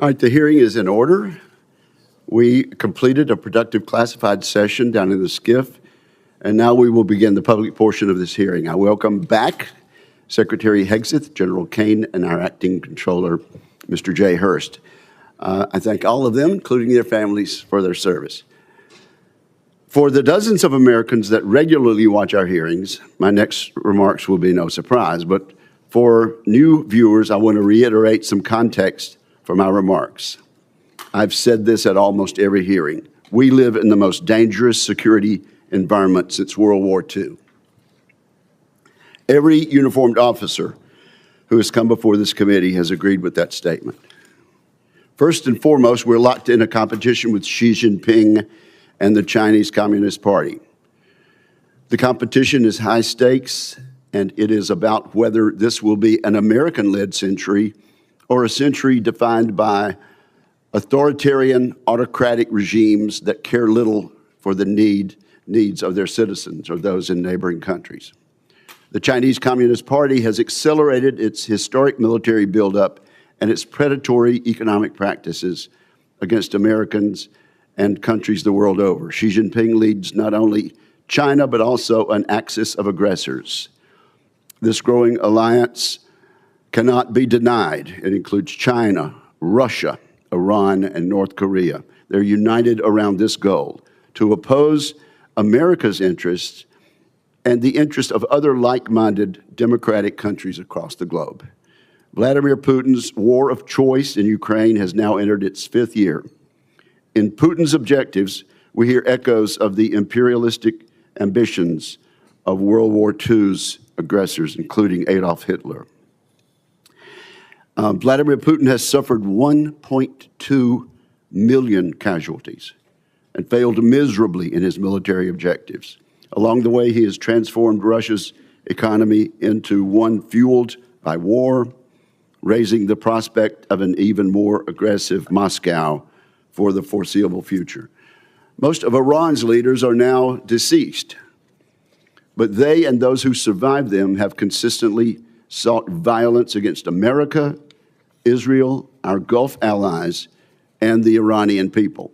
All right, the hearing is in order. We completed a productive classified session down in the SCIF, and now we will begin the public portion of this hearing. I welcome back Secretary Hegseth, General Kane, and our acting controller, Mr. Jay Hurst. I thank all of them, including their families, for their service. For the dozens of Americans that regularly watch our hearings, my next remarks will be no surprise, but for new viewers, I want to reiterate some context for my remarks. I've said this at almost every hearing. We live in the most dangerous security environment since World War II. Every uniformed officer who has come before this committee has agreed with that statement. First and foremost, we're locked in a competition with Xi Jinping and the Chinese Communist Party. The competition is high stakes, and it is about whether this will be an American-led century or a century defined by authoritarian, autocratic regimes that care little for the needs of their citizens or those in neighboring countries. The Chinese Communist Party has accelerated its historic military buildup and its predatory economic practices against Americans and countries the world over. Xi Jinping leads not only China, but also an axis of aggressors. This growing alliance cannot be denied. It includes China, Russia, Iran, and North Korea. They're united around this goal, to oppose America's interests and the interests of other like-minded democratic countries across the globe. Vladimir Putin's war of choice in Ukraine has now entered its 5th year. In Putin's objectives, we hear echoes of the imperialistic ambitions of World War II's aggressors, including Adolf Hitler. Vladimir Putin has suffered 1.2 million casualties and failed miserably in his military objectives. Along the way, he has transformed Russia's economy into one fueled by war, raising the prospect of an even more aggressive Moscow for the foreseeable future. Most of Iran's leaders are now deceased, but they and those who survived them have consistently sought violence against America, Israel, our Gulf allies, and the Iranian people.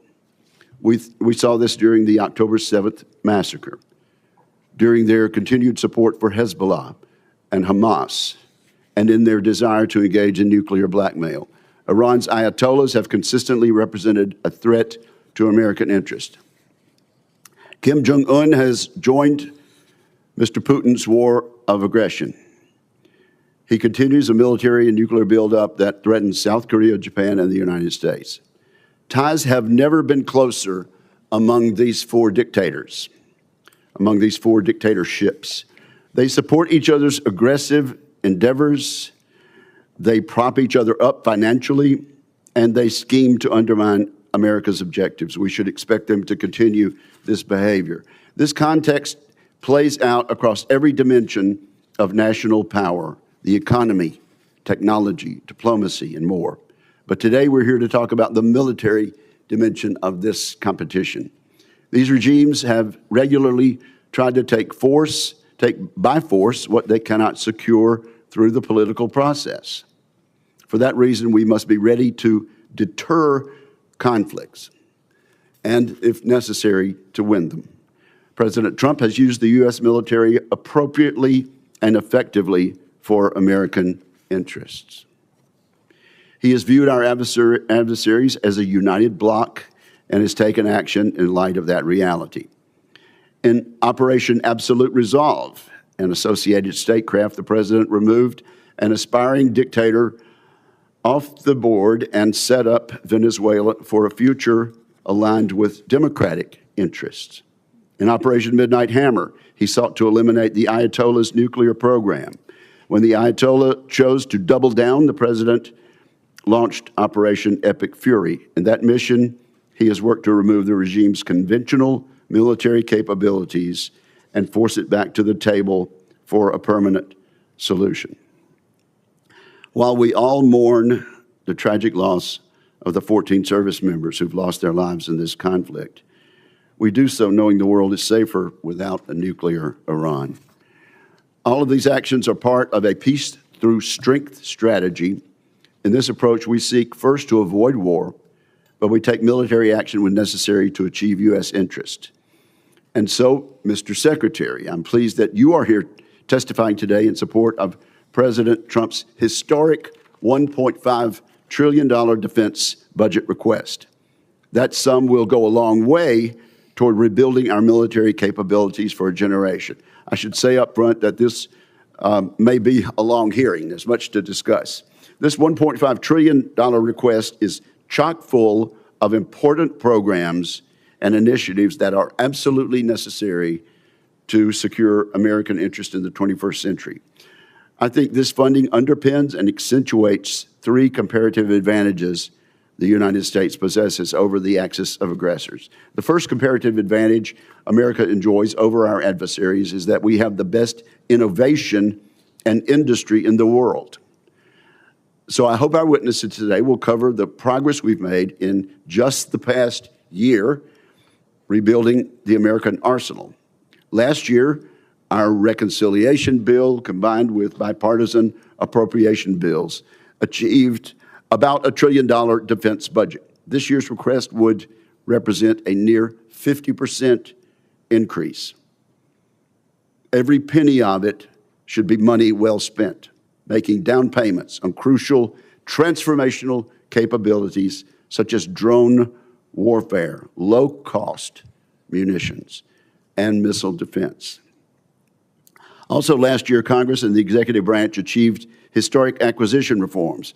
We saw this during the October 7th massacre, during their continued support for Hezbollah and Hamas, and in their desire to engage in nuclear blackmail. Iran's ayatollahs have consistently represented a threat to American interest. Kim Jong-un has joined Mr. Putin's war of aggression. He continues a military and nuclear buildup that threatens South Korea, Japan, and the United States. Ties have never been closer among these four dictators, among these four dictatorships. They support each other's aggressive endeavors, they prop each other up financially, and they scheme to undermine America's objectives. We should expect them to continue this behavior. This context plays out across every dimension of national power: the economy, technology, diplomacy, and more. But today we're here to talk about the military dimension of this competition. These regimes have regularly tried to take by force what they cannot secure through the political process. For that reason, we must be ready to deter conflicts and, if necessary, to win them. President Trump has used the U.S. military appropriately and effectively for American interests. He has viewed our adversaries as a united bloc and has taken action in light of that reality. In Operation Absolute Resolve and associated statecraft, the president removed an aspiring dictator off the board and set up Venezuela for a future aligned with democratic interests. In Operation Midnight Hammer, he sought to eliminate the Ayatollah's nuclear program. When the Ayatollah chose to double down, the president launched Operation Epic Fury. In that mission, he has worked to remove the regime's conventional military capabilities and force it back to the table for a permanent solution. While we all mourn the tragic loss of the 14 service members who've lost their lives in this conflict, we do so knowing the world is safer without a nuclear Iran. All of these actions are part of a peace through strength strategy In this approach, we seek first to avoid war, but we take military action when necessary to achieve U.S. interest. And so, Mr. Secretary, I'm pleased that you are here testifying today in support of President Trump's historic $1.5 trillion defense budget request. That sum will go a long way toward rebuilding our military capabilities for a generation. I should say up front that this may be a long hearing. There's much to discuss. This $1.5 trillion request is chock full of important programs and initiatives that are absolutely necessary to secure American interest in the 21st century. I think this funding underpins and accentuates three comparative advantages the United States possesses over the axis of aggressors. The first comparative advantage America enjoys over our adversaries is that we have the best innovation and industry in the world. So I hope our witnesses today will cover the progress we've made in just the past year rebuilding the American arsenal. Last year, our reconciliation bill, combined with bipartisan appropriation bills, achieved about $1 trillion defense budget. This year's request would represent a near 50% increase. Every penny of it should be money well spent, making down payments on crucial transformational capabilities such as drone warfare, low-cost munitions, and missile defense. Also last year, Congress and the executive branch achieved historic acquisition reforms.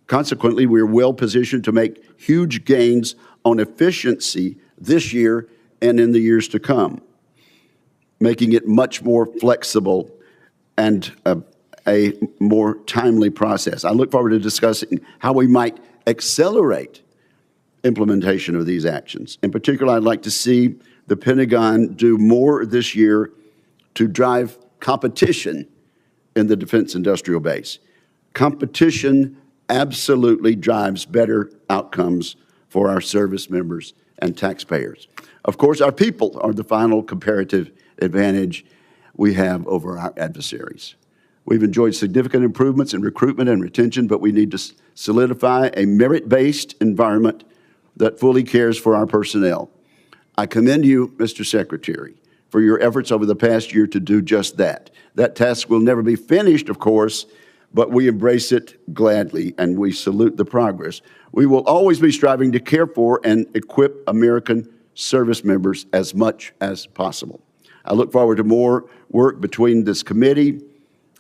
Consequently, we are well positioned to make huge gains on efficiency this year and in the years to come, making it much more flexible and a more timely process. I look forward to discussing how we might accelerate implementation of these actions. In particular, I'd like to see the Pentagon do more this year to drive competition in the defense industrial base. Competition absolutely drives better outcomes for our service members and taxpayers. Of course, our people are the final comparative advantage we have over our adversaries. We've enjoyed significant improvements in recruitment and retention, but we need to solidify a merit-based environment that fully cares for our personnel. I commend you, Mr. Secretary, for your efforts over the past year to do just that. That task will never be finished, of course, but we embrace it gladly and we salute the progress. We will always be striving to care for and equip American service members as much as possible. I look forward to more work between this committee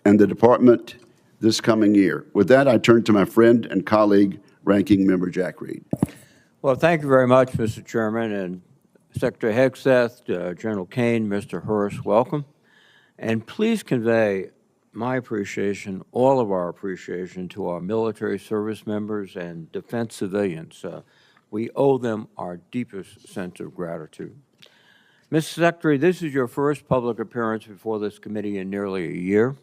and the department this coming year. With that, I turn to my friend and colleague, Ranking Member Jack Reed. Well, thank you very much, Mr. Chairman, and Secretary Hegseth, General Kane, Mr. Hurst, welcome. And please convey my appreciation, all of our appreciation, to our military service members and defense civilians. We owe them our deepest sense of gratitude. Mr. Secretary, this is your first public appearance before this committee in nearly a year.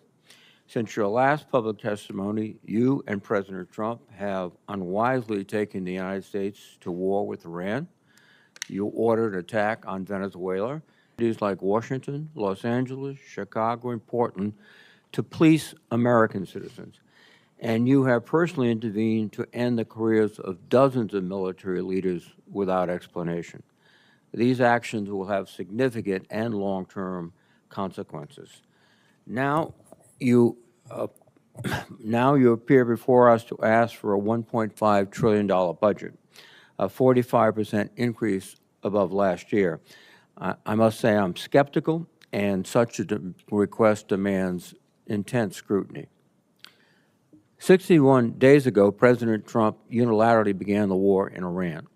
Since your last public testimony, you and President Trump have unwisely taken the United States to war with Iran. You ordered attack on Venezuela, cities like Washington, Los Angeles, Chicago, and Portland to police American citizens. And you have personally intervened to end the careers of dozens of military leaders without explanation. These actions will have significant and long-term consequences. Now you appear before us to ask for a $1.5 trillion budget, a 45% increase above last year. I must say I'm skeptical, and such a request demands intense scrutiny. 61 days ago, President Trump unilaterally began the war in Iran.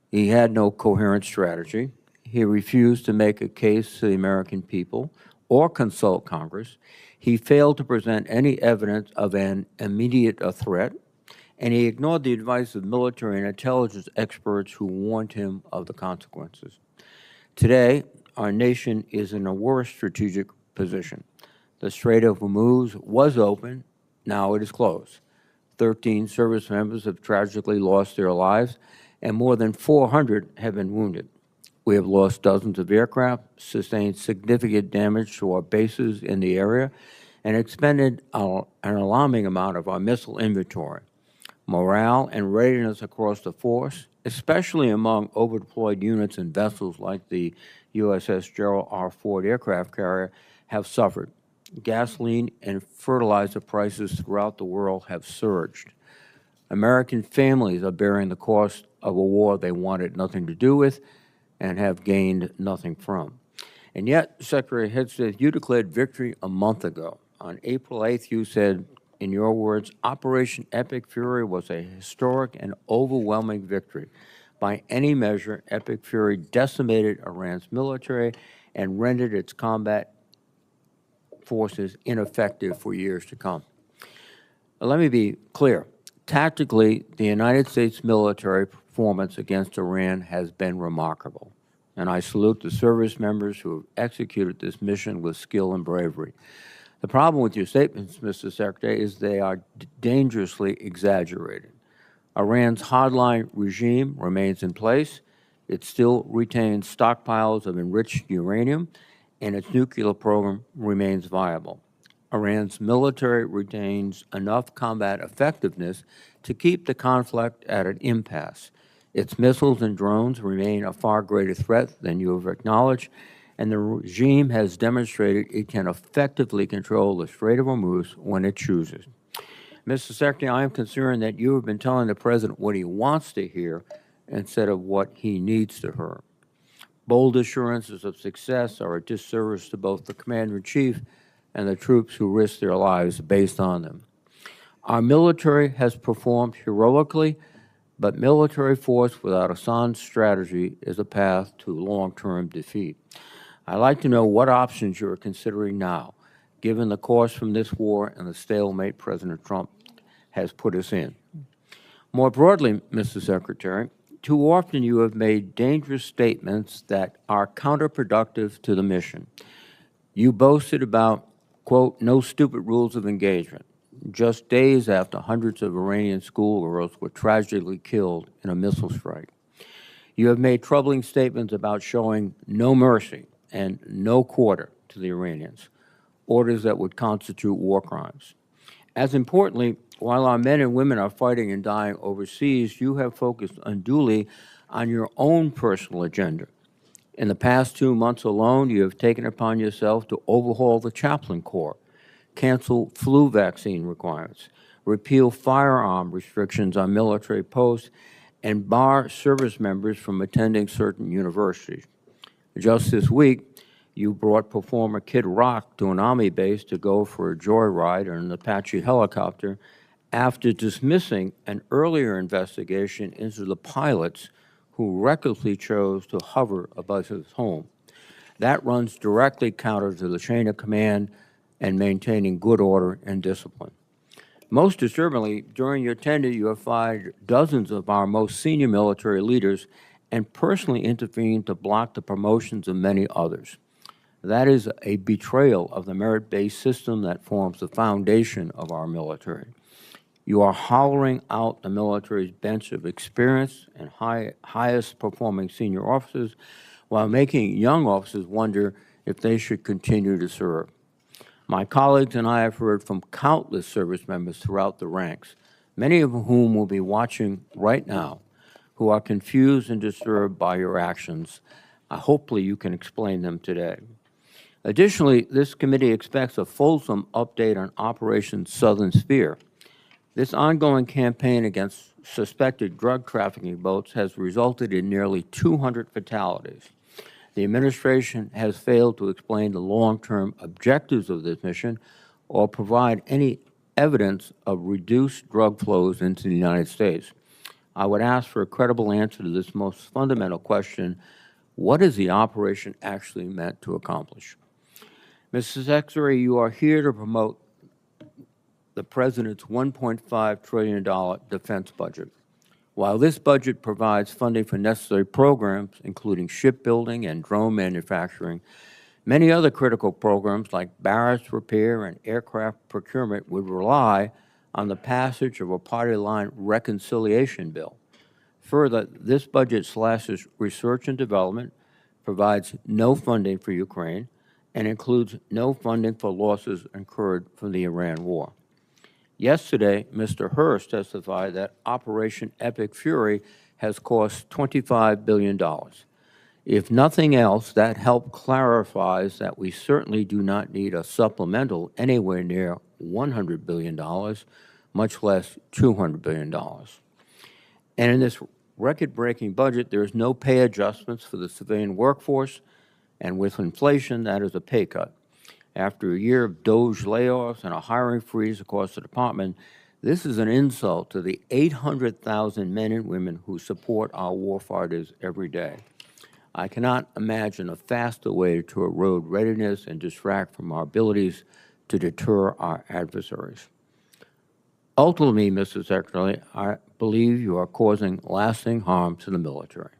He had no coherent strategy. He refused to make a case to the American people or consult Congress. He failed to present any evidence of an immediate threat, and he ignored the advice of military and intelligence experts who warned him of the consequences. Today, our nation is in a worse strategic position. The Strait of Hormuz was open, now it is closed. 13 service members have tragically lost their lives, and more than 400 have been wounded. We have lost dozens of aircraft, sustained significant damage to our bases in the area, and expended an alarming amount of our missile inventory. Morale and readiness across the force, especially among overdeployed units and vessels like the USS Gerald R. Ford aircraft carrier, have suffered. Gasoline and fertilizer prices throughout the world have surged. American families are bearing the cost of a war they wanted nothing to do with and have gained nothing from. And yet, Secretary Hegseth, you declared victory a month ago. On April 8th, you said, in your words, Operation Epic Fury was a historic and overwhelming victory. By any measure, Epic Fury decimated Iran's military and rendered its combat forces ineffective for years to come. Let me be clear. Tactically, the United States military performance against Iran has been remarkable, and I salute the service members who have executed this mission with skill and bravery. The problem with your statements, Mr. Secretary, is they are dangerously exaggerated. Iran's hardline regime remains in place. It still retains stockpiles of enriched uranium, and its nuclear program remains viable. Iran's military retains enough combat effectiveness to keep the conflict at an impasse. Its missiles and drones remain a far greater threat than you have acknowledged, and the regime has demonstrated it can effectively control the Strait of Hormuz when it chooses. Mr. Secretary, I am concerned that you have been telling the President what he wants to hear instead of what he needs to hear. Bold assurances of success are a disservice to both the Commander-in-Chief and the troops who risk their lives based on them. Our military has performed heroically, but military force without a sound strategy is a path to long-term defeat. I'd like to know what options you are considering now, given the course from this war and the stalemate President Trump has put us in. More broadly, Mr. Secretary, too often you have made dangerous statements that are counterproductive to the mission. You boasted about, quote, no stupid rules of engagement, just days after hundreds of Iranian schoolgirls were tragically killed in a missile strike. You have made troubling statements about showing no mercy and no quarter to the Iranians, orders that would constitute war crimes. As importantly, while our men and women are fighting and dying overseas, you have focused unduly on your own personal agenda. In the past 2 months alone, you have taken upon yourself to overhaul the chaplain corps, cancel flu vaccine requirements, repeal firearm restrictions on military posts, and bar service members from attending certain universities. Just this week, you brought performer Kid Rock to an Army base to go for a joyride in an Apache helicopter after dismissing an earlier investigation into the pilots who recklessly chose to hover above his home. That runs directly counter to the chain of command and maintaining good order and discipline. Most disturbingly, during your tenure, you have fired dozens of our most senior military leaders and personally intervened to block the promotions of many others. That is a betrayal of the merit-based system that forms the foundation of our military. You are hollowing out the military's bench of experienced and highest-performing senior officers while making young officers wonder if they should continue to serve. My colleagues and I have heard from countless service members throughout the ranks, many of whom will be watching right now, who are confused and disturbed by your actions. Hopefully you can explain them today. Additionally, this committee expects a fulsome update on Operation Southern Sphere. This ongoing campaign against suspected drug trafficking boats has resulted in nearly 200 fatalities. The administration has failed to explain the long-term objectives of this mission or provide any evidence of reduced drug flows into the United States. I would ask for a credible answer to this most fundamental question: what is the operation actually meant to accomplish? Mr. Secretary, you are here to promote the President's $1.5 trillion defense budget. While this budget provides funding for necessary programs, including shipbuilding and drone manufacturing, many other critical programs like barracks repair and aircraft procurement would rely on the passage of a party-line reconciliation bill. Further, this budget slashes research and development, provides no funding for Ukraine, and includes no funding for losses incurred from the Iran war. Yesterday, Mr. Hearst testified that Operation Epic Fury has cost $25 billion. If nothing else, that help clarifies that we certainly do not need a supplemental anywhere near $100 billion, much less $200 billion. And in this record-breaking budget, there is no pay adjustments for the civilian workforce, and with inflation, that is a pay cut. After a year of DOGE layoffs and a hiring freeze across the department, this is an insult to the 800,000 men and women who support our warfighters every day. I cannot imagine a faster way to erode readiness and distract from our abilities to deter our adversaries. Ultimately, Mr. Secretary, I believe you are causing lasting harm to the military.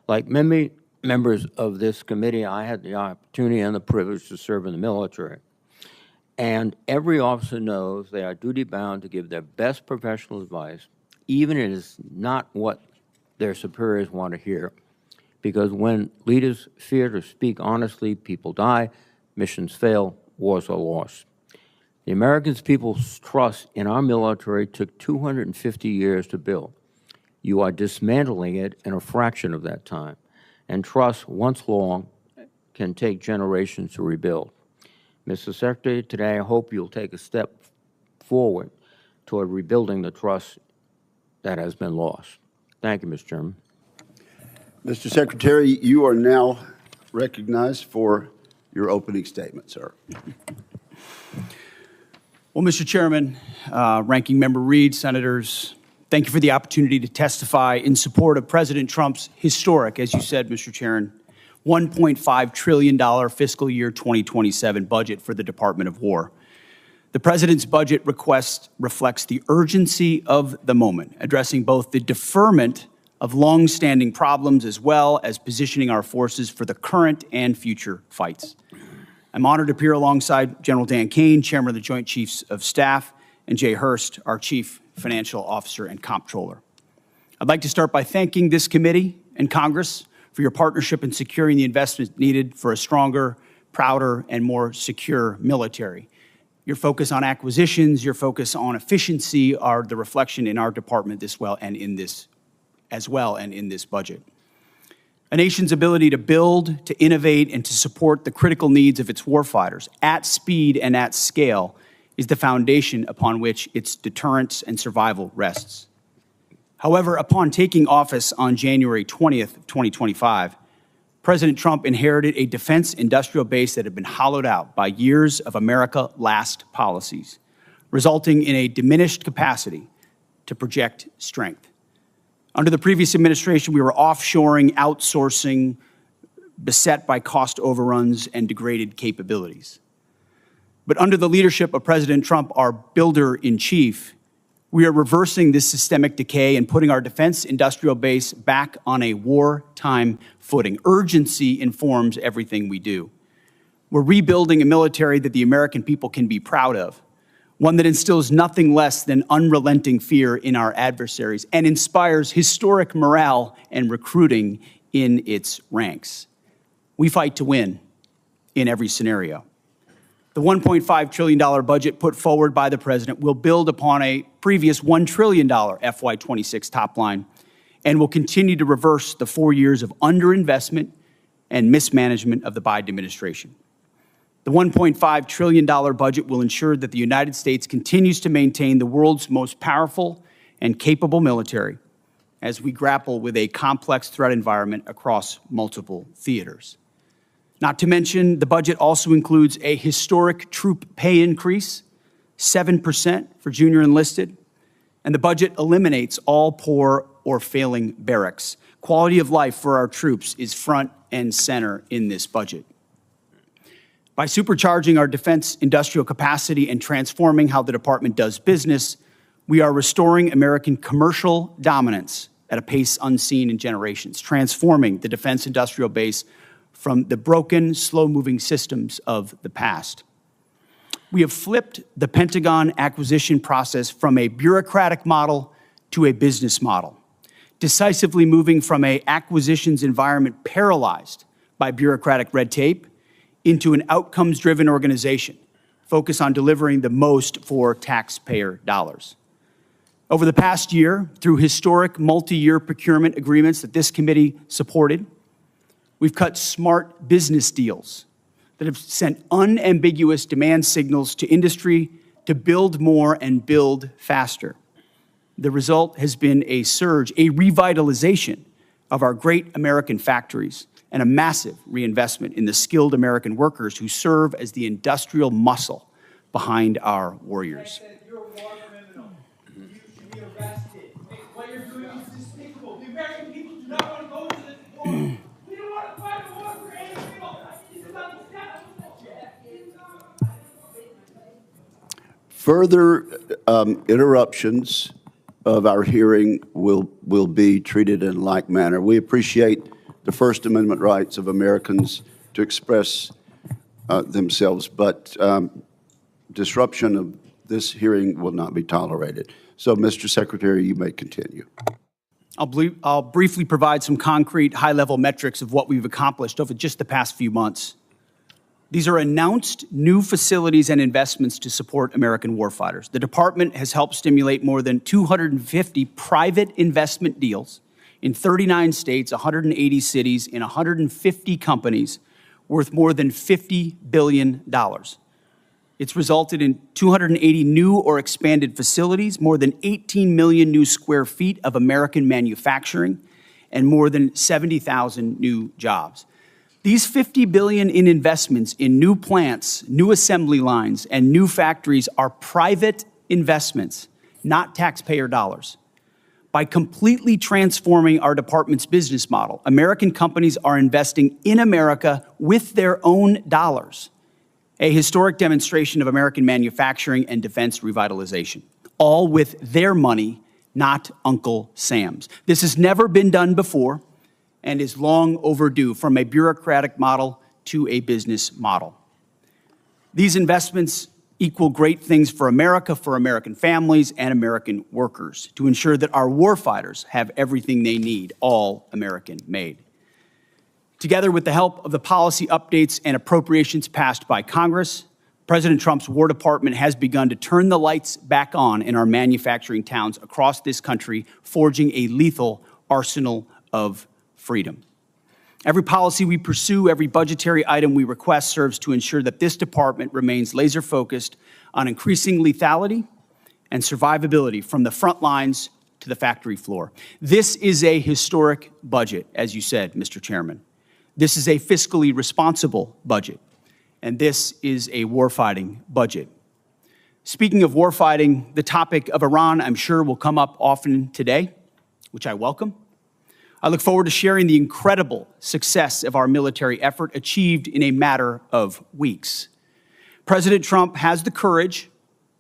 Like many members of this committee, I had the opportunity and the privilege to serve in the military. And every officer knows they are duty-bound to give their best professional advice, even if it is not what their superiors want to hear. Because when leaders fear to speak honestly, people die, missions fail, wars are lost. The American people's trust in our military took 250 years to build. You are dismantling it in a fraction of that time. And trust, once long, can take generations to rebuild. Mr. Secretary, today I hope you'll take a step forward toward rebuilding the trust that has been lost. Thank you, Mr. Chairman. Mr. Secretary, you are now recognized for your opening statement, sir. Well, Mr. Chairman, Ranking Member Reed, Senators, thank you for the opportunity to testify in support of President Trump's historic, as you said, Mr. Chairman, $1.5 trillion fiscal year 2027 budget for the Department of War. The President's budget request reflects the urgency of the moment, addressing both the deferment of long-standing problems as well as positioning our forces for the current and future fights. I'm honored to appear alongside General Dan Kane, Chairman of the Joint Chiefs of Staff, and Jay Hearst, our Chief Financial Officer and Comptroller. I'd like to start by thanking this committee and Congress for your partnership in securing the investment needed for a stronger, prouder, and more secure military. Your focus on acquisitions, your focus on efficiency are the reflection in our department as well and in this budget. A nation's ability to build, to innovate, and to support the critical needs of its warfighters at speed and at scale is the foundation upon which its deterrence and survival rests. However, upon taking office on January 20th, 2025, President Trump inherited a defense industrial base that had been hollowed out by years of America Last policies, resulting in a diminished capacity to project strength. Under the previous administration, we were offshoring, outsourcing, beset by cost overruns and degraded capabilities. But under the leadership of President Trump, our builder-in-chief, we are reversing this systemic decay and putting our defense industrial base back on a wartime footing. Urgency informs everything we do. We're rebuilding a military that the American people can be proud of, one that instills nothing less than unrelenting fear in our adversaries and inspires historic morale and recruiting in its ranks. We fight to win in every scenario. The $1.5 trillion budget put forward by the President will build upon a previous $1 trillion FY26 top line and will continue to reverse the 4 years of underinvestment and mismanagement of the Biden administration. The $1.5 trillion budget will ensure that the United States continues to maintain the world's most powerful and capable military as we grapple with a complex threat environment across multiple theaters. Not to mention, the budget also includes a historic troop pay increase, 7% for junior enlisted, and the budget eliminates all poor or failing barracks. Quality of life for our troops is front and center in this budget. By supercharging our defense industrial capacity and transforming how the department does business, we are restoring American commercial dominance at a pace unseen in generations, transforming the defense industrial base from the broken, slow-moving systems of the past. We have flipped the Pentagon acquisition process from a bureaucratic model to a business model, decisively moving from an acquisitions environment paralyzed by bureaucratic red tape into an outcomes-driven organization focus on delivering the most for taxpayer dollars. Over the past year, through historic multi-year procurement agreements that this committee supported, we've cut smart business deals that have sent unambiguous demand signals to industry to build more and build faster. The result has been a surge, a revitalization of our great American factories and a massive reinvestment in the skilled American workers who serve as the industrial muscle behind our warriors. You're a war criminal. You should be arrested. What you're doing is despicable. The American people do not want to go to this war. We don't want to fight a war for Israel. It's about the status. Further interruptions of our hearing will be treated in like manner. We appreciate the First Amendment rights of Americans to express themselves, but disruption of this hearing will not be tolerated. So, Mr. Secretary, you may continue. I'll briefly provide some concrete high-level metrics of what we've accomplished over just the past few months. These are announced new facilities and investments to support American warfighters. The department has helped stimulate more than 250 private investment deals in 39 states, 180 cities, in 150 companies worth more than $50 billion. It's resulted in 280 new or expanded facilities, more than 18 million new square feet of American manufacturing, and more than 70,000 new jobs. These $50 billion in investments in new plants, new assembly lines, and new factories are private investments, not taxpayer dollars. By completely transforming our department's business model, American companies are investing in America with their own dollars, a historic demonstration of American manufacturing and defense revitalization, all with their money, not Uncle Sam's. This has never been done before and is long overdue, from a bureaucratic model to a business model. These investments equal great things for America, for American families, and American workers, to ensure that our warfighters have everything they need, all American made. Together with the help of the policy updates and appropriations passed by Congress, President Trump's War Department has begun to turn the lights back on in our manufacturing towns across this country, forging a lethal arsenal of freedom. Every policy we pursue, every budgetary item we request serves to ensure that this department remains laser-focused on increasing lethality and survivability from the front lines to the factory floor. This is a historic budget, as you said, Mr. Chairman. This is a fiscally responsible budget, and this is a warfighting budget. Speaking of warfighting, the topic of Iran, I'm sure, will come up often today, which I welcome. I look forward to sharing the incredible success of our military effort achieved in a matter of weeks. President Trump has the courage,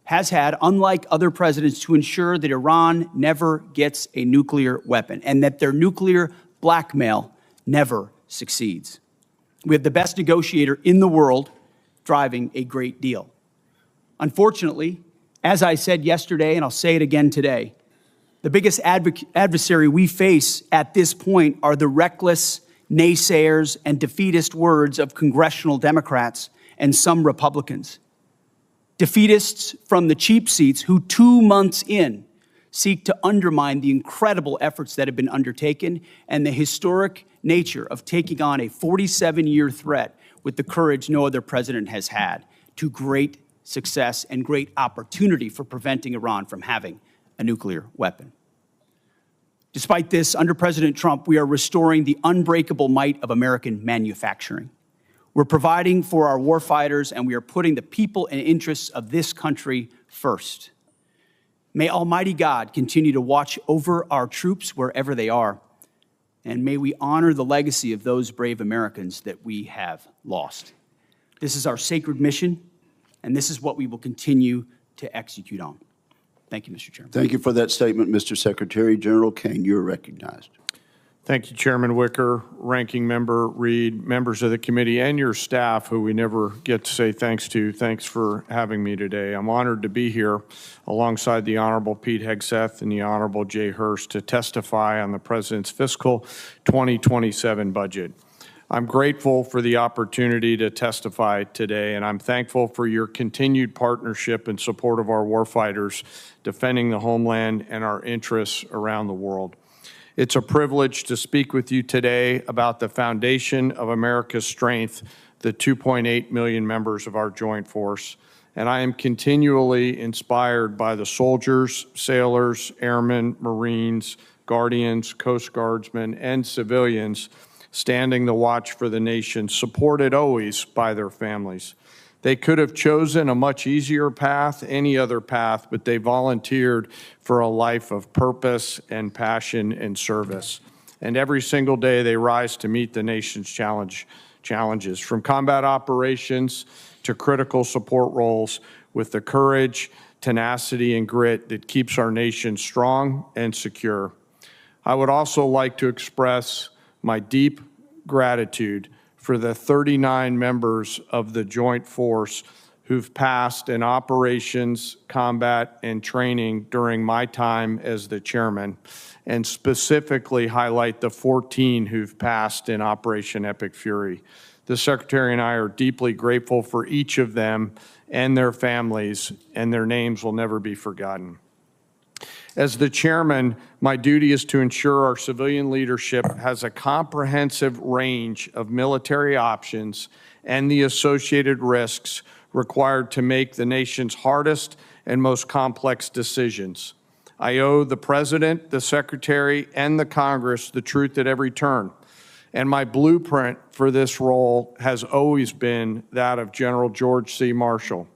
has had, unlike other presidents, to ensure that Iran never gets a nuclear weapon and that their nuclear blackmail never succeeds. We have the best negotiator in the world driving a great deal. Unfortunately, as I said yesterday, and I'll say it again today, the biggest adversary we face at this point are the reckless naysayers and defeatist words of congressional Democrats and some Republicans. Defeatists from the cheap seats who 2 months in seek to undermine the incredible efforts that have been undertaken and the historic nature of taking on a 47-year threat with the courage no other president has had, to great success and great opportunity for preventing Iran from having a nuclear weapon. Despite this, under President Trump, we are restoring the unbreakable might of American manufacturing. We're providing for our warfighters, and we are putting the people and interests of this country first. May Almighty God continue to watch over our troops wherever they are, and may we honor the legacy of those brave Americans that we have lost. This is our sacred mission, and this is what we will continue to execute on. Thank you, Mr. Chairman. Thank you for that statement, Mr. Secretary. General Kane, you're recognized. Thank you, Chairman Wicker, Ranking Member Reed, members of the committee, and your staff, who we never get to say thanks to. Thanks for having me today. I'm honored to be here alongside the Honorable Pete Hegseth and the Honorable Jay Hurst to testify on the President's fiscal 2027 budget. I'm grateful for the opportunity to testify today, and I'm thankful for your continued partnership and support of our warfighters defending the homeland and our interests around the world. It's a privilege to speak with you today about the foundation of America's strength, the 2.8 million members of our joint force. And I am continually inspired by the soldiers, sailors, airmen, Marines, Guardians, Coast Guardsmen, and civilians standing the watch for the nation, supported always by their families. They could have chosen a much easier path, any other path, but they volunteered for a life of purpose and passion and service. And every single day they rise to meet the nation's challenges, from combat operations to critical support roles, with the courage, tenacity, and grit that keeps our nation strong and secure. I would also like to express my deep gratitude for the 39 members of the Joint Force who've passed in operations, combat, and training during my time as the chairman, and specifically highlight the 14 who've passed in Operation Epic Fury. The Secretary and I are deeply grateful for each of them and their families, and their names will never be forgotten. As the chairman, my duty is to ensure our civilian leadership has a comprehensive range of military options and the associated risks required to make the nation's hardest and most complex decisions. I owe the President, the Secretary, and the Congress the truth at every turn. And my blueprint for this role has always been that of General George C. Marshall.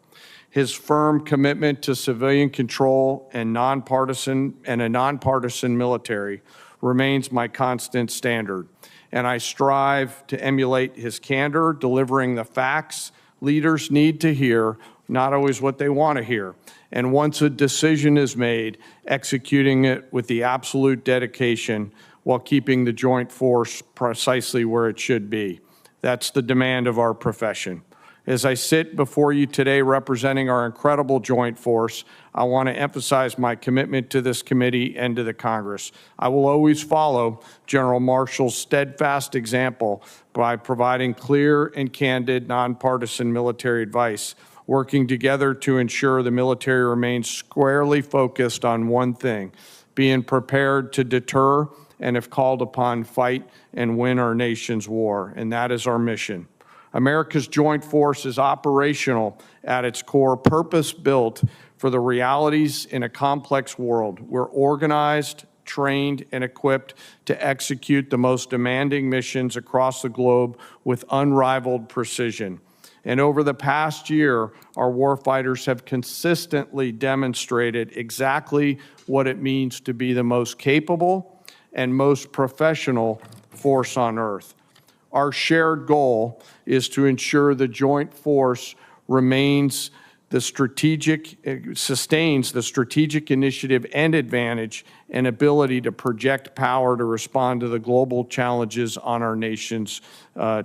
His firm commitment to civilian control and a nonpartisan military remains my constant standard. And I strive to emulate his candor, delivering the facts leaders need to hear, not always what they want to hear. And once a decision is made, executing it with the absolute dedication while keeping the joint force precisely where it should be. That's the demand of our profession. As I sit before you today representing our incredible joint force, I want to emphasize my commitment to this committee and to the Congress. I will always follow General Marshall's steadfast example by providing clear and candid nonpartisan military advice, working together to ensure the military remains squarely focused on one thing, being prepared to deter and, if called upon, fight and win our nation's war. And that is our mission. America's joint force is operational at its core, purpose-built for the realities in a complex world. We're organized, trained, and equipped to execute the most demanding missions across the globe with unrivaled precision. And over the past year, our warfighters have consistently demonstrated exactly what it means to be the most capable and most professional force on earth. Our shared goal is to ensure the joint force sustains the strategic initiative and advantage and ability to project power to respond to the global challenges on our nation's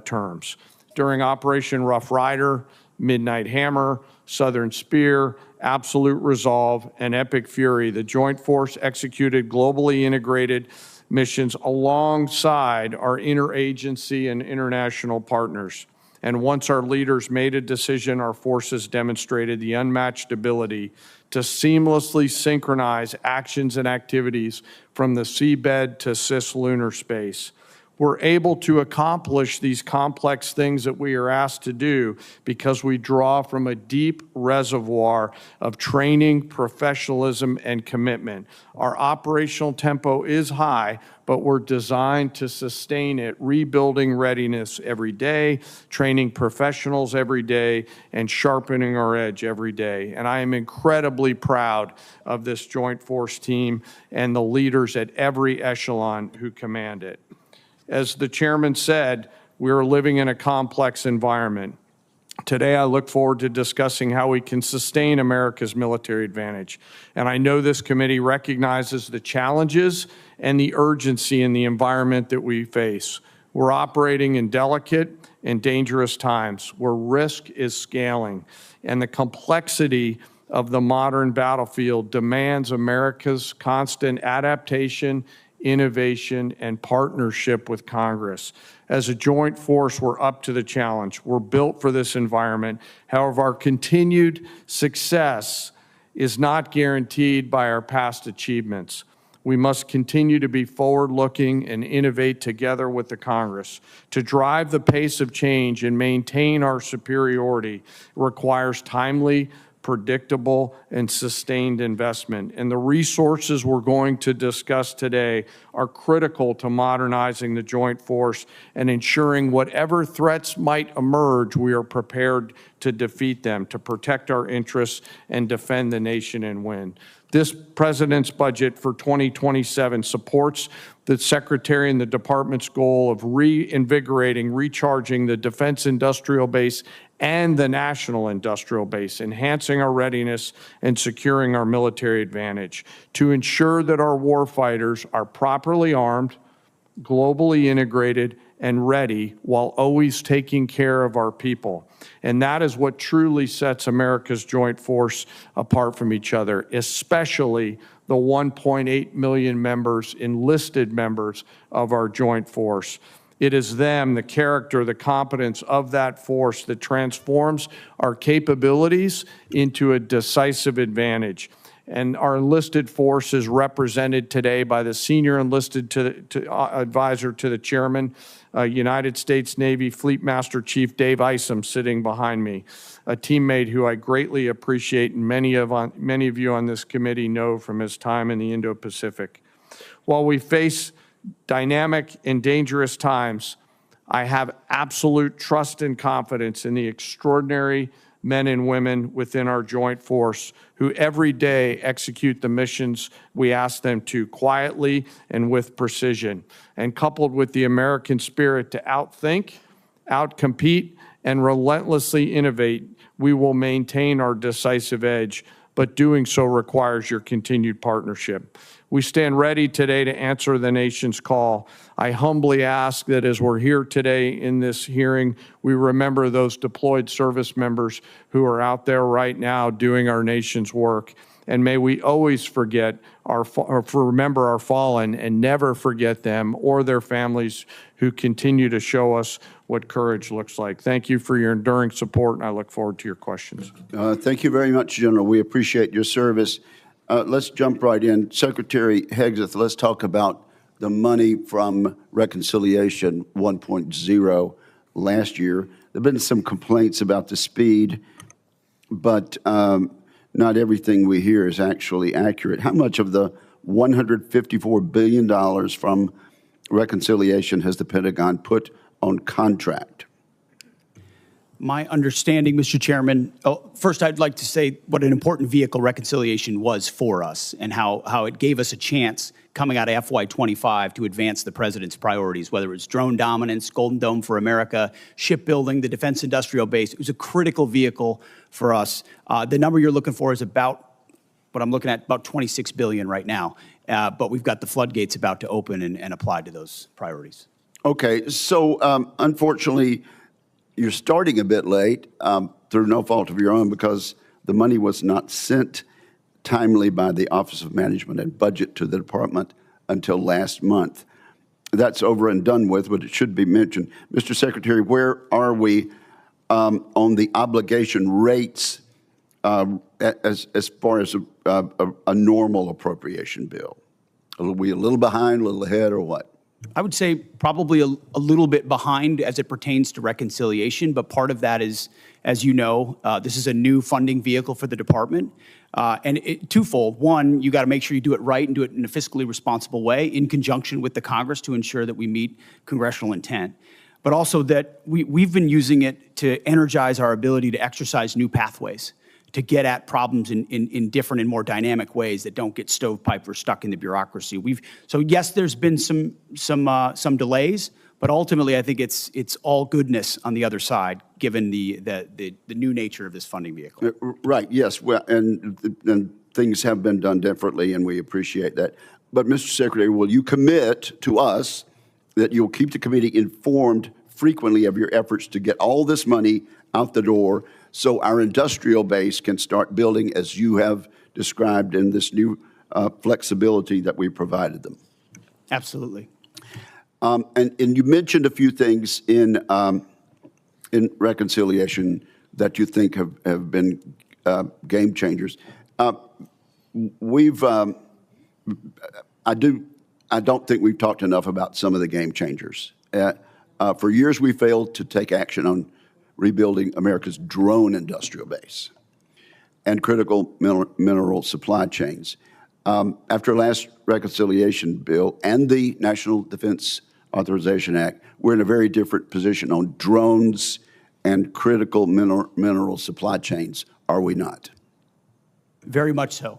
terms. During Operation Rough Rider, Midnight Hammer, Southern Spear, Absolute Resolve, and Epic Fury, the joint force executed globally integrated missions alongside our interagency and international partners. And once our leaders made a decision, our forces demonstrated the unmatched ability to seamlessly synchronize actions and activities from the seabed to cislunar space. We're able to accomplish these complex things that we are asked to do because we draw from a deep reservoir of training, professionalism, and commitment. Our operational tempo is high, but we're designed to sustain it, rebuilding readiness every day, training professionals every day, and sharpening our edge every day. And I am incredibly proud of this joint force team and the leaders at every echelon who command it. As the chairman said, we are living in a complex environment. Today, I look forward to discussing how we can sustain America's military advantage. And I know this committee recognizes the challenges and the urgency in the environment that we face. We're operating in delicate and dangerous times where risk is scaling, and the complexity of the modern battlefield demands America's constant adaptation, innovation, and partnership with Congress. As a joint force, we're up to the challenge. We're built for this environment. However, our continued success is not guaranteed by our past achievements. We must continue to be forward-looking and innovate together with the Congress. To drive the pace of change and maintain our superiority requires timely, predictable, and sustained investment. And the resources we're going to discuss today are critical to modernizing the joint force and ensuring whatever threats might emerge, we are prepared to defeat them, to protect our interests and defend the nation and win. This President's budget for 2027 supports the Secretary and the Department's goal of reinvigorating, recharging the defense industrial base and the national industrial base, enhancing our readiness and securing our military advantage to ensure that our warfighters are properly armed, globally integrated, and ready while always taking care of our people. And that is what truly sets America's joint force apart from each other, especially the 1.8 million members, enlisted members of our joint force. It is them, the character, the competence of that force that transforms our capabilities into a decisive advantage. And our enlisted force is represented today by the senior enlisted advisor to the chairman, United States Navy Fleet Master Chief Dave Isom, sitting behind me, a teammate who I greatly appreciate and many of you on this committee know from his time in the Indo-Pacific. While we face dynamic and dangerous times, I have absolute trust and confidence in the extraordinary men and women within our joint force who every day execute the missions we ask them to quietly and with precision. And coupled with the American spirit to outthink, outcompete, and relentlessly innovate, we will maintain our decisive edge, but doing so requires your continued partnership. We stand ready today to answer the nation's call. I humbly ask that as we're here today in this hearing, we remember those deployed service members who are out there right now doing our nation's work. And may we always remember our fallen and never forget them or their families who continue to show us what courage looks like. Thank you for your enduring support, and I look forward to your questions. Thank you very much, General. We appreciate your service. Let's jump right in. Secretary Hegseth, let's talk about the money from Reconciliation 1.0 last year. There have been some complaints about the speed, but not everything we hear is actually accurate. How much of the $154 billion from Reconciliation has the Pentagon put on contract? My understanding, Mr. Chairman, first I'd like to say what an important vehicle Reconciliation was for us and how it gave us a chance coming out of FY25 to advance the President's priorities, whether it's drone dominance, Golden Dome for America, shipbuilding, the defense industrial base. It was a critical vehicle for us. The number you're looking for is about, what I'm looking at, about $26 billion right now. But we've got the floodgates about to open and apply to those priorities. Okay, so unfortunately, you're starting a bit late through no fault of your own because the money was not sent timely by the Office of Management and Budget to the department until last month. That's over and done with, but it should be mentioned. Mr. Secretary, where are we on the obligation rates as far as a normal appropriation bill? Are we a little behind, a little ahead, or what? I would say probably a little bit behind as it pertains to Reconciliation, but part of that is, as you know, this is a new funding vehicle for the department. And twofold. One, you got to make sure you do it right and do it in a fiscally responsible way in conjunction with the Congress to ensure that we meet congressional intent. But also that we've been using it to energize our ability to exercise new pathways, to get at problems in different and more dynamic ways that don't get stovepiped or stuck in the bureaucracy. So yes, there's been some delays, but ultimately I think it's all goodness on the other side, given the new nature of this funding vehicle. Right. Yes. Well, and things have been done differently, and we appreciate that. But Mr. Secretary, will you commit to us that you'll keep the committee informed frequently of your efforts to get all this money out the door, so our industrial base can start building as you have described in this new flexibility that we provided them? Absolutely. And you mentioned a few things in reconciliation that you think have been game changers. I don't think we've talked enough about some of the game changers. For years, we failed to take action on rebuilding America's drone industrial base and critical mineral supply chains. After last reconciliation bill and the National Defense Authorization Act, we're in a very different position on drones and critical mineral supply chains, are we not? Very much so.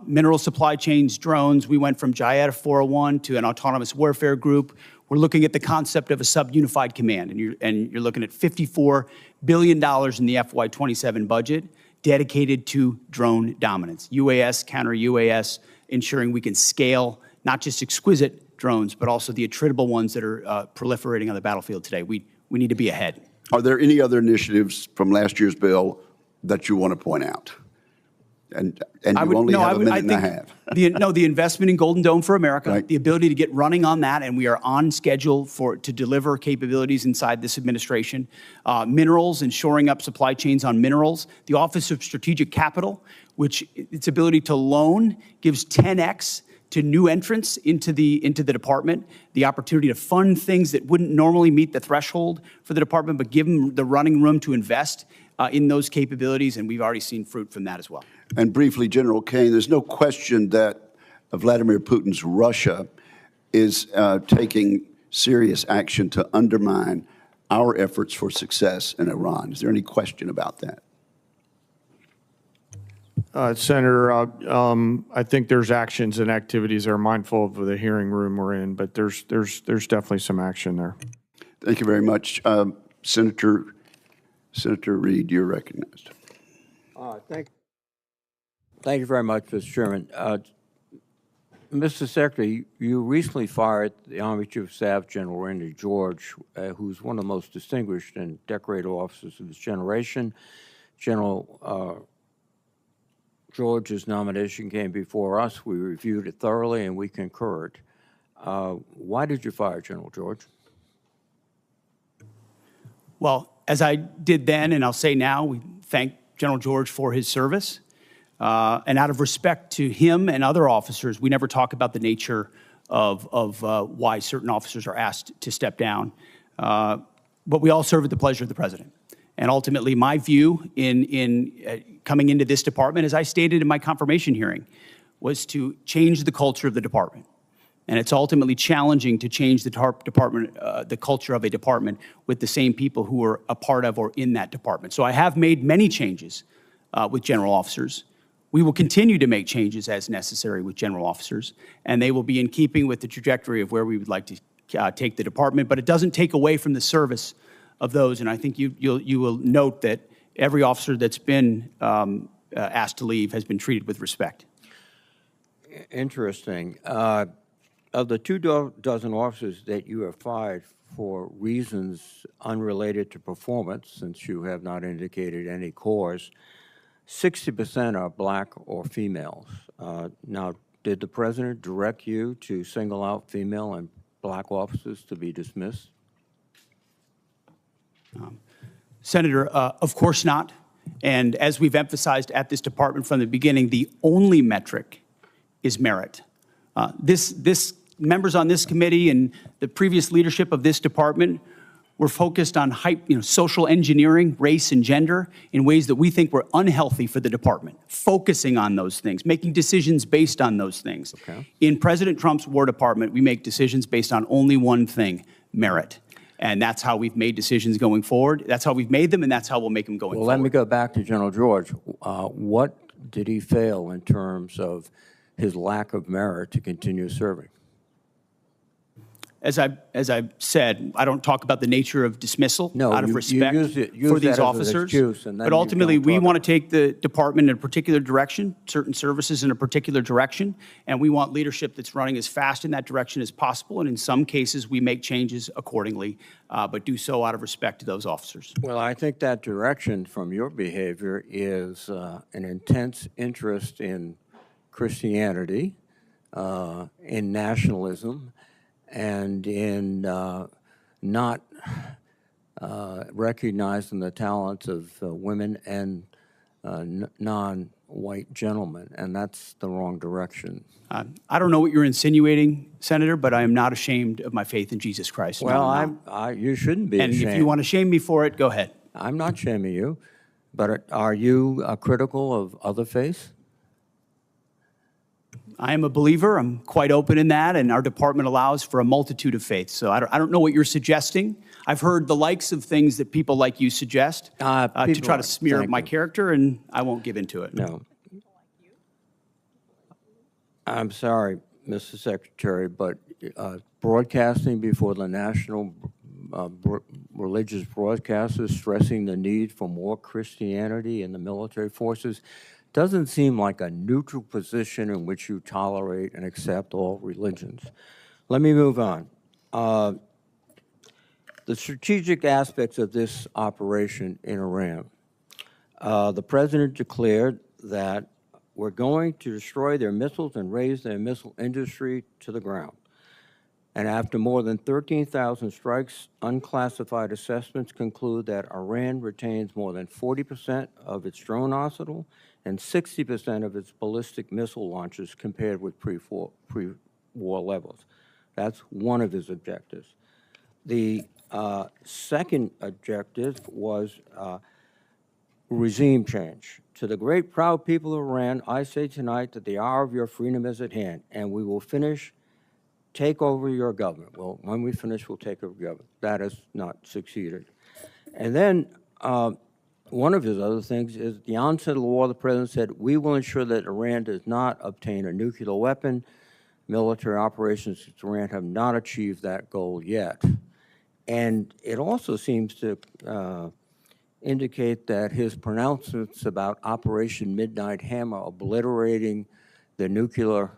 Mineral supply chains, drones, we went from JIATA 401 to an autonomous warfare group. We're looking at the concept of a sub-unified command, and you're looking at $54 billion in the FY27 budget dedicated to drone dominance, UAS, counter-UAS, ensuring we can scale not just exquisite drones, but also the attritable ones that are proliferating on the battlefield today. We need to be ahead. Are there any other initiatives from last year's bill that you want to point out? And you only have a minute and a half. The investment in Golden Dome for America, Right. the ability to get running on that, and we are on schedule to deliver capabilities inside this administration. Minerals and shoring up supply chains on minerals. The Office of Strategic Capital, which its ability to loan gives 10x to new entrants into the department, the opportunity to fund things that wouldn't normally meet the threshold for the department, but give them the running room to invest in those capabilities, and we've already seen fruit from that as well. And briefly, General Kane, there's no question that Vladimir Putin's Russia is taking serious action to undermine our efforts for success in Iran. Is there any question about that? Senator, I think there's actions and activities that are mindful of the hearing room we're in, but there's definitely some action there. Thank you very much. Senator Reed, you're recognized. Thank you very much, Mr. Chairman. Mr. Secretary, you recently fired the Army Chief of Staff, General Randy George, who's one of the most distinguished and decorated officers of his generation. General George's nomination came before us. We reviewed it thoroughly, and we concurred. Why did you fire General George? Well, as I did then, and I'll say now, we thank General George for his service. And out of respect to him and other officers, we never talk about the nature of why certain officers are asked to step down. But we all serve at the pleasure of the president. And ultimately, my view in coming into this department, as I stated in my confirmation hearing, was to change the culture of the department. And it's ultimately challenging to change the department, the culture of a department with the same people who are a part of or in that department. So I have made many changes with general officers. We will continue to make changes as necessary with general officers, and they will be in keeping with the trajectory of where we would like to take the department. But it doesn't take away from the service of those, and I think you will note that every officer that's been asked to leave has been treated with respect. Interesting. Of the 24 officers that you have fired for reasons unrelated to performance, since you have not indicated any cause, 60% are black or females. Now, did the president direct you to single out female and black officers to be dismissed? Senator, of course not. And as we've emphasized at this department from the beginning, the only metric is merit. This members on this committee and the previous leadership of this department were focused on social engineering, race and gender in ways that we think were unhealthy for the department, focusing on those things, making decisions based on those things. Okay. In President Trump's War Department, we make decisions based on only one thing, merit. And that's how we've made decisions going forward. That's how we've made them, and that's how we'll make them going forward. Well, let me go back to General George. What did he fail in terms of his lack of merit to continue serving? As I said, I don't talk about the nature of dismissal out of respect for these officers. But ultimately, we want to take the department in a particular direction, certain services in a particular direction, and we want leadership that's running as fast in that direction as possible. And in some cases, we make changes accordingly, but do so out of respect to those officers. Well, I think that direction from your behavior is an intense interest in Christianity, in nationalism, and in not recognizing the talents of women and non-white gentlemen, and that's the wrong direction. I don't know what you're insinuating, Senator, but I am not ashamed of my faith in Jesus Christ. Well, No, I'm not. you shouldn't be And ashamed. if you want to shame me for it, go ahead. I'm not shaming you, but are you critical of other faiths? I am a believer. I'm quite open in that, and our department allows for a multitude of faiths. So I don't know what you're suggesting. I've heard the likes of things that people like you suggest to try to smear my character, and I won't give into it. No. I'm sorry, Mr. Secretary, but broadcasting before the national religious broadcasters stressing the need for more Christianity in the military forces doesn't seem like a neutral position in which you tolerate and accept all religions. Let me move on. The strategic aspects of this operation in Iran. The president declared that we're going to destroy their missiles and raise their missile industry to the ground. And after more than 13,000 strikes, unclassified assessments conclude that Iran retains more than 40% of its drone arsenal and 60% of its ballistic missile launches compared with pre-war levels. That's one of his objectives. The second objective was regime change. To the great proud people of Iran, I say tonight that the hour of your freedom is at hand, and we will take over your government. Well, when we finish, we'll take over government. That has not succeeded. And then one of his other things is at the onset of the war, the president said, we will ensure that Iran does not obtain a nuclear weapon. Military operations in Iran have not achieved that goal yet. And it also seems to indicate that his pronouncements about Operation Midnight Hammer obliterating the nuclear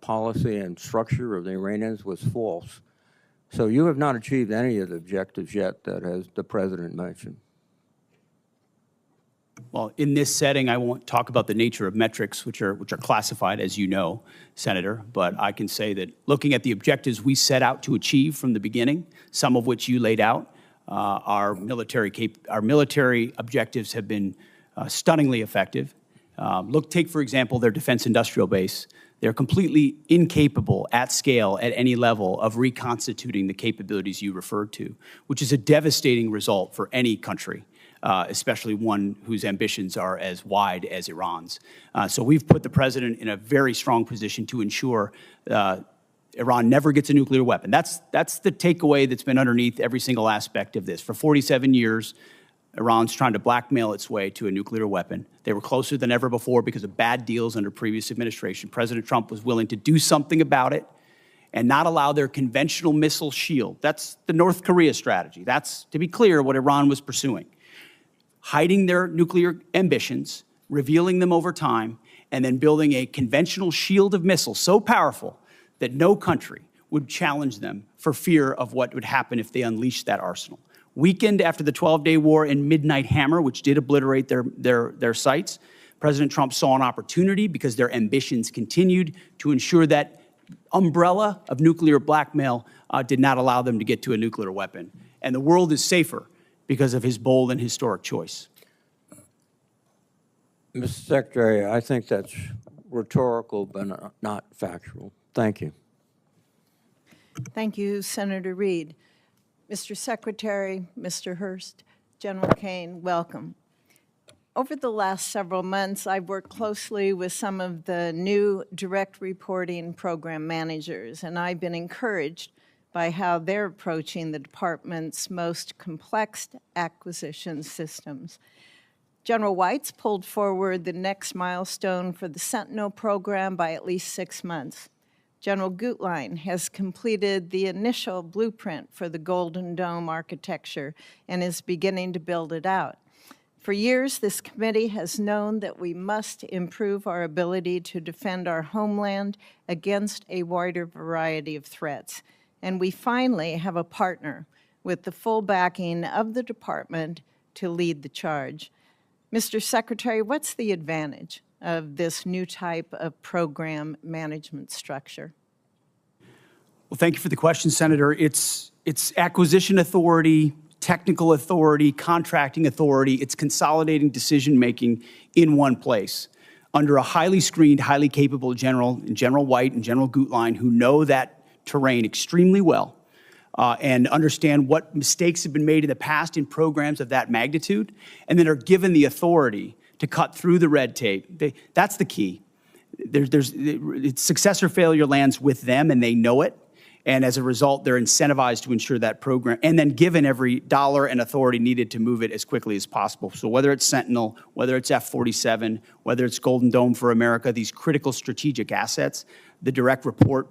policy and structure of the Iranians was false. So you have not achieved any of the objectives yet that has the president mentioned. Well, in this setting, I won't talk about the nature of metrics, which are classified, as you know, Senator. But I can say that looking at the objectives we set out to achieve from the beginning, some of which you laid out, our military objectives have been stunningly effective. Take, for example, their defense industrial base. They're completely incapable at scale at any level of reconstituting the capabilities you referred to, which is a devastating result for any country, especially one whose ambitions are as wide as Iran's. So we've put the president in a very strong position to ensure Iran never gets a nuclear weapon. That's the takeaway that's been underneath every single aspect of this. For 47 years, Iran's trying to blackmail its way to a nuclear weapon. They were closer than ever before because of bad deals under previous administration. President Trump was willing to do something about it and not allow their conventional missile shield. That's the North Korea strategy. That's, to be clear, what Iran was pursuing. Hiding their nuclear ambitions, revealing them over time, and then building a conventional shield of missiles so powerful that no country would challenge them for fear of what would happen if they unleashed that arsenal. Weakened after the 12-day war and Midnight Hammer, which did obliterate their sites, President Trump saw an opportunity because their ambitions continued to ensure that umbrella of nuclear blackmail did not allow them to get to a nuclear weapon. And the world is safer because of his bold and historic choice. Mr. Secretary, I think that's rhetorical but not factual. Thank you. Thank you, Senator Reid. Mr. Secretary, Mr. Hurst, General Kane, welcome. Over the last several months, I've worked closely with some of the new direct reporting program managers, and I've been encouraged by how they're approaching the department's most complex acquisition systems. General White's pulled forward the next milestone for the Sentinel program by at least 6 months. General Gutlein has completed the initial blueprint for the Golden Dome architecture and is beginning to build it out. For years, this committee has known that we must improve our ability to defend our homeland against a wider variety of threats. And we finally have a partner with the full backing of the department to lead the charge. Mr. Secretary, what's the advantage of this new type of program management structure? Well, thank you for the question, Senator. It's acquisition authority, technical authority, contracting authority. It's consolidating decision-making in one place under a highly screened, highly capable General White and General Gutlein, who know that terrain extremely well and understand what mistakes have been made in the past in programs of that magnitude, and then are given the authority to cut through the red tape. That's the key. Success or failure lands with them, and they know it. And as a result, they're incentivized to ensure that program, and then given every dollar and authority needed to move it as quickly as possible. So whether it's Sentinel, whether it's F-47, whether it's Golden Dome for America, these critical strategic assets, the direct report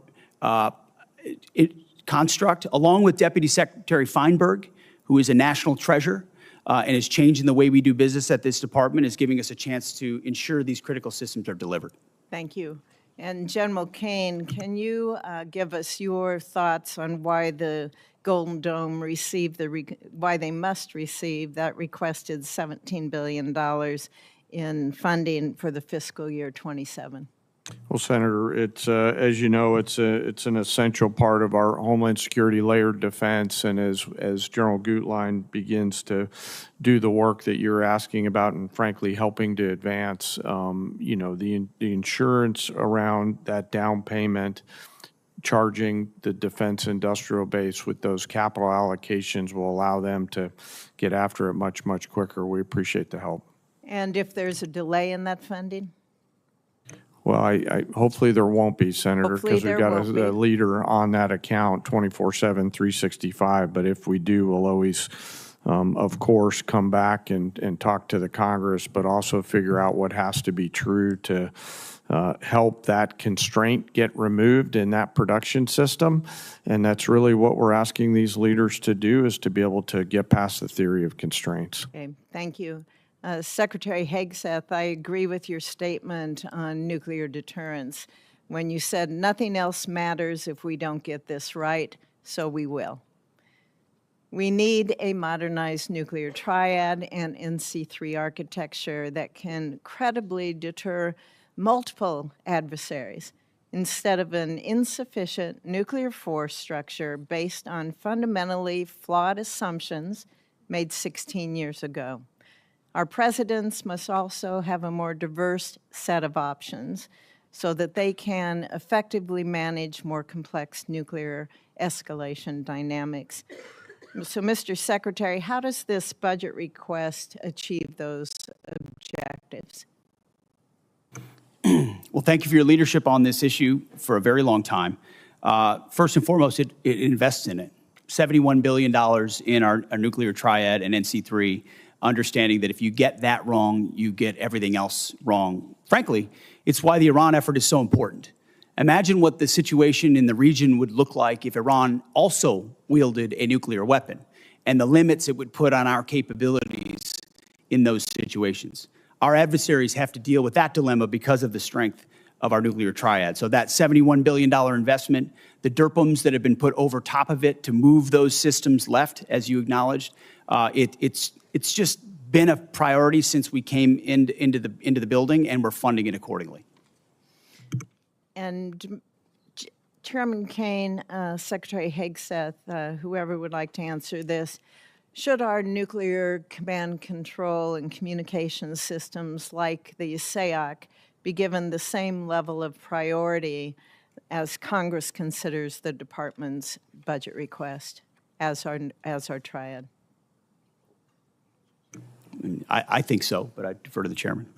construct, along with Deputy Secretary Feinberg, who is a national treasure and is changing the way we do business at this department, is giving us a chance to ensure these critical systems are delivered. Thank you. And General Kane, can you give us your thoughts on why the Golden Dome received why they must receive that requested $17 billion in funding for the fiscal year 27? Well, Senator, it's as you know, it's an essential part of our Homeland Security layered defense, and as General Gutlein begins to do the work that you're asking about, and frankly helping to advance, you know, the insurance around that down payment, charging the defense industrial base with those capital allocations will allow them to get after it much quicker. We appreciate the help. And if there's a delay in that funding? Well, I hopefully there won't be, Senator, because we've got a leader on that account 24/7, 365. But if we do, we'll always, of course, come back and talk to the Congress, but also figure out what has to be true to help that constraint get removed in that production system. And that's really what we're asking these leaders to do, is to be able to get past the theory of constraints. Okay, thank you. Secretary Hegseth, I agree with your statement on nuclear deterrence when you said nothing else matters if we don't get this right, so we will. We need a modernized nuclear triad and NC3 architecture that can credibly deter multiple adversaries instead of an insufficient nuclear force structure based on fundamentally flawed assumptions made 16 years ago. Our presidents must also have a more diverse set of options so that they can effectively manage more complex nuclear escalation dynamics. So, Mr. Secretary, how does this budget request achieve those objectives? Well, thank you for your leadership on this issue for a very long time. First and foremost, it invests in it. $71 billion in our nuclear triad and NC3, understanding that if you get that wrong, you get everything else wrong. Frankly, it's why the Iran effort is so important. Imagine what the situation in the region would look like if Iran also wielded a nuclear weapon, and the limits it would put on our capabilities in those situations. Our adversaries have to deal with that dilemma because of the strength of our nuclear triad. So that $71 billion investment, the DERPMs that have been put over top of it to move those systems left, as you acknowledged, it's just been a priority since we came into the building, and we're funding it accordingly. And Chairman Kane, Secretary Hegseth, whoever would like to answer this, should our nuclear command control and communication systems like the SAOC be given the same level of priority as Congress considers the department's budget request as our triad? I think so, but I defer to the chairman.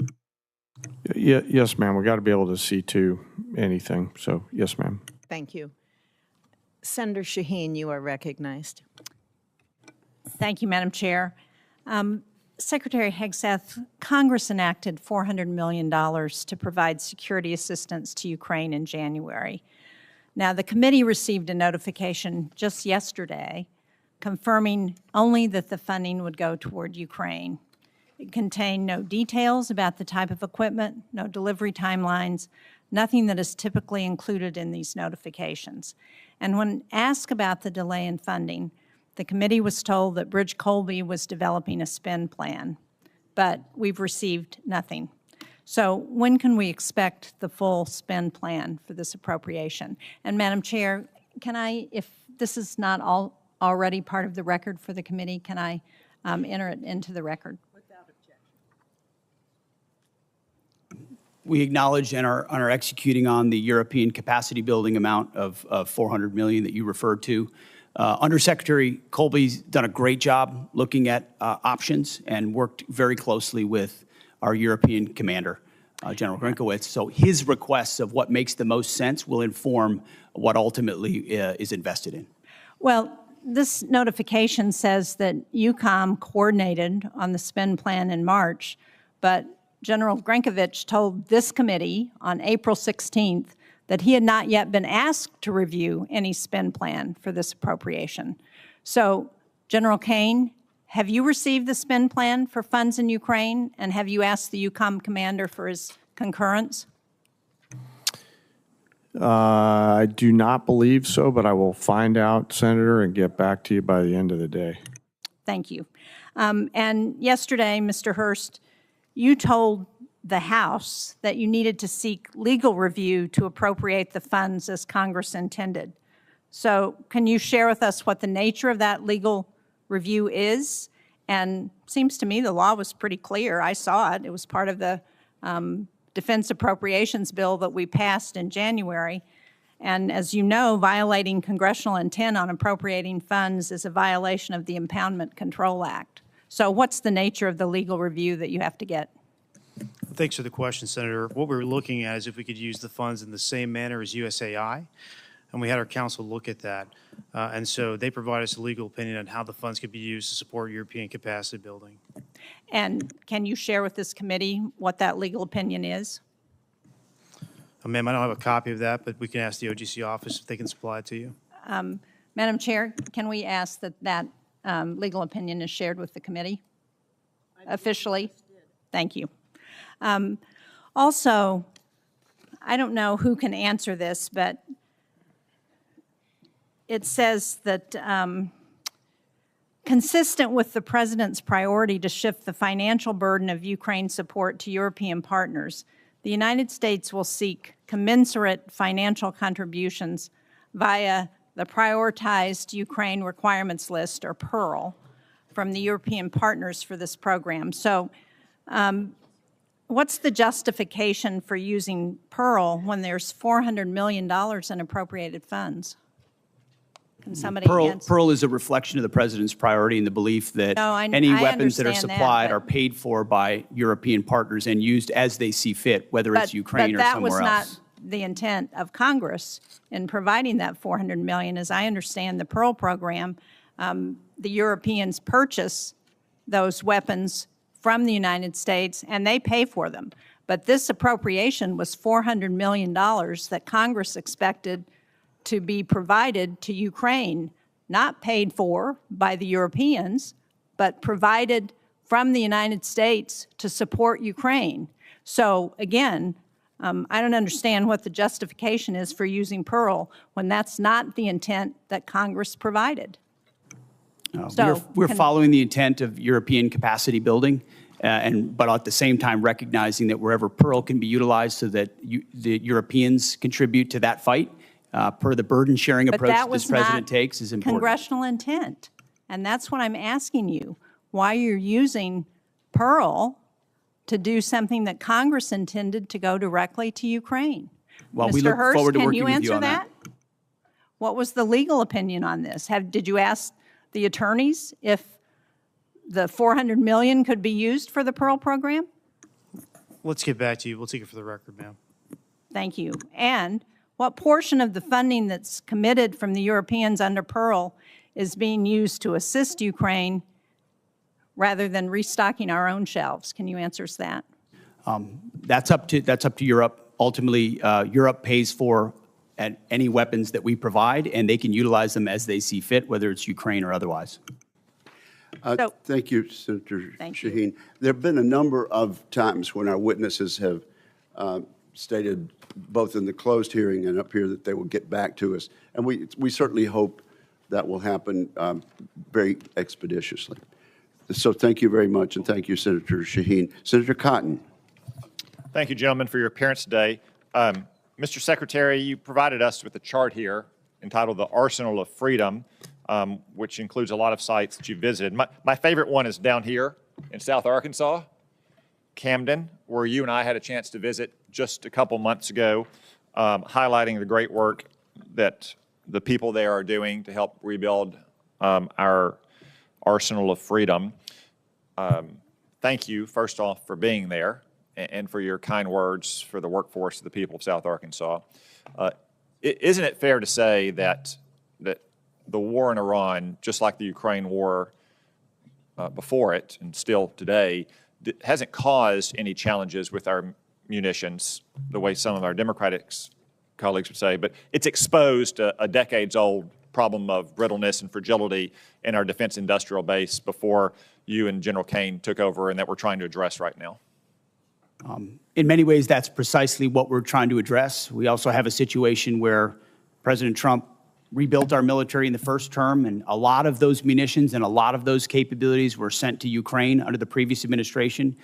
Yes, ma'am. We got to be able to see to anything. So, yes, ma'am. Thank you. Senator Shaheen, you are recognized. Thank you, Madam Chair. Secretary Hegseth, Congress enacted $400 million to provide security assistance to Ukraine in January. Now, the committee received a notification just yesterday confirming only that the funding would go toward Ukraine. It contained no details about the type of equipment, no delivery timelines, nothing that is typically included in these notifications. And when asked about the delay in funding, the committee was told that Bridge Colby was developing a spend plan, but we've received nothing. So when can we expect the full spend plan for this appropriation? And Madam Chair, can I, if this is not already part of the record for the committee, can I enter it into the record? We acknowledge and are executing on the European capacity building amount of $400 million that you referred to. Undersecretary Colby's done a great job looking at options and worked very closely with our European commander, General Grinkowitz. So his requests of what makes the most sense will inform what ultimately is invested in. Well, this notification says that UCOM coordinated on the spend plan in March, but General Grinkowitz told this committee on April 16th that he had not yet been asked to review any spend plan for this appropriation. So, General Kane, have you received the spend plan for funds in Ukraine, and have you asked the UCOM commander for his concurrence? I do not believe so, but I will find out, Senator, and get back to you by the end of the day. Thank you. And yesterday, Mr. Hurst, you told the House that you needed to seek legal review to appropriate the funds as Congress intended. So can you share with us what the nature of that legal review is? And it seems to me the law was pretty clear. I saw it. It was part of the defense appropriations bill that we passed in January. And as you know, violating congressional intent on appropriating funds is a violation of the Impoundment Control Act. So what's the nature of the legal review that you have to get? Thanks for the question, Senator. What we were looking at is if we could use the funds in the same manner as USAI, and we had our counsel look at that. And so they provided us a legal opinion on how the funds could be used to support European capacity building. And can you share with this committee what that legal opinion is? Ma'am, I don't have a copy of that, but we can ask the OGC office if they can supply it to you. Madam Chair, can we ask that that legal opinion is shared with the committee officially? Thank you. Also, I don't know who can answer this, but it says that consistent with the President's priority to shift the financial burden of Ukraine support to European partners, the United States will seek commensurate financial contributions via the Prioritized Ukraine Requirements List, or PEARL, from the European partners for this program. So what's the justification for using PEARL when there's $400 million in appropriated funds? Can somebody answer? PEARL is a reflection of the President's priority and the belief that any weapons that are supplied are paid for by European partners and used as they see fit, whether it's Ukraine or somewhere else. But that was not the intent of Congress in providing that $400 million. As I understand the PEARL program, the Europeans purchase those weapons from the United States and they pay for them. But this appropriation was $400 million that Congress expected to be provided to Ukraine, not paid for by the Europeans, but provided from the United States to support Ukraine. So again, I don't understand what the justification is for using PEARL when that's not the intent that Congress provided. We're following the intent of European capacity building, but at the same time recognizing that wherever PEARL can be utilized so that the Europeans contribute to that fight, per the burden-sharing approach that this President takes is important. Congressional intent, and that's what I'm asking you, why you're using PEARL to do something that Congress intended to go directly to Ukraine. Well, we look forward to working with you on that. What was the legal opinion on this? Did you ask the attorneys if the $400 million could be used for the PEARL program? Let's get back to you. We'll take it for the record, ma'am. Thank you. And what portion of the funding that's committed from the Europeans under PEARL is being used to assist Ukraine rather than restocking our own shelves? Can you answer us that? That's up to Europe. Ultimately, Europe pays for any weapons that we provide, and they can utilize them as they see fit, whether it's Ukraine or otherwise. Thank you, Senator Shaheen. There have been a number of times when our witnesses have stated, both in the closed hearing and up here, that they will get back to us. And we certainly hope that will happen very expeditiously. So thank you very much, and thank you, Senator Shaheen. Senator Cotton. Thank you, gentlemen, for your appearance today. Mr. Secretary, you provided us with a chart here entitled The Arsenal of Freedom, which includes a lot of sites that you visited. My favorite one is down here in South Arkansas, Camden, where you and I had a chance to visit just a couple months ago, highlighting the great work that the people there are doing to help rebuild our arsenal of freedom. Thank you, first off, for being there and for your kind words for the workforce of the people of South Arkansas. Isn't it fair to say that the war in Iran, just like the Ukraine war before it and still today, hasn't caused any challenges with our munitions the way some of our Democratic colleagues would say, but it's exposed a decades-old problem of brittleness and fragility in our defense industrial base before you and General Kane took over, and that we're trying to address right now? In many ways, that's precisely what we're trying to address. We also have a situation where President Trump rebuilt our military in the first term, and a lot of those munitions and a lot of those capabilities were sent to Ukraine under the previous administration,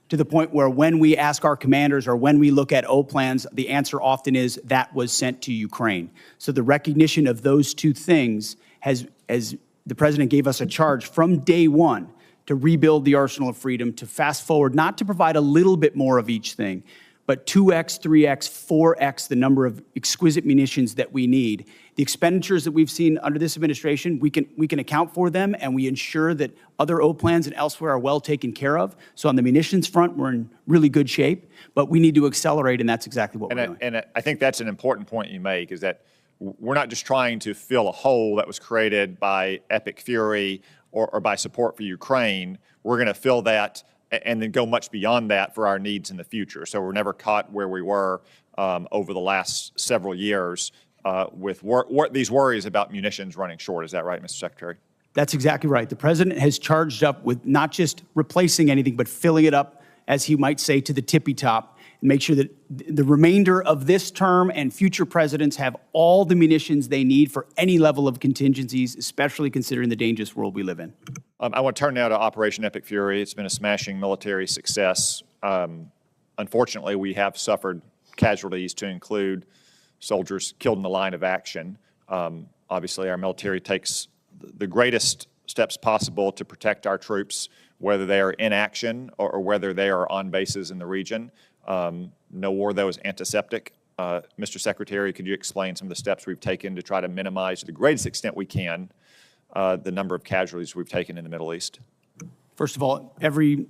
to the point where when we ask our commanders or when we look at O plans, the answer often is that was sent to Ukraine. So the recognition of those two things has, as the president gave us a charge from day one to rebuild the arsenal of freedom, to fast forward, not to provide a little bit more of each thing, but 2x, 3x, 4x the number of exquisite munitions that we need. The expenditures that we've seen under this administration, we can account for them, and we ensure that other O plans and elsewhere are well taken care of. So on the munitions front, we're in really good shape, but we need to accelerate, and that's exactly what we're doing. And I think that's an important point you make, is that we're not just trying to fill a hole that was created by epic fury or by support for Ukraine. We're going to fill that and then go much beyond that for our needs in the future. So we're never caught where we were over the last several years with these worries about munitions running short. Is that right, Mr. Secretary? That's exactly right. The president has charged up with not just replacing anything, but filling it up, as he might say, to the tippy top, and make sure that the remainder of this term and future presidents have all the munitions they need for any level of contingencies, especially considering the dangerous world we live in. I want to turn now to Operation Epic Fury. It's been a smashing military success. Unfortunately, we have suffered casualties, to include soldiers killed in the line of action. Obviously, our military takes the greatest steps possible to protect our troops, whether they are in action or whether they are on bases in the region. No war, though, is antiseptic. Mr. Secretary, could you explain some of the steps we've taken to try to minimize, to the greatest extent we can, the number of casualties we've taken in the Middle East? First of all, every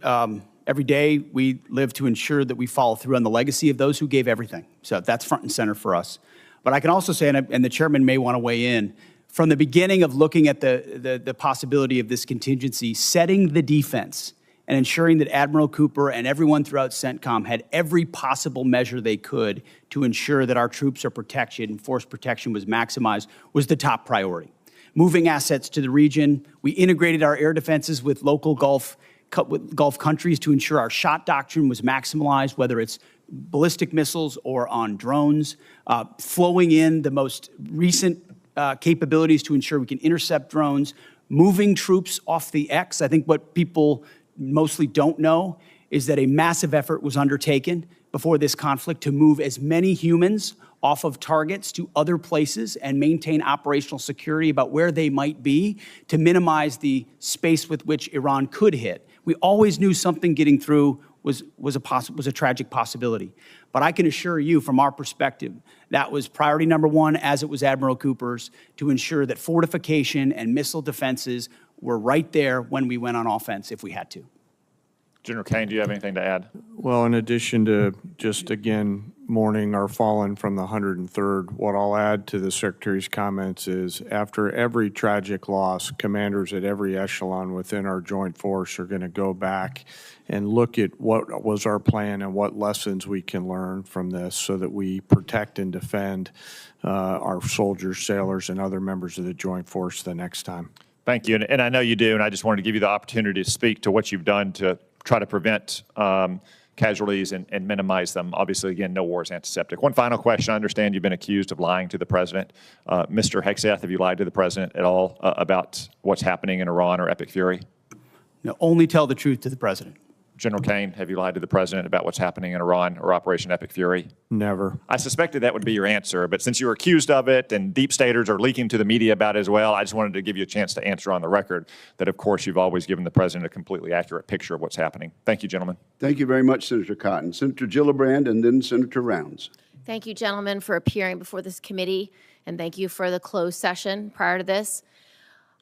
day we live to ensure that we follow through on the legacy of those who gave everything. So that's front and center for us. But I can also say, and the chairman may want to weigh in, from the beginning of looking at the possibility of this contingency, setting the defense and ensuring that Admiral Cooper and everyone throughout CENTCOM had every possible measure they could to ensure that our troops are protected and force protection was maximized was the top priority. Moving assets to the region, we integrated our air defenses with local Gulf countries to ensure our shot doctrine was maximized, whether it's ballistic missiles or on drones, flowing in the most recent capabilities to ensure we can intercept drones, moving troops off the X. I think what people mostly don't know is that a massive effort was undertaken before this conflict to move as many humans off of targets to other places and maintain operational security about where they might be to minimize the space with which Iran could hit. We always knew something getting through was a tragic possibility. But I can assure you, from our perspective, that was priority number one, as it was Admiral Cooper's, to ensure that fortification and missile defenses were right there when we went on offense if we had to. General Kane, do you have anything to add? Well, in addition to just, again, mourning our fallen from the 103rd, what I'll add to the Secretary's comments is after every tragic loss, commanders at every echelon within our joint force are going to go back and look at what was our plan and what lessons we can learn from this so that we protect and defend our soldiers, sailors, and other members of the joint force the next time. Thank you, and I know you do, and I just wanted to give you the opportunity to speak to what you've done to try to prevent casualties and minimize them. Obviously, again, no war is antiseptic. One final question. I understand you've been accused of lying to the president. Mr. Hegseth, have you lied to the president at all about what's happening in Iran or Epic Fury? No, only tell the truth to the president. General Kane, have you lied to the president about what's happening in Iran or Operation Epic Fury? Never. I suspected that would be your answer, but since you were accused of it and deep staters are leaking to the media about it as well, I just wanted to give you a chance to answer on the record that, of course, you've always given the president a completely accurate picture of what's happening. Thank you, gentlemen. Thank you very much, Senator Cotton. Senator Gillibrand and then Senator Rounds. Thank you, gentlemen, for appearing before this committee, and thank you for the closed session prior to this.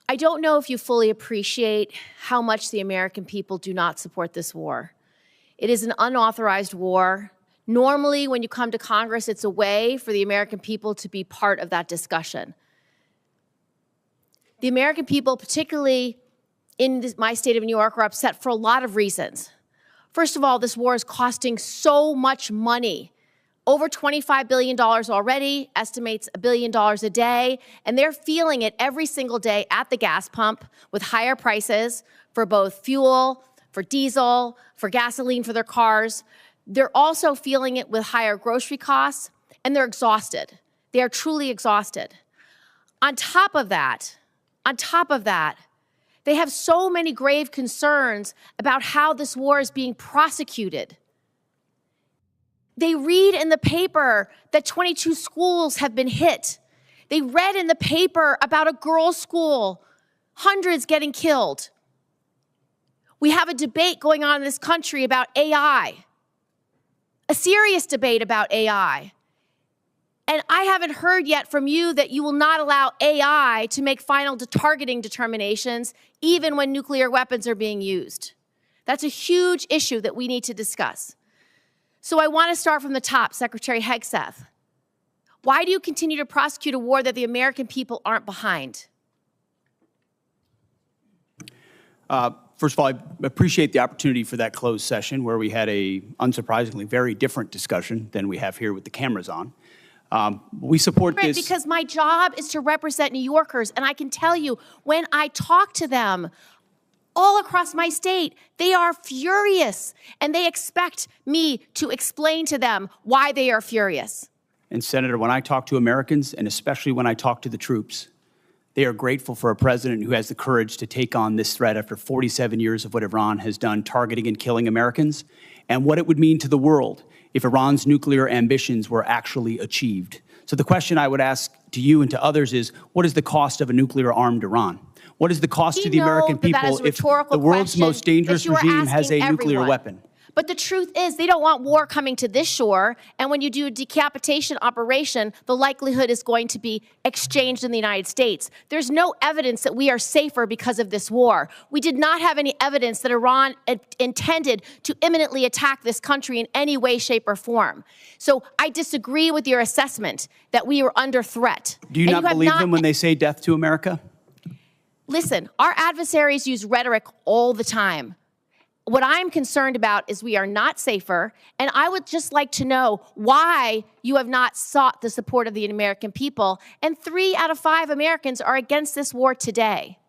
I don't know if you fully appreciate how much the American people do not support this war. It is an unauthorized war. Normally, when you come to Congress, it's a way for the American people to be part of that discussion. The American people, particularly in my state of New York, are upset for a lot of reasons. First of all, this war is costing so much money. Over $25 billion already, estimates $1 billion a day, and they're feeling it every single day at the gas pump with higher prices for both fuel, for diesel, for gasoline for their cars. They're also feeling it with higher grocery costs, and they're exhausted. They are truly exhausted. On top of that, they have so many grave concerns about how this war is being prosecuted. They read in the paper that 22 schools have been hit. They read in the paper about a girls' school, hundreds getting killed. We have a debate going on in this country about AI, a serious debate about AI. And I haven't heard yet from you that you will not allow AI to make final targeting determinations, even when nuclear weapons are being used. That's a huge issue that we need to discuss. So I want to start from the top, Secretary Hegseth. Why do you continue to prosecute a war that the American people aren't behind? First of all, I appreciate the opportunity for that closed session where we had a, unsurprisingly, very different discussion than we have here with the cameras on. We support this. Because my job is to represent New Yorkers, and I can tell you, when I talk to them all across my state, they are furious, and they expect me to explain to them why they are furious. And Senator, when I talk to Americans, and especially when I talk to the troops, they are grateful for a president who has the courage to take on this threat after 47 years of what Iran has done, targeting and killing Americans, and what it would mean to the world if Iran's nuclear ambitions were actually achieved. So the question I would ask to you and to others is, what is the cost of a nuclear-armed Iran? What is the cost to the American people if the world's most dangerous regime has a nuclear weapon? But the truth is, they don't want war coming to this shore, and when you do a decapitation operation, the likelihood is going to be exchanged in the United States. There's no evidence that we are safer because of this war. We did not have any evidence that Iran intended to imminently attack this country in any way, shape, or form. So I disagree with your assessment that we are under threat. Do you not believe them when they say death to America? Listen, our adversaries use rhetoric all the time. What I'm concerned about is we are not safer, and I would just like to know why you have not sought the support of the American people, and 3 out of 5 Americans are against this war today.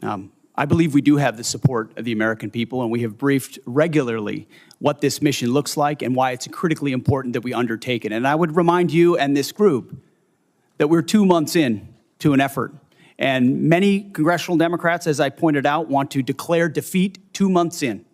I believe we do have the support of the American people, and we have briefed regularly what this mission looks like and why it's critically important that we undertake it. And I would remind you and this group that we're 2 months in to an effort. And many congressional Democrats, as I pointed out, want to declare defeat 2 months in.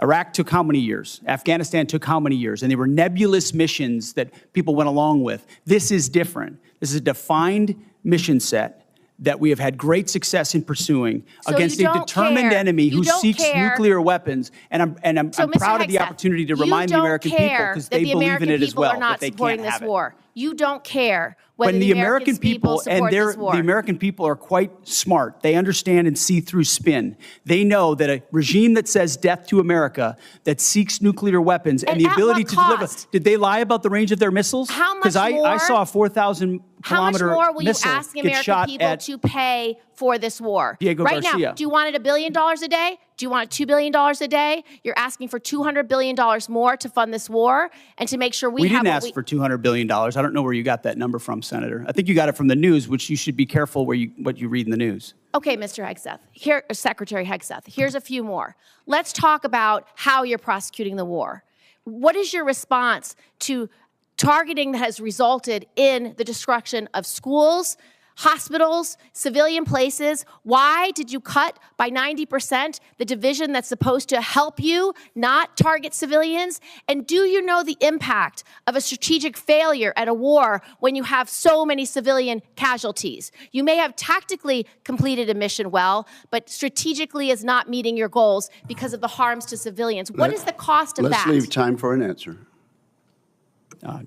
Iraq took how many years? Afghanistan took how many years? And they were nebulous missions that people went along with. This is different. This is a defined mission set that we have had great success in pursuing against a determined enemy who seeks nuclear weapons. And I'm proud of the opportunity to remind the American people, because they believe in it as well, that they can't have it. You don't care whether When the American people support this war. The American people are quite smart. They understand and see through spin. They know that a regime that says death to America, that seeks nuclear weapons and the ability to deliver. Did they lie about the range of their missiles? How much Because I saw a 4,000 kilometer How much more will you missile ask the get American shot people at to pay for this war? Diego right Garcia. now, do you want it $1 billion a day? Do you want it $2 billion a day? You're asking for $200 billion more to fund this war and to make sure we have didn't ask for $200 billion. I don't know where you got that number from, Senator. I think you got it from the news, which you should be careful what you read in the news. Okay, Mr. Hegseth, Secretary Hegseth, here's a few more. Let's talk about how you're prosecuting the war. What is your response to targeting that has resulted in the destruction of schools, hospitals, civilian places. Why did you cut by 90% the division that's supposed to help you, not target civilians? And do you know the impact of a strategic failure at a war when you have so many civilian casualties? You may have tactically completed a mission well, but strategically is not meeting your goals because of the harms to civilians. What is the cost of that? Let's leave time for an answer.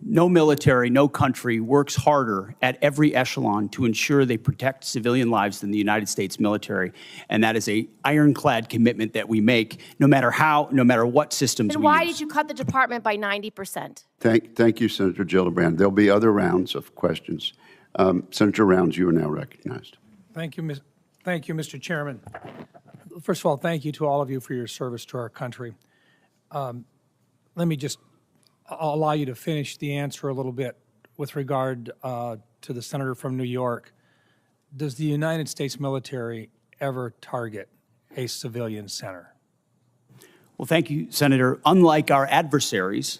No military, no country works harder at every echelon to ensure they protect civilian lives than the United States military. And that is an ironclad commitment that we make, no matter what systems we use. And why did you cut the department by 90%? Thank you, Senator Gillibrand. There'll be other rounds of questions. Senator Rounds, you are now recognized. Thank you, Mr. Chairman. First of all, thank you to all of you for your service to our country. I'll allow you to finish the answer a little bit with regard to the senator from New York. Does the United States military ever target a civilian center? Well, thank you, Senator. Unlike our adversaries,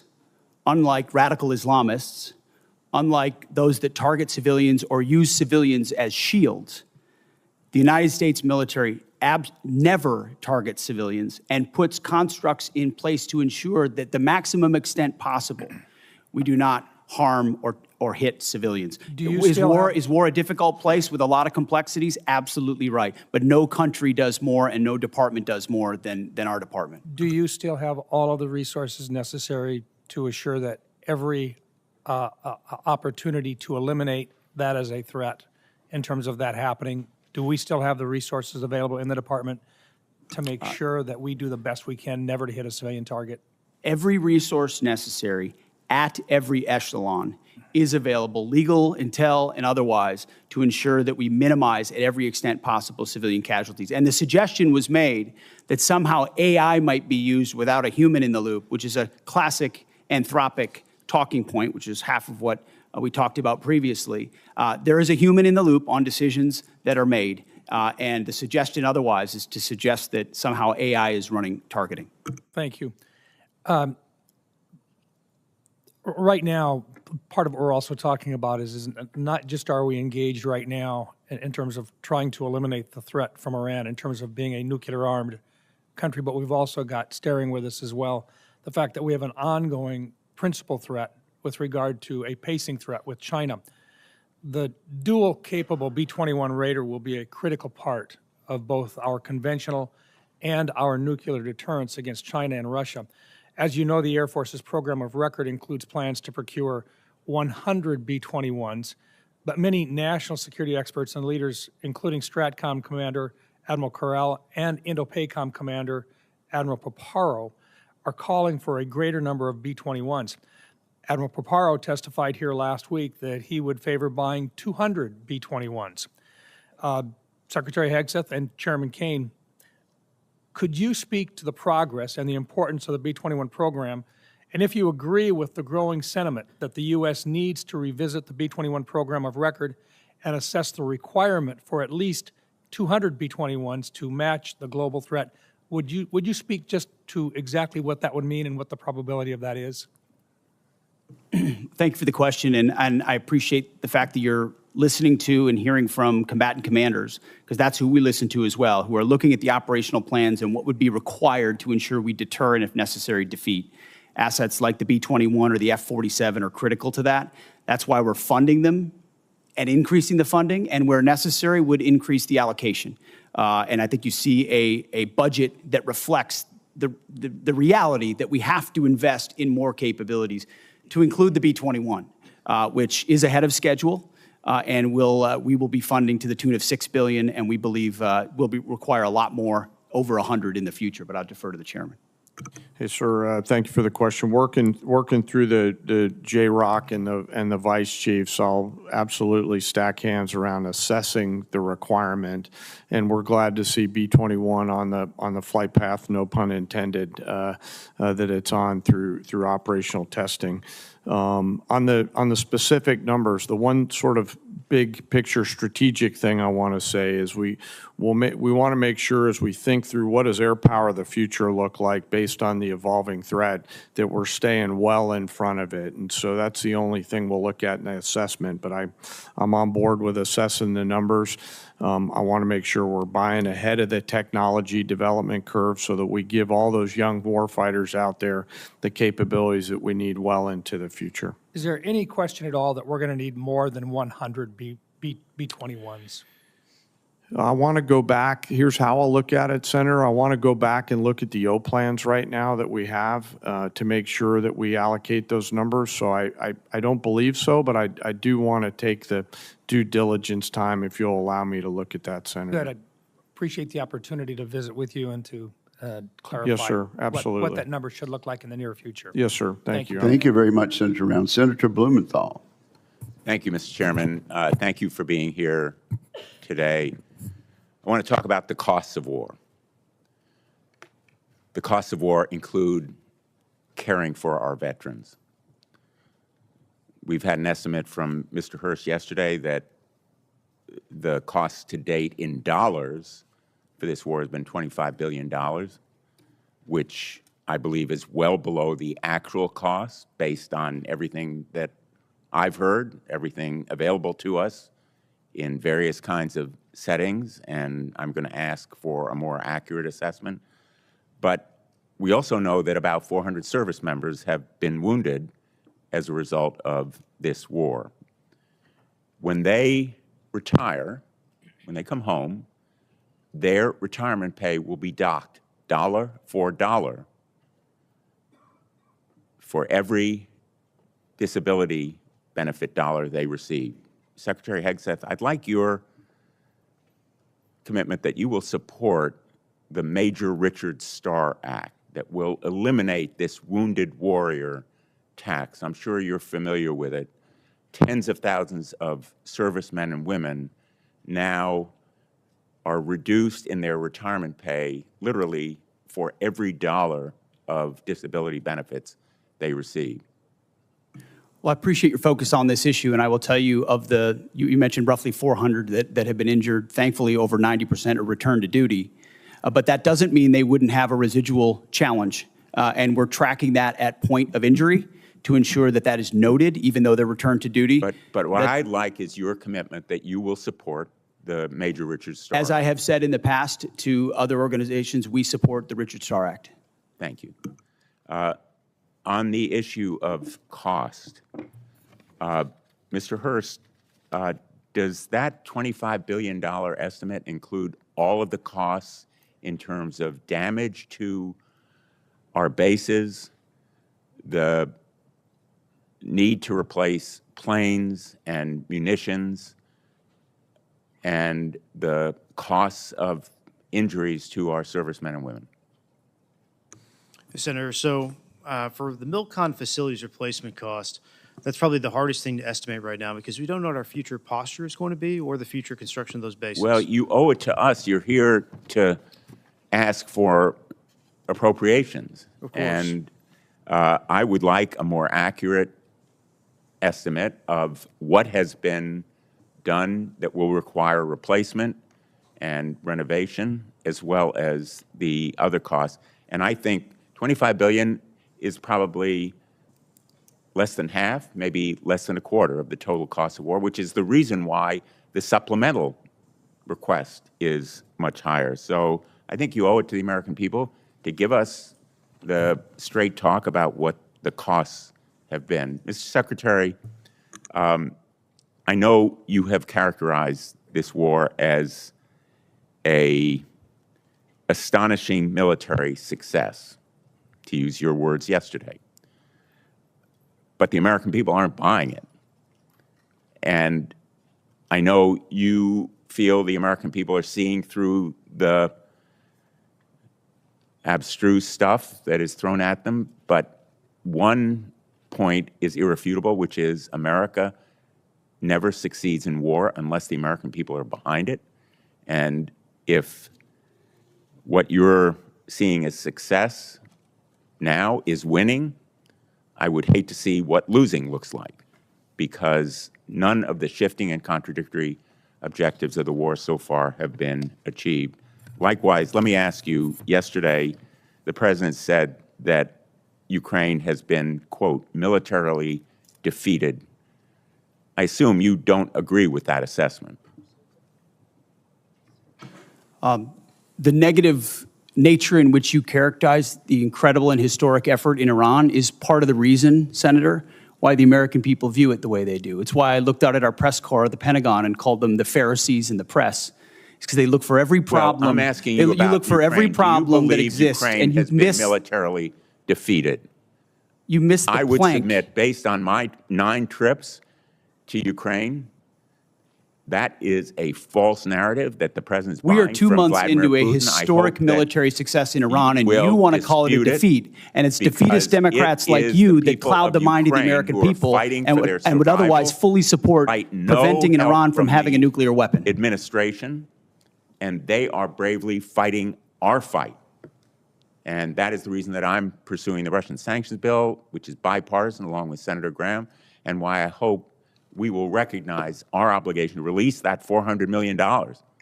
unlike radical Islamists, unlike those that target civilians or use civilians as shields, the United States military never targets civilians and puts constructs in place to ensure that the maximum extent possible, we do not harm or hit civilians. Is war a difficult place with a lot of complexities? Absolutely right. But no country does more and no department does more than our department. Do you still have all of the resources necessary to assure that every opportunity to eliminate that as a threat in terms of that happening? Do we still have the resources available in the department to make sure that we do the best we can never to hit a civilian target? Every resource necessary at every echelon is available, legal, intel, and otherwise, to ensure that we minimize at every extent possible civilian casualties. And the suggestion was made that somehow AI might be used without a human in the loop, which is a classic anthropic talking point, which is half of what we talked about previously. There is a human in the loop on decisions that are made, and the suggestion otherwise is to suggest that somehow AI is running targeting. Thank you. Right now, part of what we're also talking about is not just are we engaged right now in terms of trying to eliminate the threat from Iran in terms of being a nuclear-armed country, but we've also got staring with us as well the fact that we have an ongoing principal threat with regard to a pacing threat with China. The dual-capable B-21 Raider will be a critical part of both our conventional and our nuclear deterrence against China and Russia. As you know, the Air Force's program of record includes plans to procure 100 B-21s, but many national security experts and leaders, including STRATCOM Commander Admiral Correll and INDOPACOM Commander Admiral Paparo, are calling for a greater number of B-21s. Admiral Paparo testified here last week that he would favor buying 200 B-21s. Secretary Hegseth and Chairman Kaine, could you speak to the progress and the importance of the B-21 program, and if you agree with the growing sentiment that the U.S. needs to revisit the B-21 program of record and assess the requirement for at least 200 B-21s to match the global threat? Would you speak just to exactly what that would mean and what the probability of that is? Thank you for the question, and I appreciate the fact that you're listening to and hearing from combatant commanders, because that's who we listen to as well, who are looking at the operational plans and what would be required to ensure we deter and, if necessary, defeat. Assets like the B-21 or the F-47 are critical to that. That's why we're funding them and increasing the funding, and where necessary would increase the allocation. And I think you see a budget that reflects the reality that we have to invest in more capabilities, to include the B-21, which is ahead of schedule, and we will be funding to the tune of $6 billion, and we believe will require a lot more, over 100 in the future. But I'll defer to the chairman. Hey, sir, thank you for the question. Working through the JROC and the vice chiefs, I'll absolutely stack hands around assessing the requirement, and we're glad to see B-21 on the flight path, no pun intended, that it's on through operational testing. On the specific numbers, the one sort of big picture strategic thing I want to say is we want to make sure as we think through what does air power of the future look like based on the evolving threat, that we're staying well in front of it. And so that's the only thing we'll look at in the assessment. But I'm on board with assessing the numbers. I want to make sure we're buying ahead of the technology development curve so that we give all those young warfighters out there the capabilities that we need well into the future. Is there any question at all that we're going to need more than 100 B-21s? I want to go back. Here's how I'll look at it, Senator. I want to go back and look at the O plans right now that we have to make sure that we allocate those numbers. So I don't believe so, but I do want to take the due diligence time if you'll allow me to look at that, Senator. Good. I appreciate the opportunity to visit with you and to clarify Yes, sir. Absolutely. what that number should look like in the near future. Yes, sir. Thank you. Thank you very much, Senator Round. Senator Blumenthal. Thank you, Mr. Chairman. Thank you for being here today. I want to talk about the costs of war. The costs of war include caring for our veterans. We've had an estimate from Mr. Hersth yesterday that the cost to date in dollars for this war has been $25 billion, which I believe is well below the actual cost based on everything that I've heard, everything available to us in various kinds of settings, and I'm going to ask for a more accurate assessment. But we also know that about 400 service members have been wounded as a result of this war. When they retire, when they come home, their retirement pay will be docked dollar for dollar for every disability benefit dollar they receive. Secretary Hegseth, I'd like your commitment that you will support the Major Richard Starr Act that will eliminate this wounded warrior tax. I'm sure you're familiar with it. Tens of thousands of servicemen and women now are reduced in their retirement pay literally for every dollar of disability benefits they receive. Well, I appreciate your focus on this issue, and I will tell you of the, you mentioned roughly 400 that have been injured. Thankfully, over 90% are returned to duty. But that doesn't mean they wouldn't have a residual challenge. And we're tracking that at point of injury to ensure that that is noted, even though they're returned to duty. But what I'd like is your commitment that you will support the Major Richard Starr Act. As I have said in the past to other organizations, we support the Richard Starr Act. Thank you. On the issue of cost, Mr. Hersth, does that $25 billion estimate include all of the costs in terms of damage to our bases, the need to replace planes and munitions, and the costs of injuries to our servicemen and women? Senator, so for the Milcon facilities replacement cost, that's probably the hardest thing to estimate right now because we don't know what our future posture is going to be or the future construction of those bases. Well, you owe it to us. You're here to ask for appropriations. Of course. And I would like a more accurate estimate of what has been done that will require replacement and renovation, as well as the other costs. And I think $25 billion is probably less than half, maybe less than a quarter of the total cost of war, which is the reason why the supplemental request is much higher. So I think you owe it to the American people to give us the straight talk about what the costs have been. Mr. Secretary, I know you have characterized this war as an astonishing military success, to use your words yesterday. But the American people aren't buying it. And I know you feel the American people are seeing through the abstruse stuff that is thrown at them, but one point is irrefutable, which is America never succeeds in war unless the American people are behind it. And if what you're seeing as success now is winning, I would hate to see what losing looks like. because none of the shifting and contradictory objectives of the war so far have been achieved. Likewise, let me ask you, yesterday, the President said that Ukraine has been, quote, militarily defeated. I assume you don't agree with that assessment. The negative nature in which you characterize the incredible and historic effort in Iran is part of the reason, Senator, why the American people view it the way they do. It's why I looked out at our press corps at the Pentagon and called them the Pharisees in the press. It's because they look for every problem. Well, I'm asking you about You look for every Ukraine. problem that Do you believe exists, Ukraine and you has been miss. militarily defeated? You miss the I would plank. submit, based on my 9 trips to Ukraine, that is a false narrative that the President's buying We are 2 from months Vladimir into a Putin. historic I hope that military success in Iran, and will you want to call it a dispute it defeat. And it's because defeatist Democrats it like is you the that people cloud the of mind of the Ukraine American who are people fighting and for their would otherwise survival, fully support fight no preventing help Iran from having the a nuclear weapon. Administration, and they are bravely fighting our fight. And that is the reason that I'm pursuing the Russian sanctions bill, which is bipartisan, along with Senator Graham, and why I hope we will recognize our obligation to release that $400 million,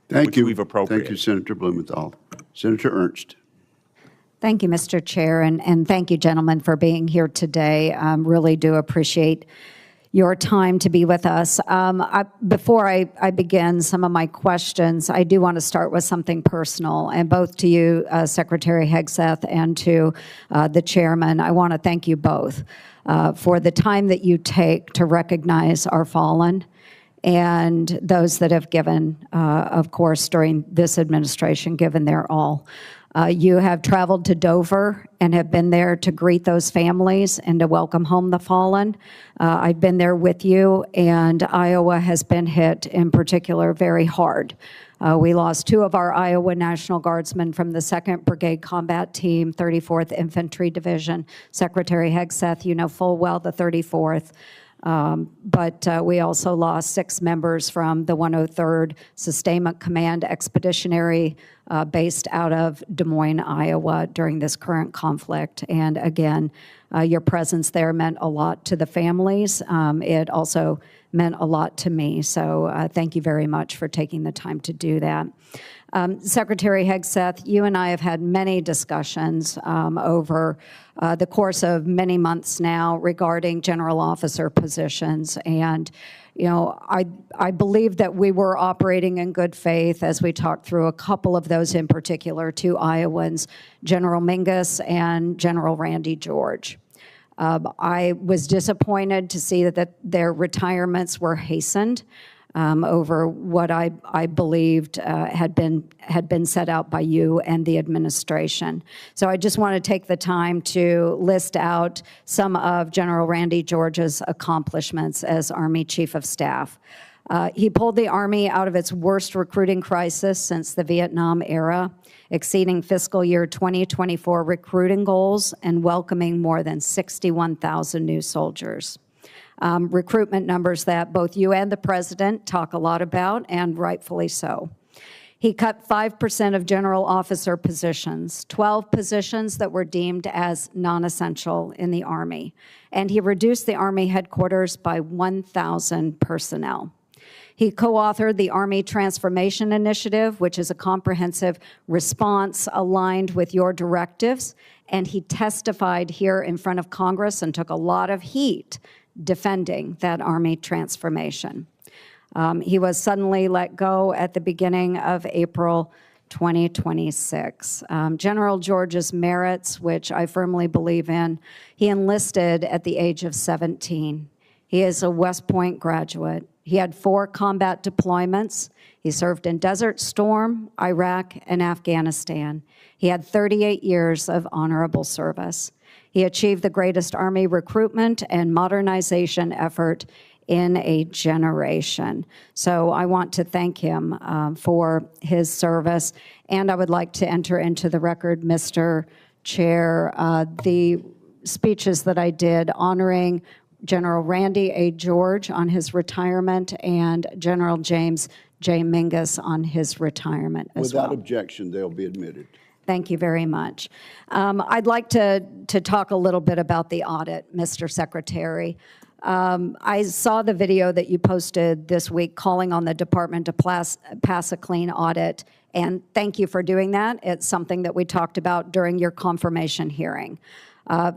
which we've appropriated. Thank you, Senator Blumenthal. Senator Ernst. Thank you, Mr. Chair, and thank you, gentlemen, for being here today. Really do appreciate your time to be with us. Before I begin some of my questions, I do want to start with something personal, and both to you, Secretary Hegseth, and to the chairman. I want to thank you both for the time that you take to recognize our fallen and those that have given, of course, during this administration, given their all. You have traveled to Dover and have been there to greet those families and to welcome home the fallen. I've been there with you, and Iowa has been hit in particular very hard. We lost 2 of our Iowa National Guardsmen from the 2nd Brigade Combat Team, 34th Infantry Division. Secretary Hegseth, you know full well the 34th. But we also lost 6 members from the 103rd Sustainment Command Expeditionary based out of Des Moines, Iowa during this current conflict. And again, your presence there meant a lot to the families. It also meant a lot to me. So thank you very much for taking the time to do that. Secretary Hegseth, you and I have had many discussions over the course of many months now regarding general officer positions. And, you know, I believe that we were operating in good faith as we talked through a couple of those in particular, 2 Iowans, General Mingus and General Randy George. I was disappointed to see that their retirements were hastened over what I believed had been set out by you and the administration. So I just want to take the time to list out some of General Randy George's accomplishments as Army Chief of Staff. He pulled the Army out of its worst recruiting crisis since the Vietnam era, exceeding fiscal year 2024 recruiting goals and welcoming more than 61,000 new soldiers. Recruitment numbers that both you and the President talk a lot about, and rightfully so. He cut 5% of general officer positions, 12 positions that were deemed as non-essential in the Army, and he reduced the Army headquarters by 1,000 personnel. He co-authored the Army Transformation Initiative, which is a comprehensive response aligned with your directives, and he testified here in front of Congress and took a lot of heat defending that Army transformation. He was suddenly let go at the beginning of April 2026. General George's merits, which I firmly believe in, he enlisted at the age of 17. He is a West Point graduate. He had 4 combat deployments. He served in Desert Storm, Iraq, and Afghanistan. He had 38 years of honorable service. He achieved the greatest Army recruitment and modernization effort in a generation. So I want to thank him for his service. And I would like to enter into the record, Mr. Chair, the speeches that I did honoring General Randy A. George on his retirement and General James J. Mingus on his retirement as well. Without objection, they'll be admitted. Thank you very much. I'd like to talk a little bit about the audit, Mr. Secretary. I saw the video that you posted this week calling on the department to pass a clean audit, and thank you for doing that. It's something that we talked about during your confirmation hearing.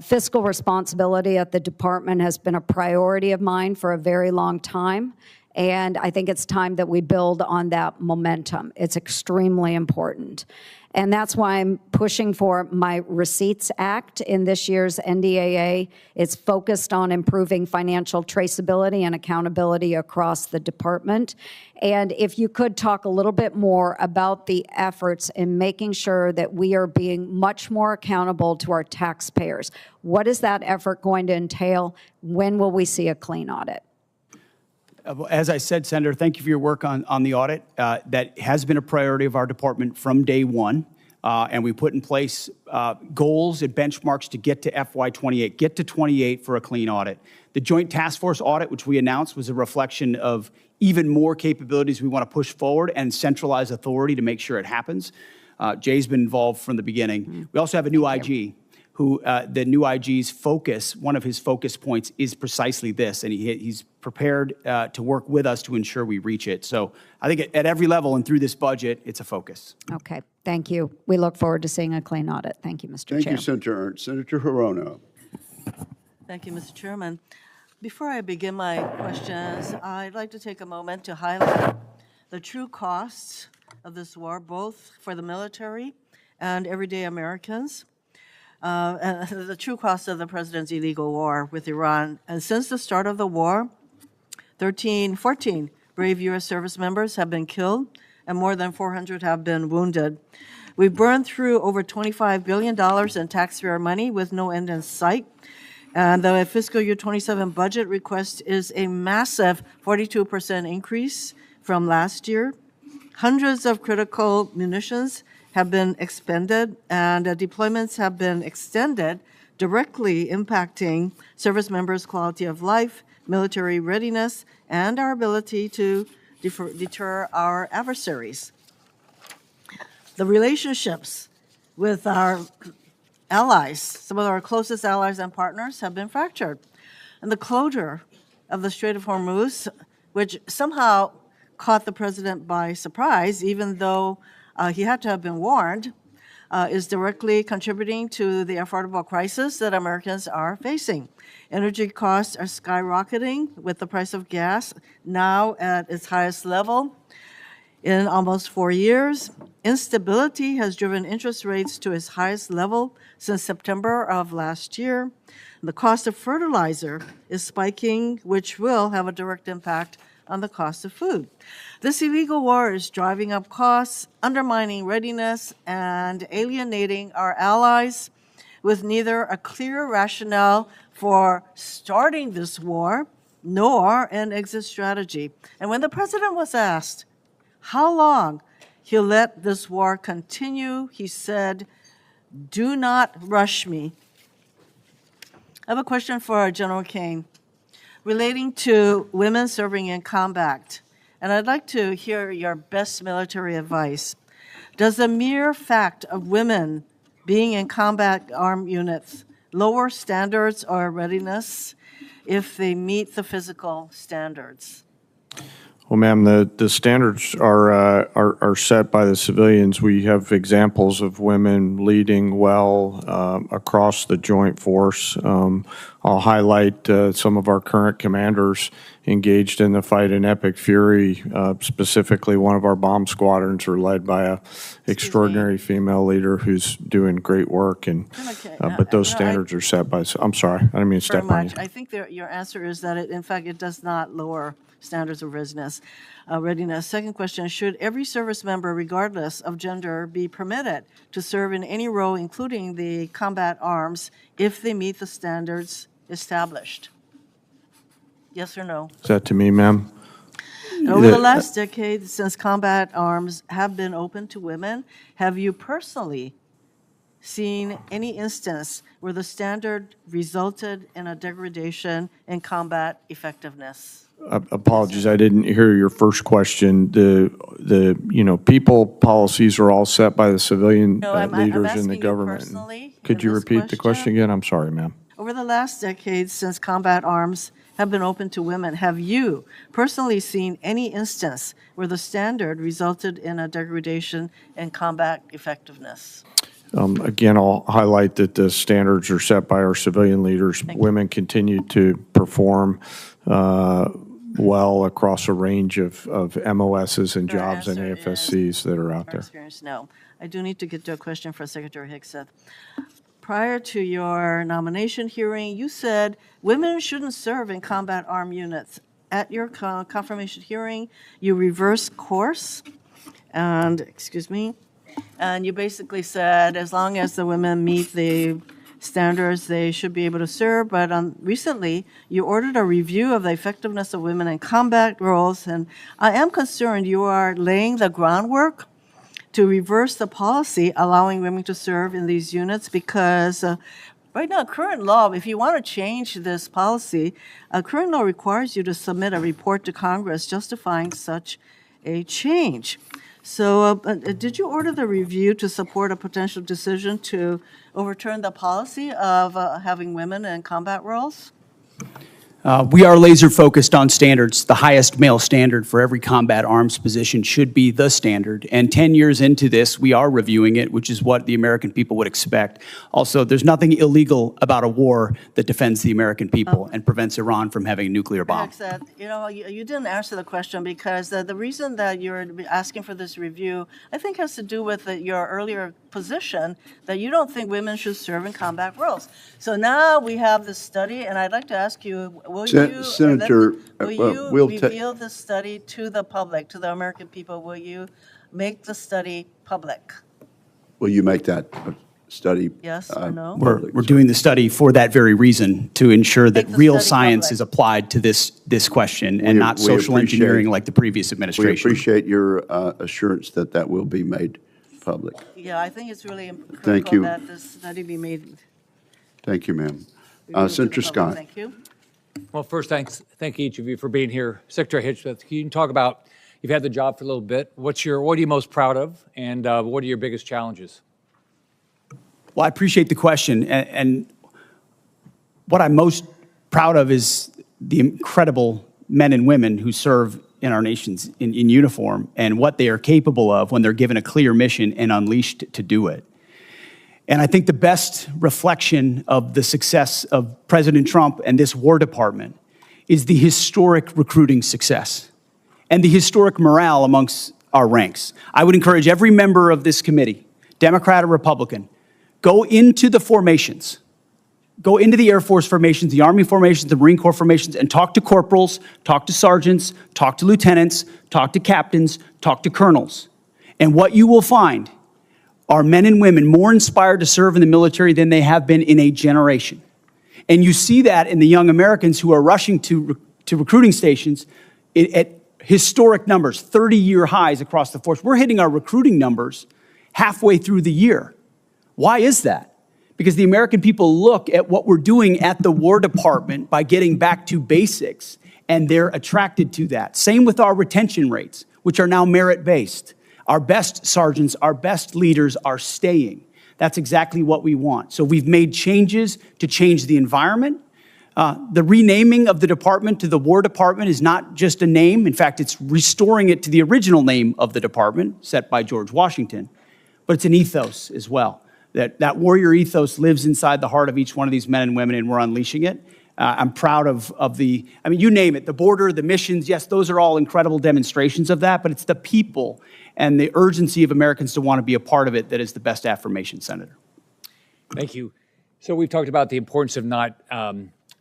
Fiscal responsibility at the department has been a priority of mine for a very long time, and I think it's time that we build on that momentum. It's extremely important. And that's why I'm pushing for my Receipts Act in this year's NDAA. It's focused on improving financial traceability and accountability across the department. And if you could talk a little bit more about the efforts in making sure that we are being much more accountable to our taxpayers. What is that effort going to entail? When will we see a clean audit? As I said, Senator, thank you for your work on the audit. That has been a priority of our department from day one. And we put in place goals and benchmarks to get to FY28, get to 28 for a clean audit. The Joint Task Force audit, which we announced, was a reflection of even more capabilities we want to push forward and centralize authority to make sure it happens. Jay's been involved from the beginning. We also have a new IG. Who the new IG's focus, one of his focus points is precisely this, and he's prepared to work with us to ensure we reach it. So I think at every level and through this budget, it's a focus. Okay, thank you. We look forward to seeing a clean audit. Thank you, Mr. Chair. Thank you, Senator Ernst. Senator Hirono. Thank you, Mr. Chairman. Before I begin my questions, I'd like to take a moment to highlight the true costs of this war, both for the military and everyday Americans. And the true cost of the president's illegal war with Iran. And since the start of the war, 14 brave U.S. service members have been killed and more than 400 have been wounded. We've burned through over $25 billion in taxpayer money with no end in sight. And the fiscal year 27 budget request is a massive 42% increase from last year. Hundreds of critical munitions have been expended, and deployments have been extended, directly impacting service members' quality of life, military readiness, and our ability to deter our adversaries. The relationships with our allies, some of our closest allies and partners, have been fractured. And the closure of the Strait of Hormuz, which somehow caught the president by surprise, even though he had to have been warned, is directly contributing to the affordable crisis that Americans are facing. Energy costs are skyrocketing with the price of gas now at its highest level in almost 4 years. Instability has driven interest rates to its highest level since September of last year. The cost of fertilizer is spiking, which will have a direct impact on the cost of food. This illegal war is driving up costs, undermining readiness, and alienating our allies with neither a clear rationale for starting this war nor an exit strategy. And when the president was asked how long he'll let this war continue, he said, "Do not rush me." I have a question for General Kane relating to women serving in combat. And I'd like to hear your best military advice. Does the mere fact of women being in combat armed units lower standards or readiness if they meet the physical standards? Well, ma'am, the standards are set by the civilians. We have examples of women leading well across the joint force. I'll highlight some of our current commanders engaged in the fight in Epic Fury. Specifically, one of our bomb squadrons are led by an extraordinary female leader who's doing great work. And but those standards are set by. I'm sorry, I didn't mean to step on you. I think your answer is that in fact it does not lower standards of readiness. Second question, should every service member, regardless of gender, be permitted to serve in any role, including the combat arms, if they meet the standards established? Yes or no? Is that to me, ma'am? Over the last decade, since combat arms have been open to women, have you personally seen any instance where the standard resulted in a degradation in combat effectiveness? Apologies, I didn't hear your first question. The people policies are all set by the civilian leaders in the government. Could you repeat the question again? I'm sorry, ma'am. Over the last decade, since combat arms have been open to women. Have you personally seen any instance where the standard resulted in a degradation in combat effectiveness? Again, I'll highlight that the standards are set by our civilian leaders. Women continue to perform well across a range of MOSs and jobs and AFSCs that are out there. Experience, no. I do need to get to a question for Secretary Hegseth. Prior to your nomination hearing, you said women shouldn't serve in combat armed units. At your confirmation hearing, you reversed course, and, excuse me, and you basically said as long as the women meet the standards, they should be able to serve. But recently, you ordered a review of the effectiveness of women in combat roles, and I am concerned you are laying the groundwork to reverse the policy allowing women to serve in these units, because right now, current law, if you want to change this policy, current law requires you to submit a report to Congress justifying such a change. So did you order the review to support a potential decision to overturn the policy of having women in combat roles? We are laser focused on standards. The highest male standard for every combat arms position should be the standard. And 10 years into this, we are reviewing it, which is what the American people would expect. Also, there's nothing illegal about a war that defends the American people and prevents Iran from having a nuclear bomb. You know, you didn't answer the question, because the reason that you're asking for this review, I think, has to do with your earlier position that you don't think women should serve in combat roles. So now we have this study, and I'd like to ask you, will Senator, you reveal the study to the public, to the American people? Will you make the study public? Will you make that study? Yes or no? We're doing the study for that very reason, to ensure that real science is applied to this question and not social engineering like the previous administration. We appreciate your assurance that that will be made public. Yeah, I think it's really critical that this study be made. Thank you, ma'am. Senator Scott. Thank you. Well, first, thank each of you for being here. Secretary Hegseth, can you talk about, you've had the job for a little bit. What are you most proud of, and what are your biggest challenges? Well, I appreciate the question. And what I'm most proud of is the incredible men and women who serve in our nations in uniform, and what they are capable of when they're given a clear mission and unleashed to do it. And I think the best reflection of the success of President Trump and this War Department is the historic recruiting success and the historic morale amongst our ranks. I would encourage every member of this committee, Democrat or Republican, go into the formations, go into the Air Force formations, the Army formations, the Marine Corps formations, and talk to corporals, talk to sergeants, talk to lieutenants, talk to captains, talk to colonels. And what you will find are men and women more inspired to serve in the military than they have been in a generation. And you see that in the young Americans who are rushing to recruiting stations at historic numbers, 30-year highs across the force. We're hitting our recruiting numbers halfway through the year. Why is that? Because the American people look at what we're doing at the War Department by getting back to basics, and they're attracted to that. Same with our retention rates, which are now merit-based. Our best sergeants, our best leaders are staying. That's exactly what we want. So we've made changes to change the environment. The renaming of the department to the War Department is not just a name. In fact, it's restoring it to the original name of the department set by George Washington. But it's an ethos as well. That warrior ethos lives inside the heart of each one of these men and women, and we're unleashing it. I'm proud of the, I mean, you name it, the border, the missions, yes, those are all incredible demonstrations of that, but it's the people and the urgency of Americans to want to be a part of it that is the best affirmation, Senator. Thank you. So we've talked about the importance of not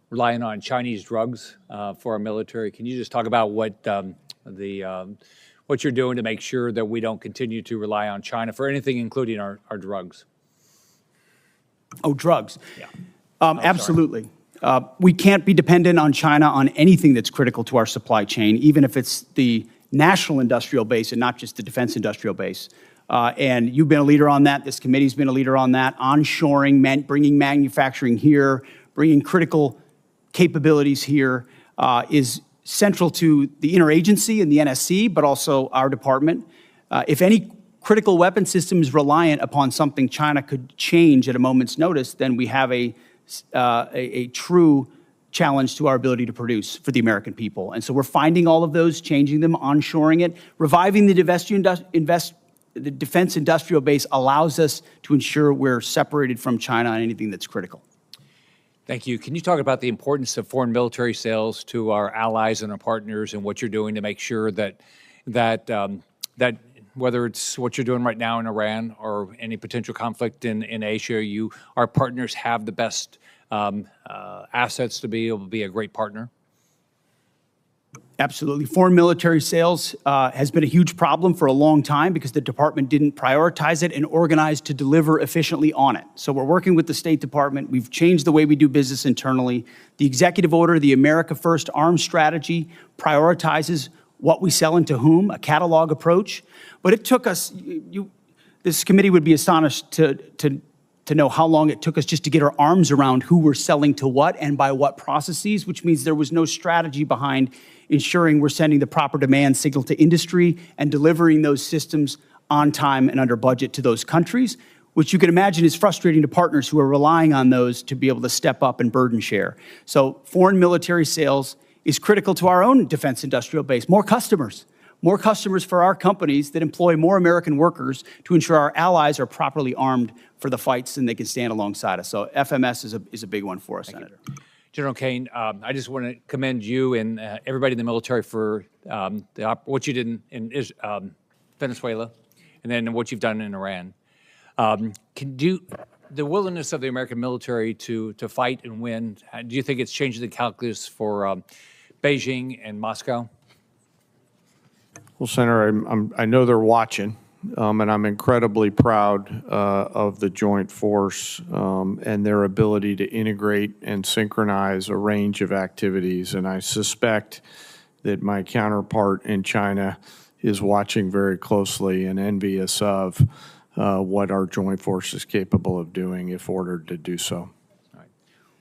relying on Chinese drugs for our military. Can you just talk about what you're doing to make sure that we don't continue to rely on China for anything, including our drugs? Oh, drugs. Yeah. Absolutely. We can't be dependent on China on anything that's critical to our supply chain, even if it's the national industrial base and not just the defense industrial base. And you've been a leader on that. This committee's been a leader on that. Onshoring, bringing manufacturing here, bringing critical capabilities here is central to the interagency and the NSC, but also our department. If any critical weapon system is reliant upon something China could change at a moment's notice, then we have a true challenge to our ability to produce for the American people. And so we're finding all of those, changing them, onshoring it, reviving the the defense industrial base allows us to ensure we're separated from China on anything that's critical. Thank you. Can you talk about the importance of foreign military sales to our allies and our partners, and what you're doing to make sure that whether it's what you're doing right now in Iran or any potential conflict in Asia, our partners have the best assets to be able to be a great partner? Absolutely. Foreign military sales has been a huge problem for a long time because the department didn't prioritize it and organize to deliver efficiently on it. So we're working with the State Department. We've changed the way we do business internally. The executive order, the America First Arms Strategy, prioritizes what we sell and to whom, a catalog approach. But it took us, this committee would be astonished to know how long it took us just to get our arms around who we're selling to what and by what processes, which means there was no strategy behind ensuring we're sending the proper demand signal to industry and delivering those systems on time and under budget to those countries, which you can imagine is frustrating to partners who are relying on those to be able to step up and burden share. So foreign military sales is critical to our own defense industrial base. More customers for our companies that employ more American workers to ensure our allies are properly armed for the fights and they can stand alongside us. So FMS is a big one for us, Senator. General Kane, I just want to commend you and everybody in the military for what you did in Venezuela and then what you've done in Iran. The willingness of the American military to fight and win, do you think it's changing the calculus for Beijing and Moscow? Well, Senator, I know they're watching, and I'm incredibly proud of the joint force and their ability to integrate and synchronize a range of activities. And I suspect that my counterpart in China is watching very closely and envious of what our joint force is capable of doing if ordered to do so. All right.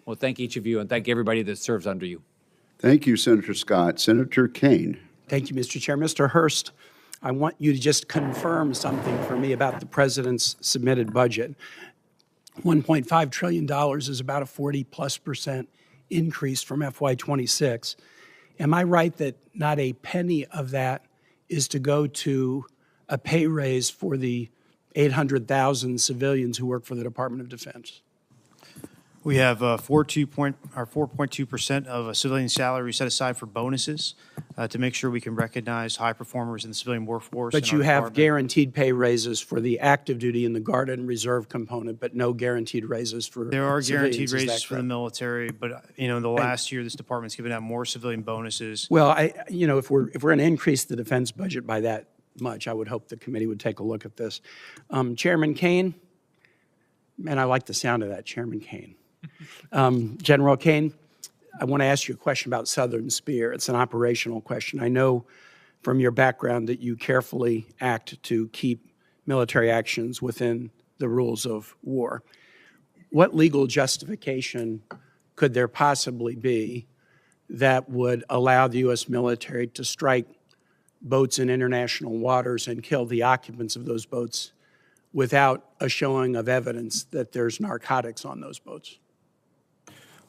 Well, thank each of you, and thank everybody that serves under you. Thank you, Senator Scott. Senator Kane. Thank you, Mr. Chair. Mr. Hurst, I want you to just confirm something for me about the president's submitted budget. $1.5 trillion is about a 40+% increase from FY26. Am I right that not a penny of that is to go to a pay raise for the 800,000 civilians who work for the Department of Defense? We have 4.2% of a civilian salary set aside for bonuses to make sure we can recognize high performers in the civilian workforce. But you have guaranteed pay raises for the active duty and the Guard and Reserve component, but no guaranteed raises for There are guaranteed civilians. raises for the military, but in the last year, this department's given out more civilian bonuses. Well, if we're going to increase the defense budget by that much, I would hope the committee would take a look at this. Chairman Kane, man, I like the sound of that, Chairman Kane. General Kane, I want to ask you a question about Southern Spear. It's an operational question. I know from your background that you carefully act to keep military actions within the rules of war. What legal justification could there possibly be that would allow the U.S. military to strike boats in international waters and kill the occupants of those boats without a showing of evidence that there's narcotics on those boats?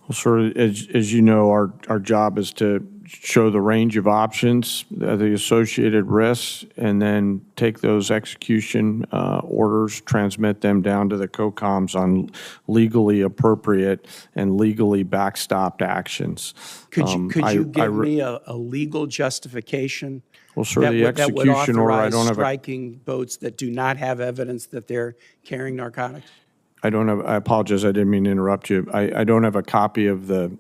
Well, sir, as you know, our job is to show the range of options, the associated risks, and then take those execution orders, transmit them down to the COCOMs on legally appropriate and legally backstopped actions. Could you give me a legal justification? Well, sir, the execution order, I don't have striking boats that do not have evidence that they're carrying narcotics? I apologize, I didn't mean to interrupt you. I don't have a copy of the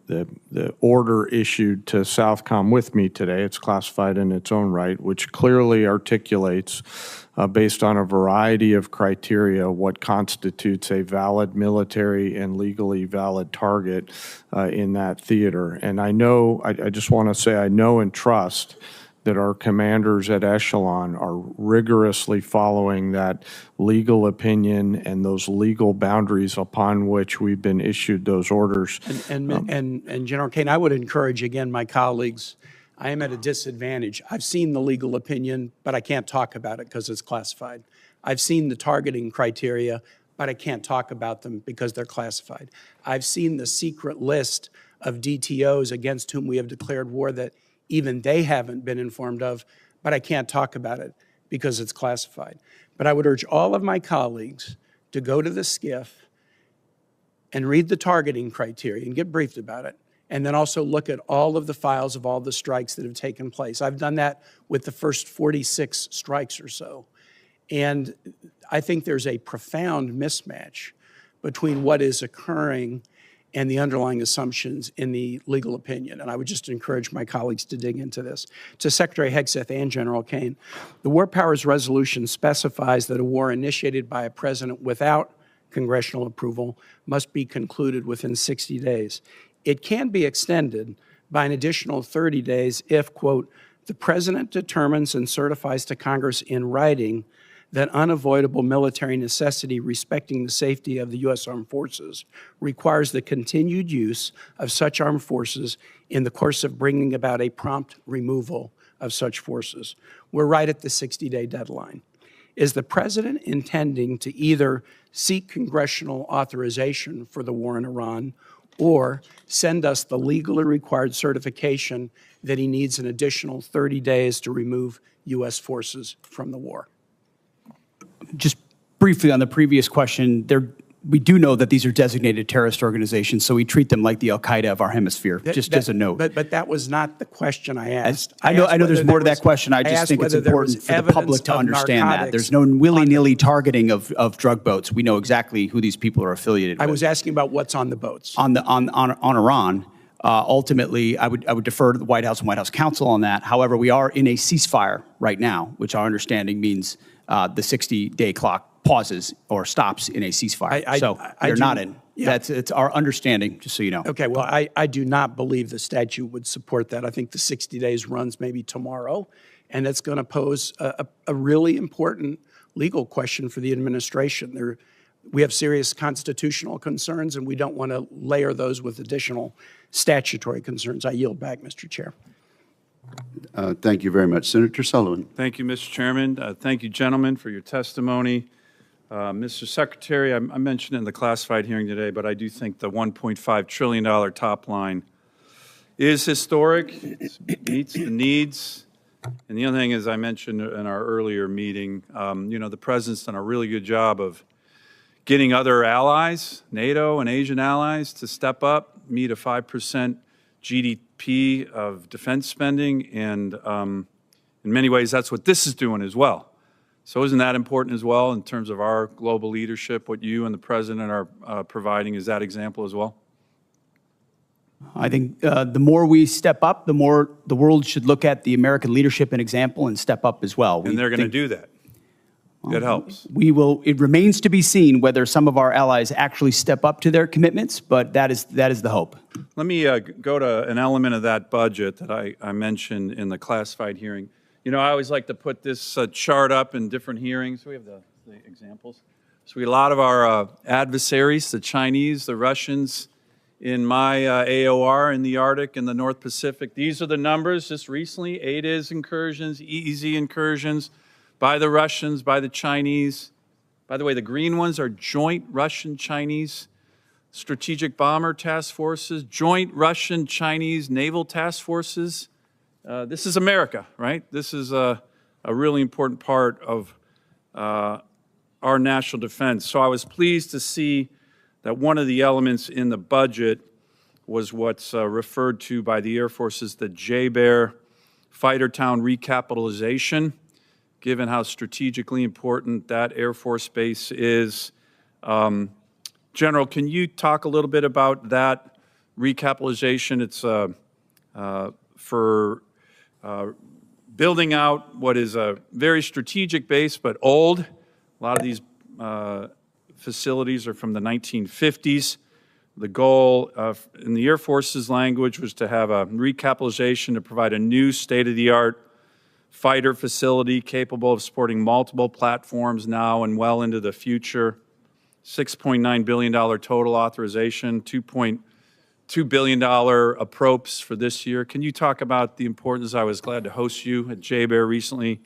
order issued to Southcom with me today. It's classified in its own right, which clearly articulates, based on a variety of criteria, what constitutes a valid military and legally valid target in that theater. And I just want to say I know and trust that our commanders at echelon are rigorously following that legal opinion and those legal boundaries upon which we've been issued those orders. And General Kane, I would encourage, again, my colleagues, I am at a disadvantage. I've seen the legal opinion, but I can't talk about it because it's classified. I've seen the targeting criteria, but I can't talk about them because they're classified. I've seen the secret list of DTOs against whom we have declared war that even they haven't been informed of, but I can't talk about it because it's classified. But I would urge all of my colleagues to go to the SCIF and read the targeting criteria and get briefed about it, and then also look at all of the files of all the strikes that have taken place. I've done that with the first 46 strikes or so. And I think there's a profound mismatch between what is occurring and the underlying assumptions in the legal opinion. And I would just encourage my colleagues to dig into this. To Secretary Hegseth and General Kane, the War Powers Resolution specifies that a war initiated by a president without congressional approval must be concluded within 60 days. It can be extended by an additional 30 days if, quote, the president determines and certifies to Congress in writing that unavoidable military necessity respecting the safety of the U.S. Armed Forces requires the continued use of such armed forces in the course of bringing about a prompt removal of such forces. We're right at the 60-day deadline. Is the president intending to either seek congressional authorization for the war in Iran or send us the legally required certification that he needs an additional 30 days to remove U.S. forces from the war? Just briefly on the previous question, we do know that these are designated terrorist organizations, so we treat them like the Al-Qaeda of our hemisphere, just as a note. But that was not the question I asked. I know there's more to that question. I just think it's important for the public to understand that. There's no willy-nilly targeting of drug boats. We know exactly who these people are affiliated with. I was asking about what's on the boats. On Iran, ultimately, I would defer to the White House and White House counsel on that. However, we are in a ceasefire right now, which our understanding means the 60-day clock pauses or stops in a ceasefire. So you're not in. Yeah. It's our understanding, just so you know. Okay, well, I do not believe the statute would support that. I think the 60 days runs maybe tomorrow, and that's going to pose a really important legal question for the administration. We have serious constitutional concerns, and we don't want to layer those with additional statutory concerns. I yield back, Mr. Chair. Thank you very much. Senator Sullivan. Thank you, Mr. Chairman. Thank you, gentlemen, for your testimony. Mr. Secretary, I mentioned it in the classified hearing today, but I do think the $1.5 trillion top line is historic, it meets the needs. And the other thing is, I mentioned in our earlier meeting, the President's done a really good job of getting other allies, NATO and Asian allies, to step up, meet a 5% GDP of defense spending, and in many ways, that's what this is doing as well. So isn't that important as well in terms of our global leadership, what you and the President are providing? Is that example as well? I think the more we step up, the more the world should look at the American leadership and example and step up as well. And they're going to do that. It helps. It remains to be seen whether some of our allies actually step up to their commitments, but that is the hope. Let me go to an element of that budget that I mentioned in the classified hearing. I always like to put this chart up in different hearings. We have the examples. So a lot of our adversaries, the Chinese, the Russians, in my AOR in the Arctic and the North Pacific. These are the numbers just recently: ADIZ incursions, EEZ incursions by the Russians, by the Chinese. By the way, the green ones are joint Russian-Chinese strategic bomber task forces, joint Russian-Chinese naval task forces. This is America, right? This is a really important part of our national defense. So I was pleased to see that one of the elements in the budget was what's referred to by the Air Force as the JBER fighter town recapitalization, given how strategically important that Air Force base is. General, can you talk a little bit about that recapitalization? It's for building out what is a very strategic base, but old. A lot of these facilities are from the 1950s. The goal in the Air Force's language was to have a recapitalization to provide a new state-of-the-art fighter facility capable of supporting multiple platforms now and well into the future. $6.9 billion total authorization, $2.2 billion appropes for this year. Can you talk about the importance? I was glad to host you at JBER recently.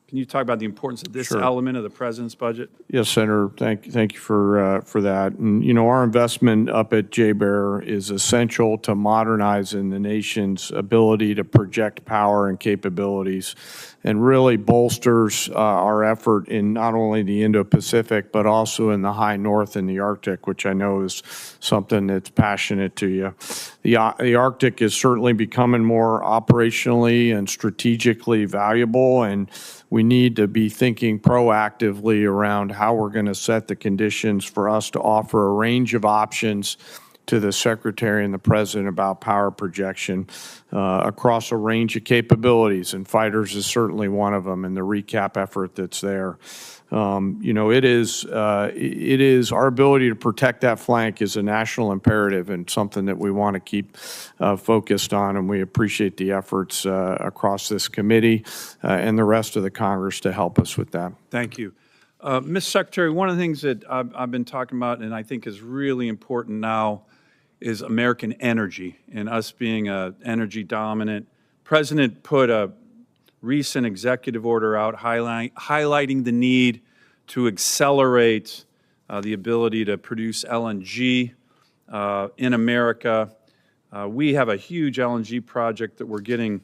Can you talk about the importance of this Sure. element of the president's budget? Yes, Senator. Thank you for that. And you know, our investment up at JBER is essential to modernizing the nation's ability to project power and capabilities, and really bolsters our effort in not only the Indo-Pacific but also in the high north and the Arctic, which I know is something that's passionate to you. The Arctic is certainly becoming more operationally and strategically valuable, and we need to be thinking proactively around how we're going to set the conditions for us to offer a range of options to the Secretary and the President about power projection across a range of capabilities, and fighters is certainly one of them, and the recap effort that's there. You know, it is our ability to protect that flank is a national imperative and something that we want to keep focused on, and we appreciate the efforts across this committee and the rest of the Congress to help us with that. Thank you. Ms. Secretary, one of the things that I've been talking about and I think is really important now is American energy and us being energy dominant. President put a recent executive order out highlighting the need to accelerate the ability to produce LNG in America. We have a huge LNG project that we're getting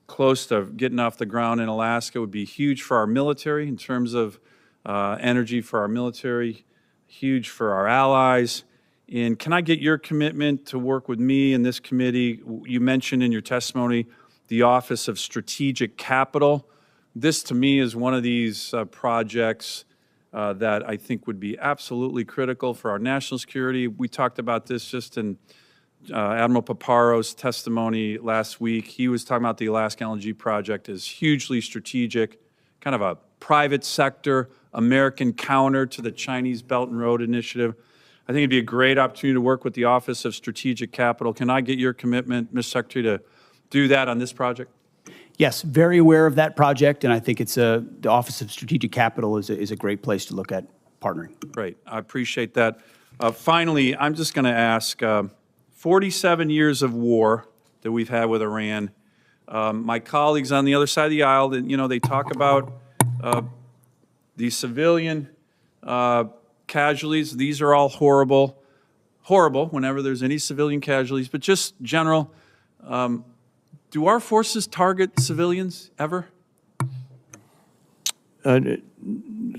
close to getting off the ground in Alaska. It would be huge for our military in terms of energy for our military, huge for our allies. And can I get your commitment to work with me and this committee? You mentioned in your testimony the Office of Strategic Capital. This, to me, is one of these projects that I think would be absolutely critical for our national security. We talked about this just in Admiral Paparo's testimony last week. He was talking about the Alaska LNG project as hugely strategic, kind of a private sector, American counter to the Chinese Belt and Road Initiative. I think it'd be a great opportunity to work with the Office of Strategic Capital. Can I get your commitment, Ms. Secretary, to do that on this project? Yes, very aware of that project, and I think it's the Office of Strategic Capital is a great place to look at partnering. Great, I appreciate that. Finally, I'm just going to ask, 47 years of war that we've had with Iran. My colleagues on the other side of the aisle, you know, they talk about the civilian casualties. These are all horrible whenever there's any civilian casualties, but just general, do our forces target civilians ever?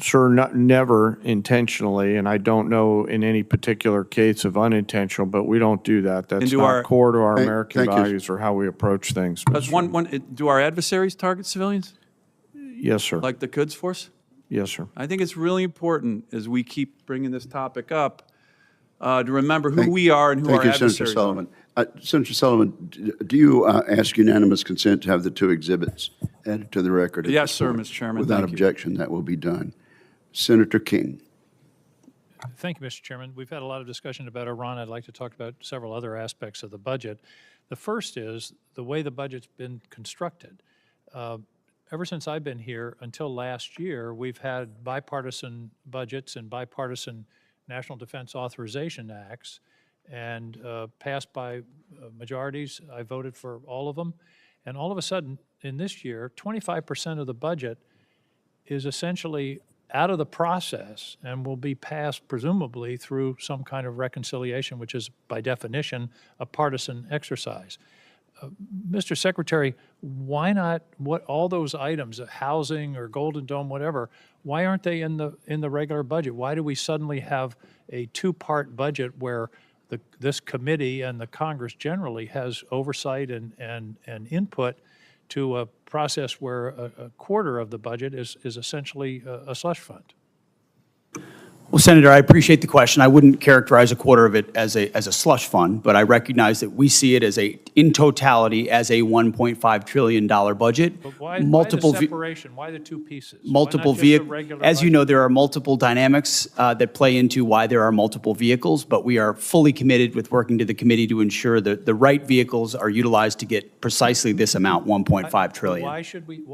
Sir, never intentionally, and I don't know in any particular case of unintentional, but we don't do that. That's not core to our American values or how we approach things. Do our adversaries target civilians? Yes, sir. Like the Quds Force? Yes, sir. I think it's really important as we keep bringing this topic up to remember who we are and who our adversaries Senator Sullivan. Senator Sullivan, do you ask unanimous consent to have the two exhibits added to the record? Yes, sir, Mr. Chairman. Without objection, that will be done. Senator King. Thank you, Mr. Chairman. We've had a lot of discussion about Iran. I'd like to talk about several other aspects of the budget. The first is the way the budget's been constructed. Ever since I've been here until last year, we've had bipartisan budgets and bipartisan National Defense Authorization Acts, and passed by majorities. I voted for all of them. And all of a sudden, in this year, 25% of the budget is essentially out of the process and will be passed presumably through some kind of reconciliation, which is by definition a partisan exercise. Mr. Secretary, why not all those items, housing or Golden Dome, whatever, why aren't they in the regular budget? Why do we suddenly have a two-part budget where this committee and the Congress generally has oversight and input to a process where a quarter of the budget is essentially a slush fund? Well, Senator, I appreciate the question. I wouldn't characterize a quarter of it as a slush fund, but I recognize that we see it as in totality, as a $1.5 trillion budget. But why the separation? Why the two pieces? Multiple vehicles. As you know, there are multiple dynamics that play into why there are multiple vehicles, but we are fully committed with working to the committee to ensure that the right vehicles are utilized to get precisely this amount, $1.5 trillion. Why should we?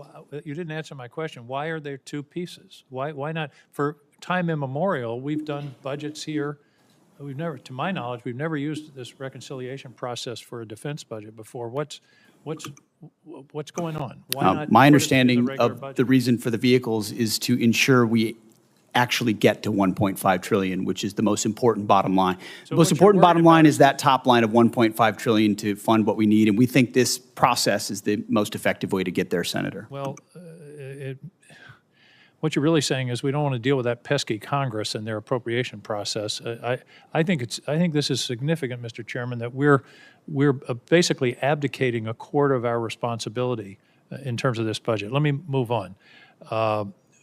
You didn't answer my question. Why are there two pieces? Why not? For time immemorial, we've done budgets here. We've never, to my knowledge, we've never used this reconciliation process for a defense budget before. What's going on? Why not My put it in the understanding regular of budget? the reason for the vehicles is to ensure we actually get to 1.5 trillion, which is the most important bottom line. The most what you're important bottom worried line about is that top line of 1.5 trillion to fund what we need, and we think this process is the most effective way to get there, Senator. Well, what you're really saying is we don't want to deal with that pesky Congress and their appropriation process. I think this is significant, Mr. Chairman, that we're basically abdicating a quarter of our responsibility in terms of this budget. Let me move on.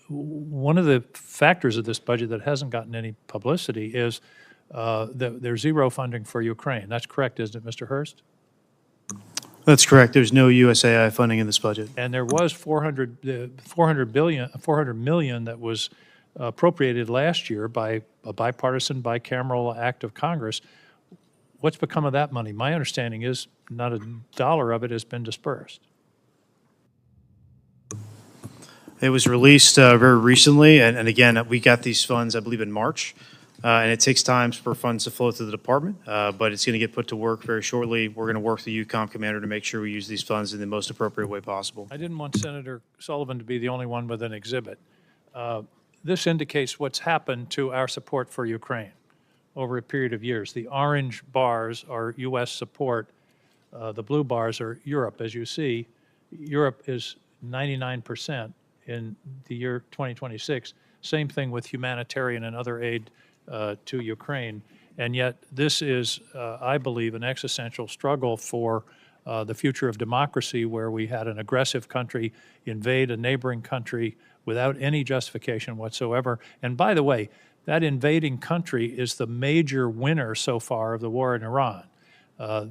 One of the factors of this budget that hasn't gotten any publicity is that there's zero funding for Ukraine. That's correct, isn't it, Mr. Hurst? That's correct. There's no USAI funding in this budget. And there was 400 million that was appropriated last year by a bipartisan, bicameral act of Congress. What's become of that money? My understanding is not a dollar of it has been dispersed. It was released very recently, and again, we got these funds, I believe, in March. And it takes time for funds to flow through the department, but it's going to get put to work very shortly. We're going to work with the UCOM commander to make sure we use these funds in the most appropriate way possible. I didn't want Senator Sullivan to be the only one with an exhibit. This indicates what's happened to our support for Ukraine over a period of years. The orange bars are U.S. support. The blue bars are Europe. As you see, Europe is 99% in the year 2026. Same thing with humanitarian and other aid to Ukraine. And yet this is, I believe, an existential struggle for the future of democracy, where we had an aggressive country invade a neighboring country without any justification whatsoever. And by the way, that invading country is the major winner so far of the war in Iran.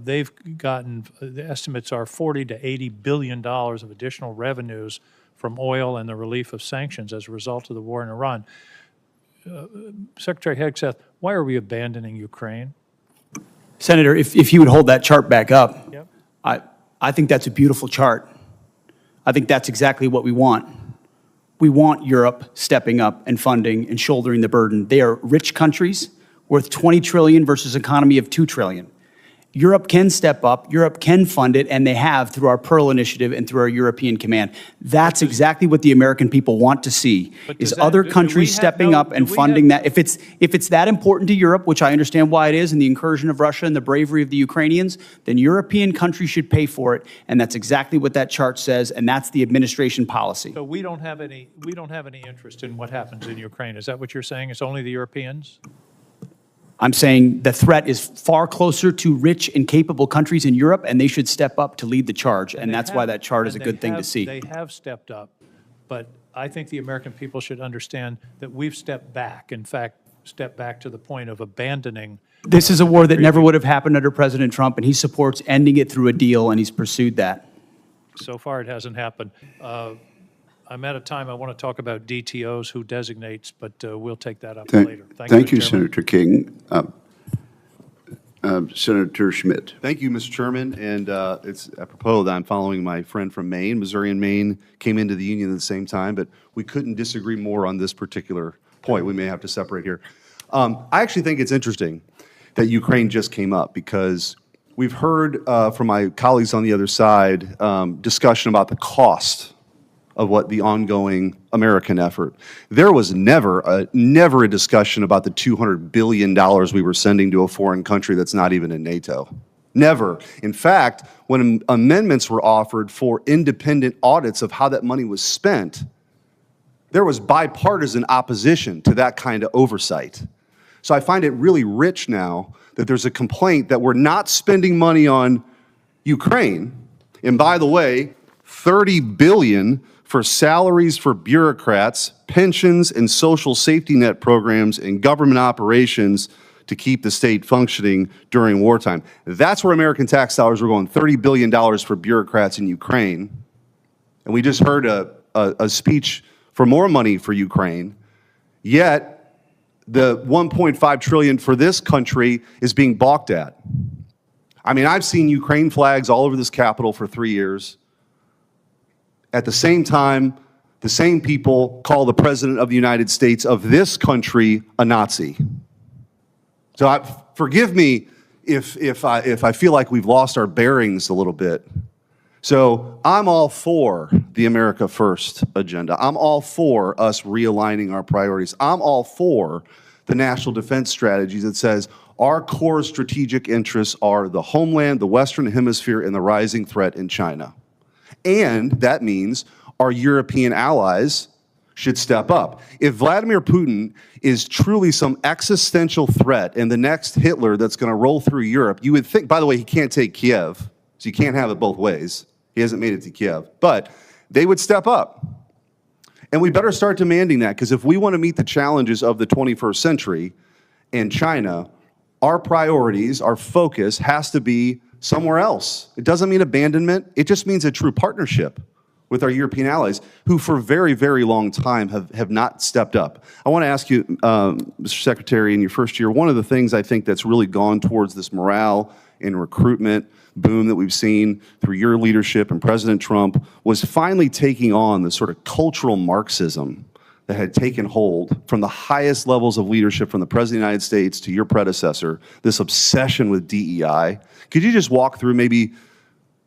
They've gotten, the estimates are $40 to $80 billion of additional revenues from oil and the relief of sanctions as a result of the war in Iran. Secretary Hegseth, why are we abandoning Ukraine? Senator, if you would hold that chart back up, Yep. I think that's a beautiful chart. I think that's exactly what we want. We want Europe stepping up and funding and shouldering the burden. They are rich countries worth $20 trillion versus an economy of $2 trillion. Europe can step up, Europe can fund it, and they have through our Pearl Initiative and through our European Command. That's exactly what the American people want to see, is other countries stepping up and funding that. If it's that important to Europe, which I understand why it is, and the incursion of Russia and the bravery of the Ukrainians, then European countries should pay for it, and that's exactly what that chart says, and that's the administration policy. So we don't have any interest in what happens in Ukraine. Is that what you're saying? It's only the Europeans? I'm saying the threat is far closer to rich and capable countries in Europe, and they should step up to lead the charge, and that's why that chart is a good thing to see. They have stepped up, but I think the American people should understand that we've stepped back, in fact, stepped back to the point of abandoning. This is a war that never would have happened under President Trump, and he supports ending it through a deal, and he's pursued that. So far, it hasn't happened. I'm at a time I want to talk about DTOs, who designates, but we'll take that up later. Thank you, Senator King. Senator Schmidt. Thank you, Mr. Chairman. And it's apropos that I'm following my friend from Maine. Missouri and Maine came into the union at the same time, but we couldn't disagree more on this particular point. We may have to separate here. I actually think it's interesting that Ukraine just came up, because we've heard from my colleagues on the other side discussion about the cost of what the ongoing American effort. There was never a discussion about the $200 billion we were sending to a foreign country that's not even in NATO. Never. In fact, when amendments were offered for independent audits of how that money was spent, there was bipartisan opposition to that kind of oversight. So I find it really rich now that there's a complaint that we're not spending money on Ukraine. And by the way, $30 billion for salaries for bureaucrats, pensions and social safety net programs, and government operations to keep the state functioning during wartime. That's where American tax dollars were going, $30 billion for bureaucrats in Ukraine. And we just heard a speech for more money for Ukraine, yet the $1.5 trillion for this country is being balked at. I mean, I've seen Ukraine flags all over this Capitol for 3 years. At the same time, the same people call the President of the United States of this country a Nazi. So forgive me if I feel like we've lost our bearings a little bit. So I'm all for the America First agenda. I'm all for us realigning our priorities. I'm all for the national defense strategies that says our core strategic interests are the homeland, the Western Hemisphere, and the rising threat in China. And that means our European allies should step up. If Vladimir Putin is truly some existential threat and the next Hitler that's going to roll through Europe, you would think, by the way, he can't take Kiev, so you can't have it both ways. He hasn't made it to Kiev. But they would step up. And we better start demanding that, because if we want to meet the challenges of the 21st century and China, our priorities, our focus has to be somewhere else. It doesn't mean abandonment. It just means a true partnership with our European allies, who for a very, very long time have not stepped up. I want to ask you, Mr. Secretary, in your first year, one of the things I think that's really gone towards this morale and recruitment boom that we've seen through your leadership and President Trump was finally taking on the sort of cultural Marxism that had taken hold from the highest levels of leadership, from the President of the United States to your predecessor, this obsession with DEI. Could you just walk through maybe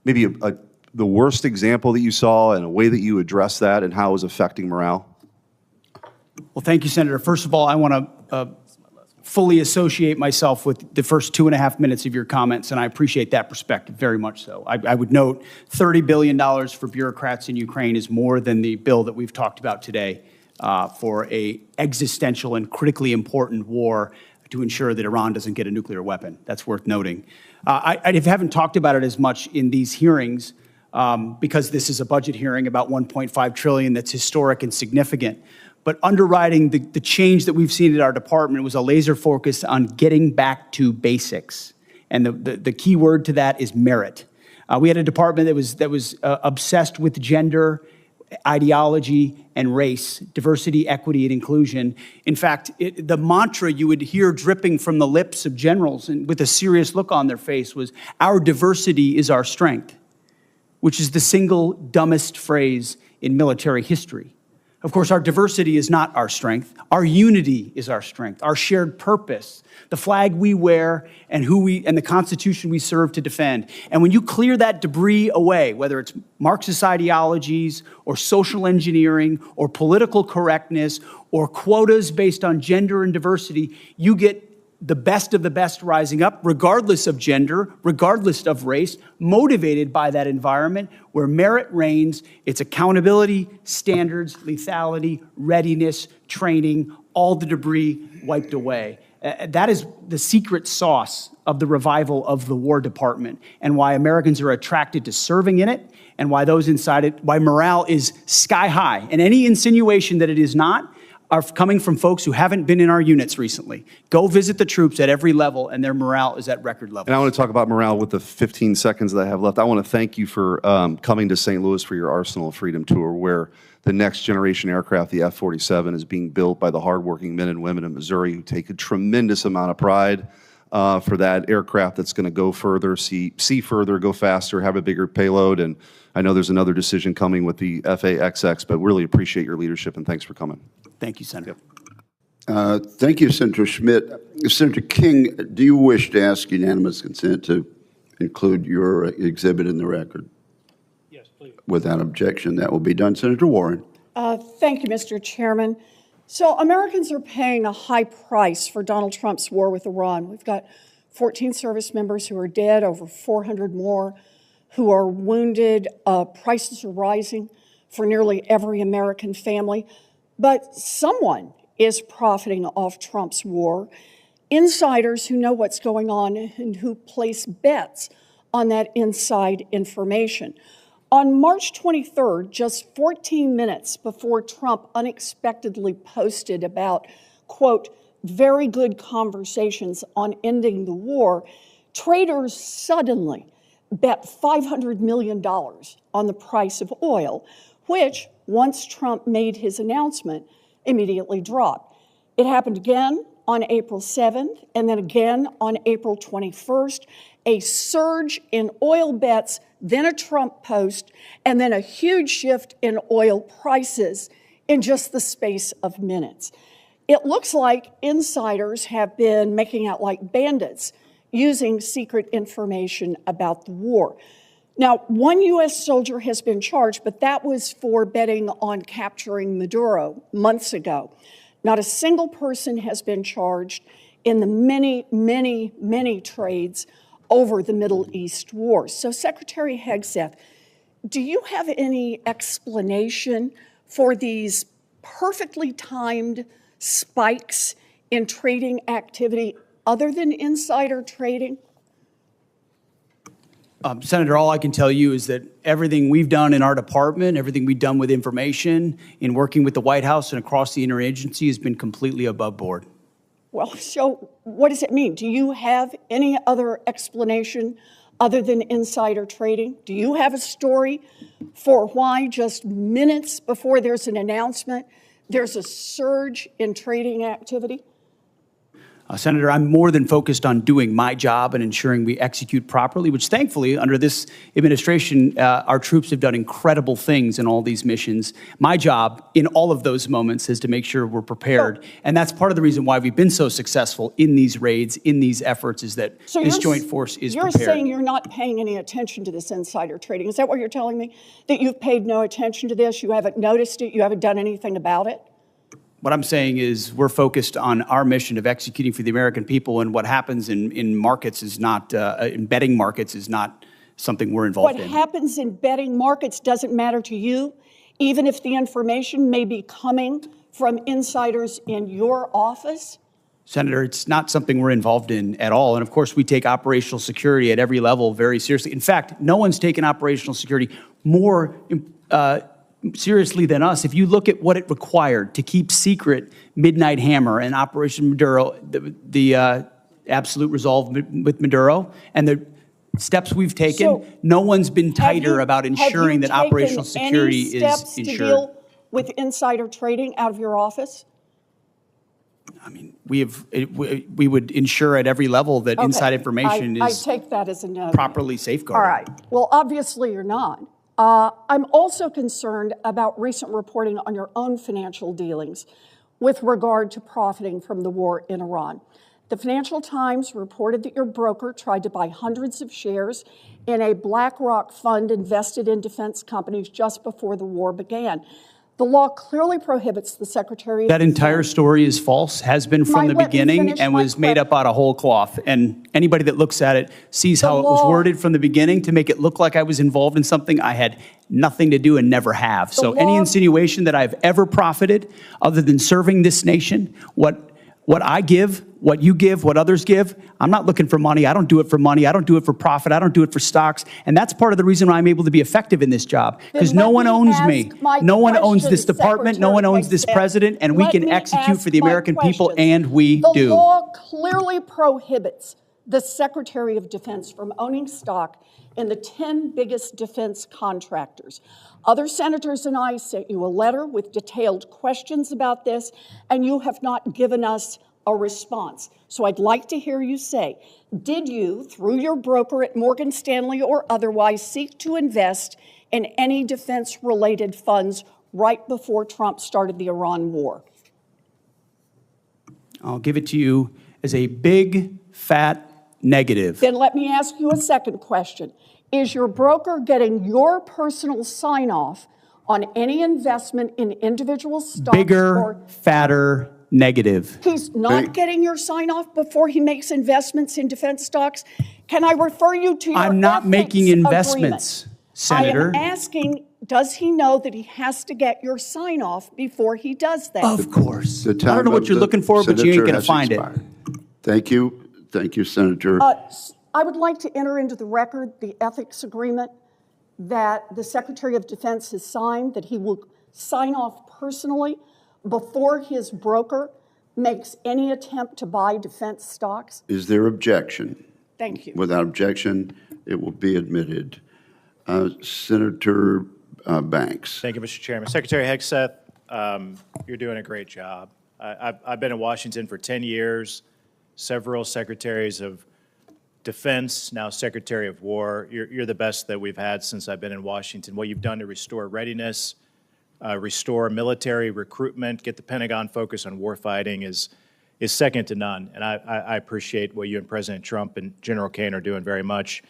the worst example that you saw and a way that you addressed that and how it was affecting morale? Well, thank you, Senator. First of all, I want to fully associate myself with the first 2.5 minutes of your comments, and I appreciate that perspective very much so. I would note $30 billion for bureaucrats in Ukraine is more than the bill that we've talked about today for a existential and critically important war to ensure that Iran doesn't get a nuclear weapon. That's worth noting. I haven't talked about it as much in these hearings because this is a budget hearing about $1.5 trillion that's historic and significant. But underwriting the change that we've seen at our department was a laser focus on getting back to basics. And the key word to that is merit. We had a department that was obsessed with gender, ideology, and race, diversity, equity, and inclusion. In fact, the mantra you would hear dripping from the lips of generals and with a serious look on their face was, "Our diversity is our strength," which is the single dumbest phrase in military history. Of course, our diversity is not our strength. Our unity is our strength, our shared purpose, the flag we wear, and the Constitution we serve to defend. And when you clear that debris away, whether it's Marxist ideologies or social engineering or political correctness or quotas based on gender and diversity, you get the best of the best rising up, regardless of gender, regardless of race, motivated by that environment where merit reigns. It's accountability, standards, lethality, readiness, training, all the debris wiped away. That is the secret sauce of the revival of the War Department, and why Americans are attracted to serving in it, and why those inside it, why morale is sky high. And any insinuation that it is not are coming from folks who haven't been in our units recently. Go visit the troops at every level, and their morale is at record levels. And I want to talk about morale with the 15 seconds that I have left. I want to thank you for coming to St. Louis for your Arsenal of Freedom tour, where the next generation aircraft, the F-47, is being built by the hardworking men and women in Missouri who take a tremendous amount of pride for that aircraft that's going to go further, see further, go faster, have a bigger payload. And I know there's another decision coming with the FA-XX, but really appreciate your leadership, and thanks for coming. Thank you, Senator. Thank you, Senator Schmidt. Senator King, do you wish to ask unanimous consent to include your exhibit in the record? Yes, please. Without objection, that will be done. Senator Warren. Thank you, Mr. Chairman. So Americans are paying a high price for Donald Trump's war with Iran. We've got 14 service members who are dead, over 400 more who are wounded. Prices are rising for nearly every American family. But someone is profiting off Trump's war. Insiders who know what's going on and who place bets on that inside information. On March 23rd, just 14 minutes before Trump unexpectedly posted about, quote, very good conversations on ending the war, traders suddenly bet $500 million on the price of oil, which, once Trump made his announcement, immediately dropped. It happened again on April 7th, and then again on April 21st, a surge in oil bets, then a Trump post, and then a huge shift in oil prices in just the space of minutes. It looks like insiders have been making out like bandits using secret information about the war. Now, one U.S. soldier has been charged, but that was for betting on capturing Maduro months ago. Not a single person has been charged in the many, many, many trades over the Middle East war. So, Secretary Hegseth, do you have any explanation for these perfectly timed spikes in trading activity other than insider trading? Senator, all I can tell you is that everything we've done in our department, everything we've done with information, in working with the White House and across the interagency has been completely above board. Well, so what does it mean? Do you have any other explanation other than insider trading? Do you have a story for why just minutes before there's an announcement, there's a surge in trading activity? Senator, I'm more than focused on doing my job and ensuring we execute properly, which thankfully, under this administration, our troops have done incredible things in all these missions. My job in all of those moments is to make sure we're prepared. And that's part of the reason why we've been so successful in these raids, in these efforts, is that this joint force is prepared. You're saying you're not paying any attention to this insider trading. Is that what you're telling me? That you've paid no attention to this? You haven't noticed it? You haven't done anything about it? What I'm saying is we're focused on our mission of executing for the American people, and what happens in markets is not, in betting markets is not something we're involved in. What happens in betting markets doesn't matter to you, even if the information may be coming from insiders in your office? Senator, it's not something we're involved in at all. And of course, we take operational security at every level very seriously. In fact, no one's taken operational security more seriously than us. If you look at what it required to keep secret Midnight Hammer and Operation Maduro, the absolute resolve with Maduro, and the steps we've taken, So, no one's been tighter about ensuring that operational security is steps to ensured. deal with insider trading out of your office? We would ensure at every level that inside information I is take that as a no. properly safeguarded. All right. Well, obviously you're not. I'm also concerned about recent reporting on your own financial dealings with regard to profiting from the war in Iran. The Financial Times reported that your broker tried to buy hundreds of shares in a BlackRock fund invested in defense companies just before the war began. The law clearly prohibits the Secretary of That Defense. entire story is false, has been from the beginning, and was made up out of whole cloth. And anybody that looks at it sees how it was worded from the beginning to make it look like I was involved in something I had nothing to do and never have. So any insinuation that I've ever profited, other than serving this nation, what I give, what you give, what others give, I'm not looking for money. I don't do it for money. I don't do it for profit. I don't do it for stocks. And that's part of the reason why I'm able to be effective in this job, because no one owns me. No one owns this department. No one owns this president, and we can execute for the American people, and we do. The law clearly prohibits the Secretary of Defense from owning stock in the 10 biggest defense contractors. Other senators and I sent you a letter with detailed questions about this, and you have not given us a response. So I'd like to hear you say, did you, through your broker at Morgan Stanley or otherwise, seek to invest in any defense-related funds right before Trump started the Iran war? I'll give it to you as a big, fat negative. Then let me ask you a second question. Is your broker getting your personal sign-off on any investment in individual stocks? Bigger, fatter, negative. He's not getting your sign-off before he makes investments in defense stocks? Can I refer you to your I'm not making ethics investments, agreement? Senator. I am asking, does he know that he has to get your sign-off before he does that? Of course. The time I don't know what of you're the looking for, but you ain't senator going to has find expired. it. Thank you. Thank you, Senator. I would like to enter into the record the ethics agreement that the Secretary of Defense has signed, that he will sign off personally before his broker makes any attempt to buy defense stocks. Is there objection? Thank you. Without objection, it will be admitted. Senator Banks. Thank you, Mr. Chairman. Secretary Hegseth, you're doing a great job. I've been in Washington for 10 years, several secretaries of defense, now Secretary of War. You're the best that we've had since I've been in Washington. What you've done to restore readiness, restore military recruitment, get the Pentagon focused on warfighting is second to none. And I appreciate what you and President Trump and General Kaine are doing very much.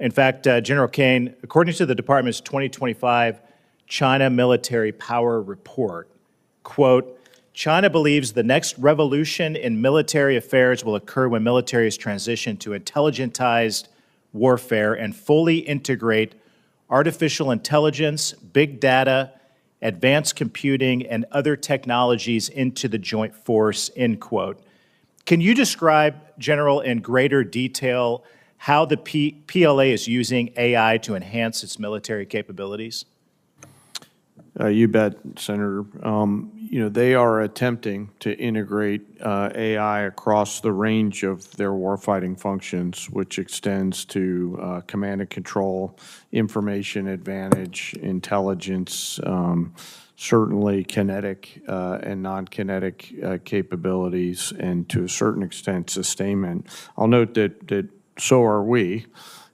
In fact, General Kane, according to the Department's 2025 China Military Power Report, quote, China believes the next revolution in military affairs will occur when militaries transition to intelligentized warfare and fully integrate artificial intelligence, big data, advanced computing, and other technologies into the joint force, end quote. Can you describe, General, in greater detail how the PLA is using AI to enhance its military capabilities? You bet, Senator. They are attempting to integrate AI across the range of their warfighting functions, which extends to command and control, information advantage, intelligence, certainly kinetic and non-kinetic capabilities, and to a certain extent, sustainment. I'll note that so are we.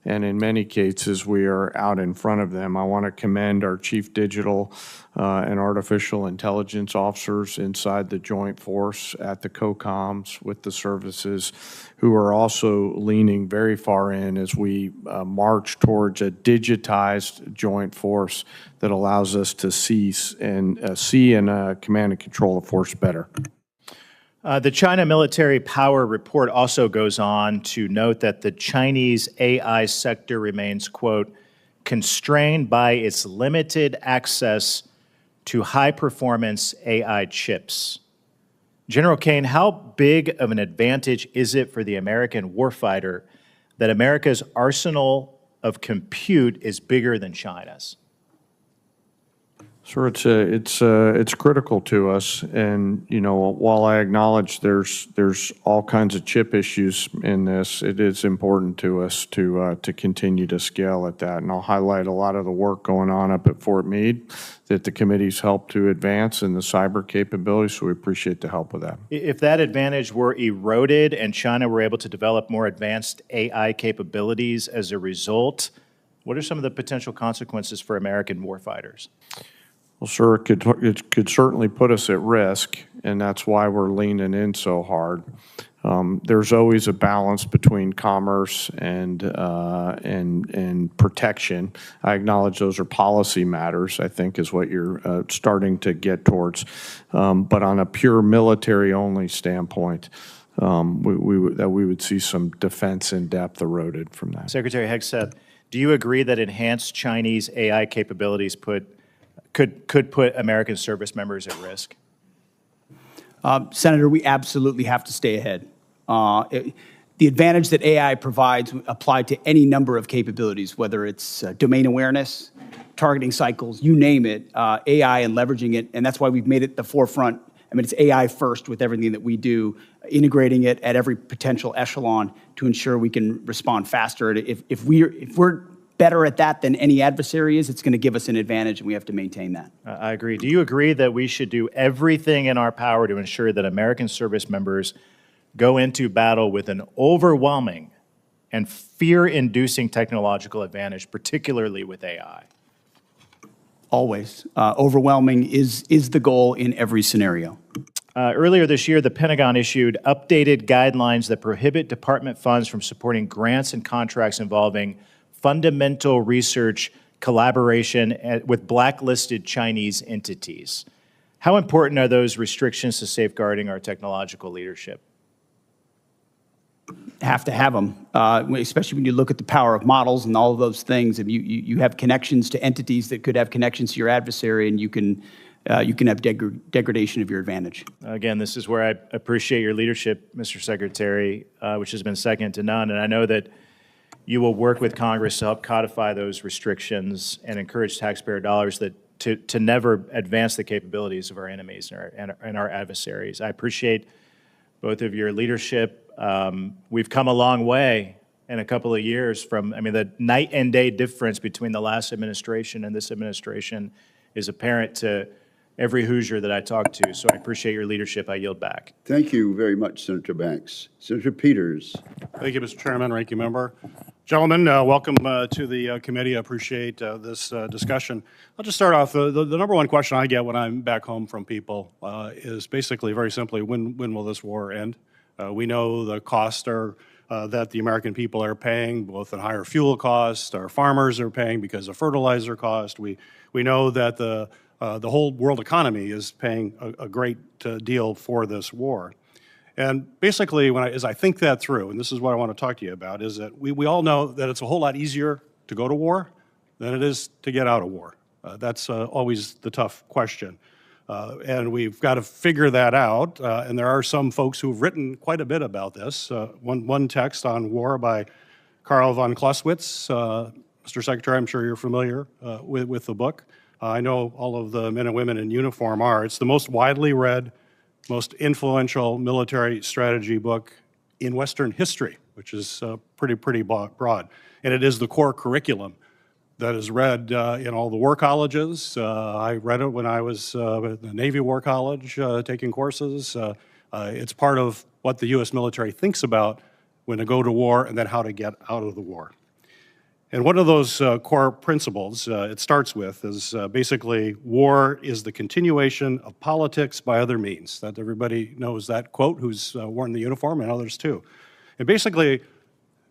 And in many cases, we are out in front of them. I want to commend our chief digital and artificial intelligence officers inside the joint force at the COCOMs with the services, who are also leaning very far in as we march towards a digitized joint force that allows us to see and command and control the force better. The China Military Power Report also goes on to note that the Chinese AI sector remains, quote, constrained by its limited access to high-performance AI chips. General Kane, how big of an advantage is it for the American warfighter that America's arsenal of compute is bigger than China's? Sure, it's critical to us, and while I acknowledge there's all kinds of chip issues in this, it is important to us to continue to scale at that. And I'll highlight a lot of the work going on up at Fort Meade that the committee's helped to advance in the cyber capabilities. So we appreciate the help with that. If that advantage were eroded and China were able to develop more advanced AI capabilities as a result, what are some of the potential consequences for American warfighters? Well, sir, it could certainly put us at risk, and that's why we're leaning in so hard. There's always a balance between commerce and protection. I acknowledge those are policy matters, I think, is what you're starting to get towards. But on a pure military-only standpoint, we would see some defense in depth eroded from that. Secretary Hegseth, do you agree that enhanced Chinese AI capabilities could put American service members at risk? Senator, we absolutely have to stay ahead. The advantage that AI provides apply to any number of capabilities, whether it's domain awareness, targeting cycles, you name it, AI and leveraging it, and that's why we've made it the forefront. I mean, it's AI first with everything that we do, integrating it at every potential echelon to ensure we can respond faster. If we're better at that than any adversary is, it's going to give us an advantage, and we have to maintain that. I agree. Do you agree that we should do everything in our power to ensure that American service members go into battle with an overwhelming and fear-inducing technological advantage, particularly with AI? Always. Overwhelming is the goal in every scenario. Earlier this year, the Pentagon issued updated guidelines that prohibit department funds from supporting grants and contracts involving fundamental research collaboration with blacklisted Chinese entities. How important are those restrictions to safeguarding our technological leadership? Have to have them, especially when you look at the power of models and all of those things. And you have connections to entities that could have connections to your adversary, and you can have degradation of your advantage. Again, this is where I appreciate your leadership, Mr. Secretary, which has been second to none. And I know that you will work with Congress to help codify those restrictions and encourage taxpayer dollars to never advance the capabilities of our enemies and our adversaries. I appreciate both of your leadership. We've come a long way in a couple of years from, the night and day difference between the last administration and this administration is apparent to every Hoosier that I talk to. So I appreciate your leadership. I yield back. Thank you very much, Senator Banks. Senator Peters. Thank you, Mr. Chairman, Ranking Member. Gentlemen, welcome to the committee. I appreciate this discussion. I'll just start off. The number one question I get when I'm back home from people is basically very simply, when will this war end? We know the costs are that the American people are paying, both in higher fuel costs, our farmers are paying because of fertilizer cost. We know that the whole world economy is paying a great deal for this war. And basically, as I think that through, and this is what I want to talk to you about, is that we all know that it's a whole lot easier to go to war than it is to get out of war. That's always the tough question. And we've got to figure that out. And there are some folks who've written quite a bit about this. One text on war by Karl von Clausewitz. Mr. Secretary, I'm sure you're familiar with the book. I know all of the men and women in uniform are. It's the most widely read, most influential military strategy book in Western history, which is pretty broad. And it is the core curriculum that is read in all the war colleges. I read it when I was at the Navy War College taking courses. It's part of what the U.S. military thinks about when to go to war and then how to get out of the war. And one of those core principles it starts with is basically war is the continuation of politics by other means. That everybody knows that quote who's worn the uniform, and others too. And basically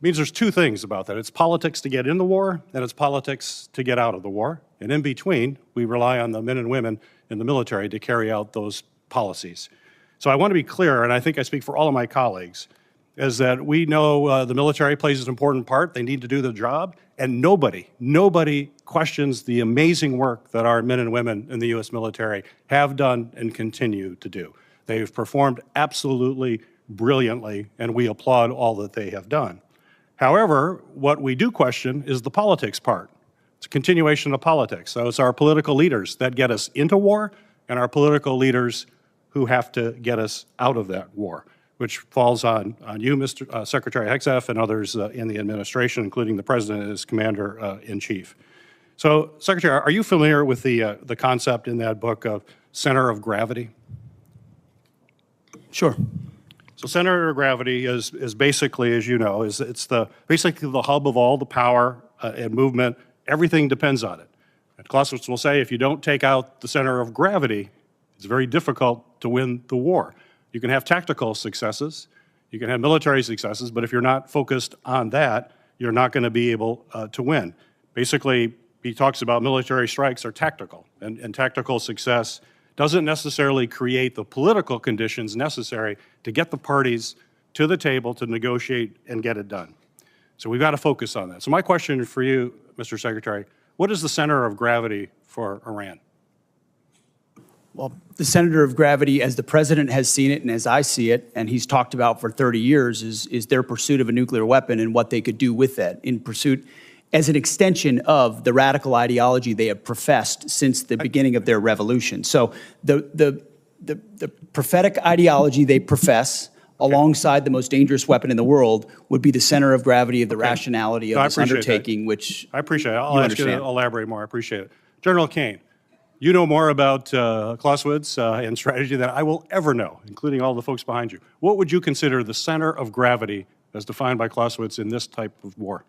means there's two things about that. It's politics to get in the war, and it's politics to get out of the war. And in between, we rely on the men and women in the military to carry out those policies. So I want to be clear, and I think I speak for all of my colleagues, is that we know the military plays an important part. They need to do the job, and nobody questions the amazing work that our men and women in the U.S. military have done and continue to do. They've performed absolutely brilliantly, and we applaud all that they have done. However, what we do question is the politics part. It's a continuation of politics. So it's our political leaders that get us into war and our political leaders who have to get us out of that war, which falls on you, Mr. Secretary Hegseth, and others in the administration, including the President as Commander-in-Chief. So, Secretary, are you familiar with the concept in that book of center of gravity? Sure. So center of gravity is basically, as you know, it's basically the hub of all the power and movement. Everything depends on it. And Clausewitz will say if you don't take out the center of gravity, it's very difficult to win the war. You can have tactical successes, you can have military successes, but if you're not focused on that, you're not going to be able to win. Basically, he talks about military strikes are tactical, and tactical success doesn't necessarily create the political conditions necessary to get the parties to the table to negotiate and get it done. So we've got to focus on that. So my question for you, Mr. Secretary, what is the center of gravity for Iran? Well, the center of gravity, as the President has seen it and as I see it, and he's talked about for 30 years, is their pursuit of a nuclear weapon and what they could do with that in pursuit as an extension of the radical ideology they have professed since the beginning of their revolution. So the prophetic ideology they profess alongside the most dangerous weapon in the world would be the center of gravity of the rationality of this undertaking, which I appreciate it. I'll ask you to elaborate more. I appreciate it. General Kane, you know more about Clausewitz and strategy than I will ever know, including all the folks behind you. What would you consider the center of gravity as defined by Clausewitz in this type of war?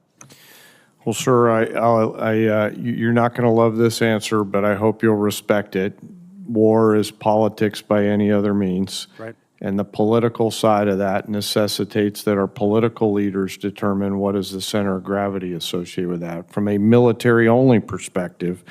Well, sir, you're not going to love this answer, but I hope you'll respect it. War is politics by any other means. Right. And the political side of that necessitates that our political leaders determine what is the center of gravity associated with that. From a military-only perspective,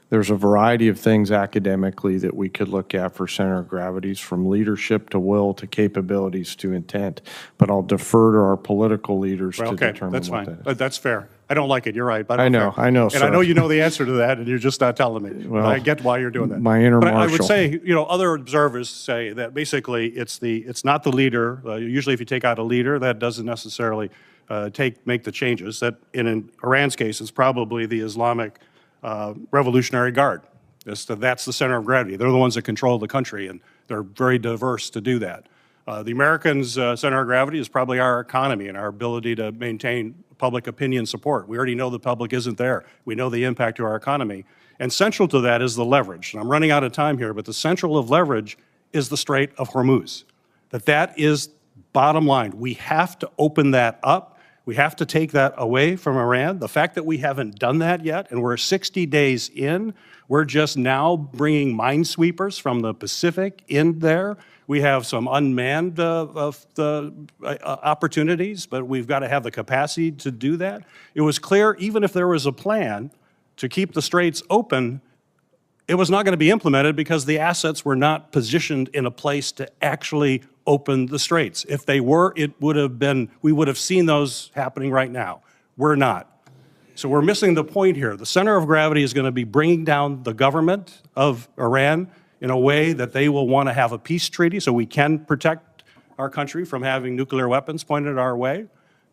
there's a variety of things academically that we could look at for center of gravities, from leadership to will to capabilities to intent. But I'll defer to our political leaders to determine that's what fine. that is. That's fair. I don't like it. You're right. But I know, and sir. I know you know the answer to that, and you're just not telling me. Well, I get why you're doing that. my inner but I would marshal. say, other observers say that basically it's not the leader. Usually, if you take out a leader, that doesn't necessarily make the changes. That in Iran's case, it's probably the Islamic Revolutionary Guard. That's the center of gravity. They're the ones that control the country, and they're very diverse to do that. The Americans' center of gravity is probably our economy and our ability to maintain public opinion support. We already know the public isn't there. We know the impact to our economy. And central to that is the leverage. And I'm running out of time here, but the central of leverage is the Strait of Hormuz. That is bottom line. We have to open that up. We have to take that away from Iran. The fact that we haven't done that yet, and we're 60 days in, we're just now bringing minesweepers from the Pacific in there. We have some unmanned opportunities, but we've got to have the capacity to do that. It was clear, even if there was a plan to keep the straits open, it was not going to be implemented because the assets were not positioned in a place to actually open the straits. If they were, we would have seen those happening right now. We're not. So we're missing the point here. The center of gravity is going to be bringing down the government of Iran in a way that they will want to have a peace treaty so we can protect our country from having nuclear weapons pointed our way.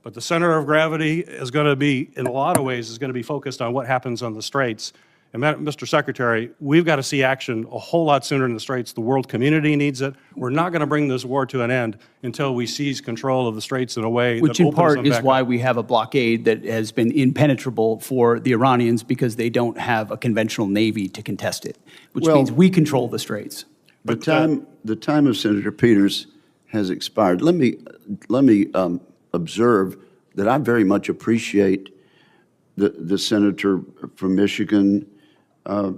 But the center of gravity is going to be, in a lot of ways, is going to be focused on what happens on the straits. And Mr. Secretary, we've got to see action a whole lot sooner in the straits. The world community needs it. We're not going to bring this war to an end until we seize control of the straits in a way Which that in opens part them is back why up. we have a blockade that has been impenetrable for the Iranians because they don't have a conventional navy to contest it, which means we control the straits. The time of Senator Peters has expired. Let me observe that I very much appreciate the senator from Michigan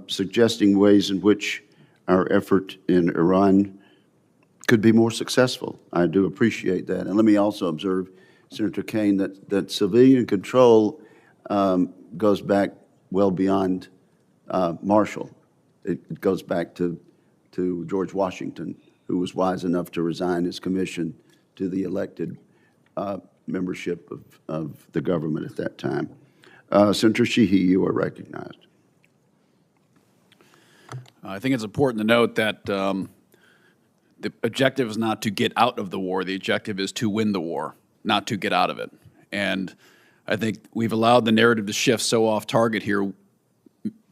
suggesting ways in which our effort in Iran could be more successful. I do appreciate that. And let me also observe, Senator Kaine, that civilian control goes back well beyond Marshall. It goes back to George Washington, who was wise enough to resign his commission to the elected membership of the government at that time. Senator Sheehy, you are recognized. I think it's important to note that the objective is not to get out of the war. The objective is to win the war, not to get out of it. And I think we've allowed the narrative to shift so off target here.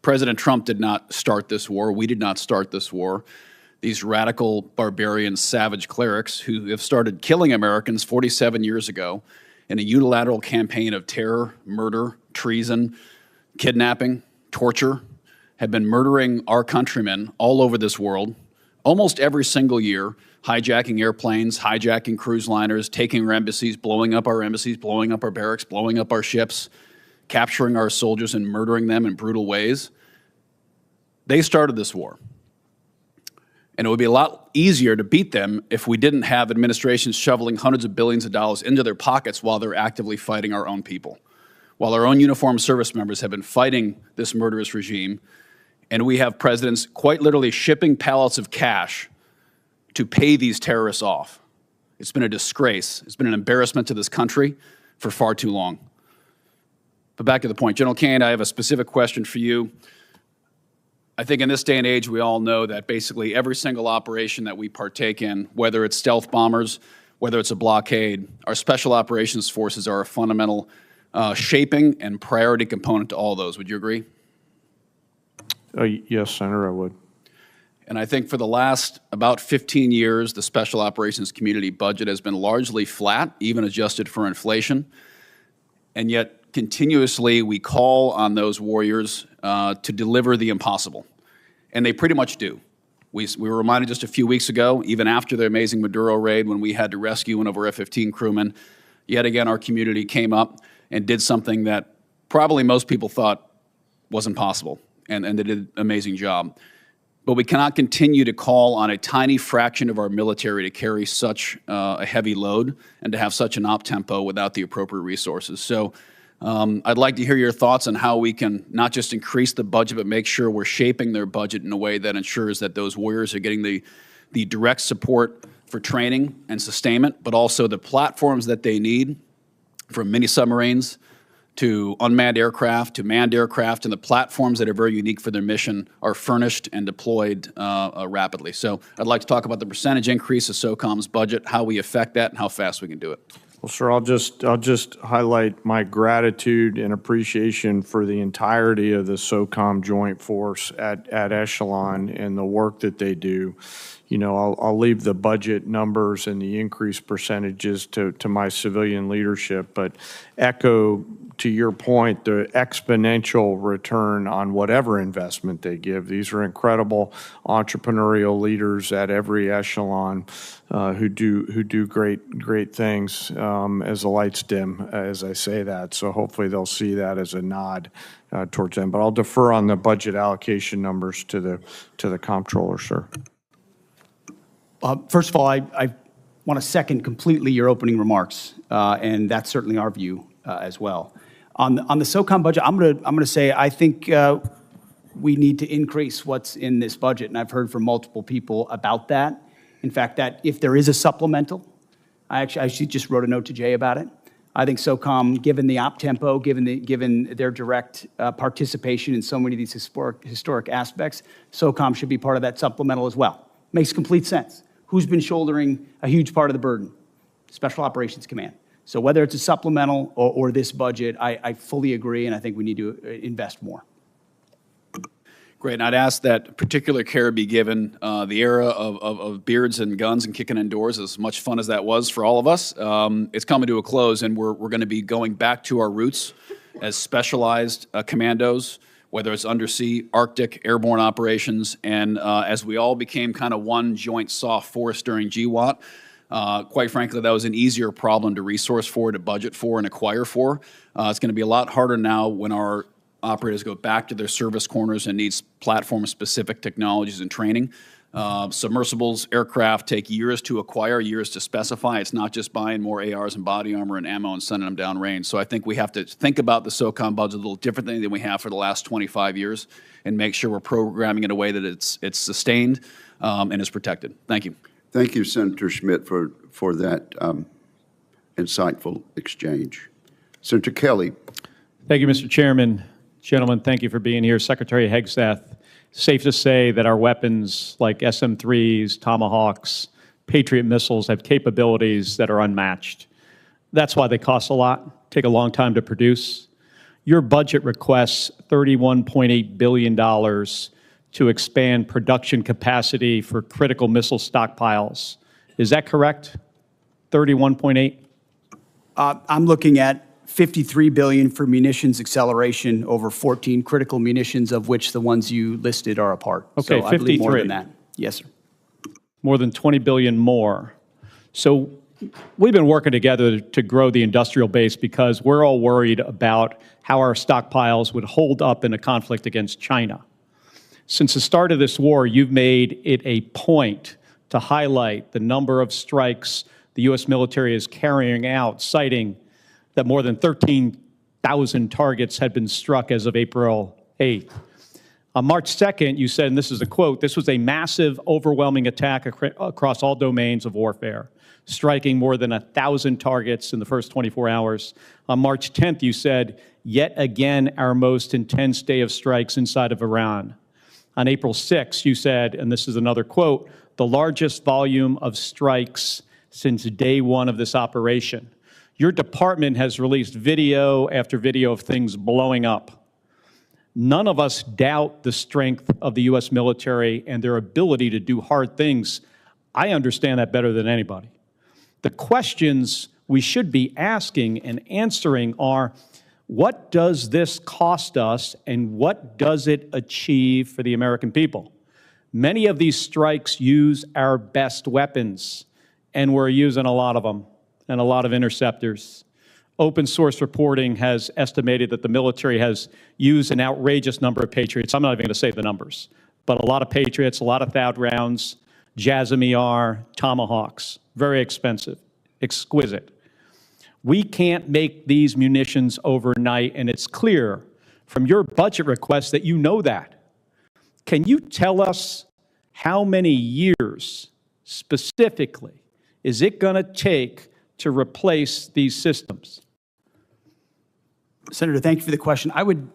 President Trump did not start this war. We did not start this war. These radical, barbarian, savage clerics who have started killing Americans 47 years ago in a unilateral campaign of terror, murder, treason, kidnapping, torture, have been murdering our countrymen all over this world almost every single year, hijacking airplanes, hijacking cruise liners, taking our embassies, blowing up our barracks, blowing up our ships, capturing our soldiers and murdering them in brutal ways. They started this war. And it would be a lot easier to beat them if we didn't have administrations shoveling hundreds of billions of dollars into their pockets while they're actively fighting our own people, while our own uniformed service members have been fighting this murderous regime. And we have presidents quite literally shipping pallets of cash to pay these terrorists off. It's been a disgrace. It's been an embarrassment to this country for far too long. But back to the point. General Kaine, I have a specific question for you. I think in this day and age, we all know that basically every single operation that we partake in, whether it's stealth bombers, whether it's a blockade, our special operations forces are a fundamental shaping and priority component to all those. Would you agree? Yes, Senator, I would. And I think for the last about 15 years, the special operations community budget has been largely flat, even adjusted for inflation. And yet, continuously, we call on those warriors to deliver the impossible. And they pretty much do. We were reminded just a few weeks ago, even after the amazing Maduro raid, when we had to rescue one of our F-15 crewmen, yet again, our community came up and did something that probably most people thought wasn't possible. And they did an amazing job. But we cannot continue to call on a tiny fraction of our military to carry such a heavy load and to have such an op tempo without the appropriate resources. So I'd like to hear your thoughts on how we can not just increase the budget, but make sure we're shaping their budget in a way that ensures that those warriors are getting the direct support for training and sustainment, but also the platforms that they need, from mini submarines to unmanned aircraft, to manned aircraft, and the platforms that are very unique for their mission are furnished and deployed rapidly. So I'd like to talk about the percentage increase of SOCOM's budget, how we affect that, and how fast we can do it. Well, sir, I'll just highlight my gratitude and appreciation for the entirety of the SOCOM Joint Force at Echelon and the work that they do. I'll leave the budget numbers and the increased percentages to my civilian leadership, but echo to your point, the exponential return on whatever investment they give. These are incredible entrepreneurial leaders at every echelon who do great things as the lights dim, as I say that. So hopefully they'll see that as a nod towards them. But I'll defer on the budget allocation numbers to the comptroller, sir. First of all, I want to second completely your opening remarks, and that's certainly our view as well. On the SOCOM budget, I'm going to say I think we need to increase what's in this budget, and I've heard from multiple people about that. In fact, that if there is a supplemental, I just wrote a note to Jay about it. I think SOCOM, given the op tempo, given their direct participation in so many of these historic aspects, SOCOM should be part of that supplemental as well. Makes complete sense. Who's been shouldering a huge part of the burden? Special Operations Command. So whether it's a supplemental or this budget, I fully agree, and I think we need to invest more. Great, and I'd ask that particular care be given. The era of beards and guns and kicking indoors, as much fun as that was for all of us, it's coming to a close, and we're going to be going back to our roots as specialized commandos, whether it's undersea, Arctic, airborne operations, and as we all became kind of one joint soft force during GWOT, quite frankly, that was an easier problem to resource for, to budget for, and acquire for. It's going to be a lot harder now when our operators go back to their service corners and needs platform-specific technologies and training. Submersibles, aircraft take years to acquire, years to specify. It's not just buying more ARs and body armor and ammo and sending them downrange. So I think we have to think about the SOCOM budget a little differently than we have for the last 25 years and make sure we're programming in a way that it's sustained and is protected. Thank you. Thank you, Senator Schmidt, for that insightful exchange. Senator Kelly. Thank you, Mr. Chairman. Gentlemen, thank you for being here. Secretary Hegseth, safe to say that our weapons like SM-3s, Tomahawks, Patriot missiles have capabilities that are unmatched. That's why they cost a lot, take a long time to produce. Your budget requests $31.8 billion to expand production capacity for critical missile stockpiles. Is that correct? 31.8? I'm looking at $53 billion for munitions acceleration over 14 critical munitions, of which the ones you listed are a part. Okay, so I believe 53. more than that. Yes, sir. More than 20 billion more. So we've been working together to grow the industrial base because we're all worried about how our stockpiles would hold up in a conflict against China. Since the start of this war, you've made it a point to highlight the number of strikes the U.S. military is carrying out, citing that more than 13,000 targets had been struck as of April 8th. On March 2nd, you said, and this is a quote, "This was a massive, overwhelming attack across all domains of warfare, striking more than 1,000 targets in the first 24 hours. On March 10th, you said, "Yet again, our most intense day of strikes inside of Iran." On April 6th, you said, and this is another quote, "The largest volume of strikes since day one of this operation." Your department has released video after video of things blowing up. None of us doubt the strength of the U.S. military and their ability to do hard things. I understand that better than anybody. The questions we should be asking and answering are, what does this cost us and what does it achieve for the American people? Many of these strikes use our best weapons, and we're using a lot of them and a lot of interceptors. Open source reporting has estimated that the military has used an outrageous number of Patriots. I'm not even going to say the numbers, but a lot of Patriots, a lot of THAAD rounds, JASSM-ER, Tomahawks, very expensive, exquisite. We can't make these munitions overnight, and it's clear from your budget request that you know that. Can you tell us how many years specifically is it going to take to replace these systems? Senator, thank you for the question. I would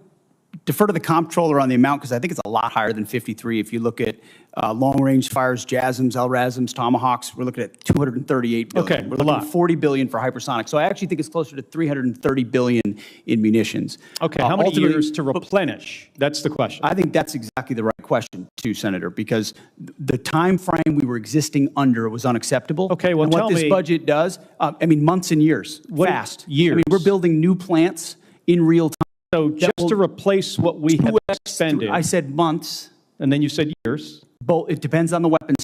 defer to the comptroller on the amount because I think it's a lot higher than 53. If you look at long-range fires, JASSMs, LRASMs, Tomahawks, we're looking at $238 billion. Okay, we're looking at $40 billion for hypersonic. So I actually think it's closer to $330 billion in munitions. Okay, how many Ultimately- years to replenish? That's the question. I think that's exactly the right question, too, Senator, because the time frame we were existing under was unacceptable. Okay, well, and what tell this me- budget does, I mean, months and years, fast. years? I mean, we're building new plants in real time. So just to replace what we have expended. I said months. And then you said years. Both, it depends on the weapons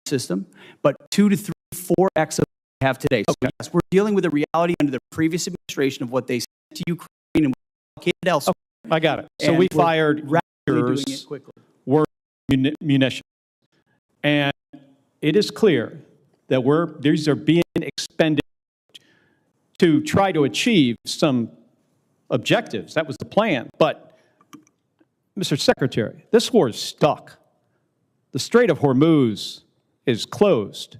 system, but 2 to 3, 4x of what we have today. So yes, we're dealing with a reality under the previous administration of what they sent to Ukraine and what allocated elsewhere. I got it. So And we we're fired rapidly years doing it quickly. worth of munitions. And it is clear that these are being expended to try to achieve some objectives. That was the plan. But, Mr. Secretary, this war is stuck. The Strait of Hormuz is closed.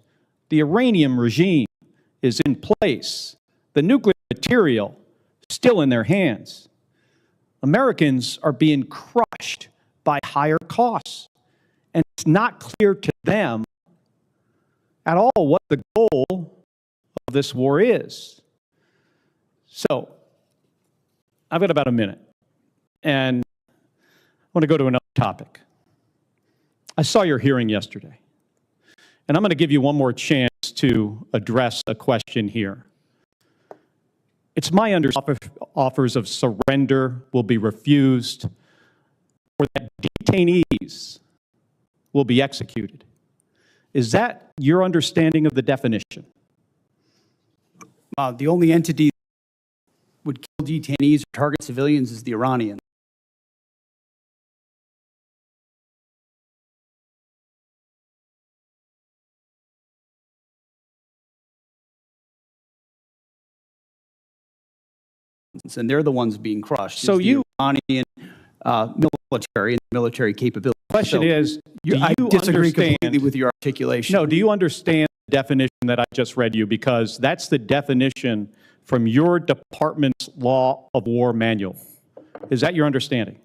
The Iranian regime is in place. The nuclear material is still in their hands. Americans are being crushed by higher costs. And it's not clear to them at all what the goal of this war is. So, I've got about a minute, and I want to go to another topic. I saw your hearing yesterday, and I'm going to give you one more chance to address a question here. It's my understanding offers of surrender will be refused, or that detainees will be executed. Is that your understanding of the definition? The only entity that would kill detainees or target civilians is the Iranians. And they're the ones being crushed. So It's the Iranian military and military capability. Question is, do I you disagree understand- completely with your articulation. No, do you understand the definition that I just read you? Because that's the definition from your department's law of war manual. Is that your understanding?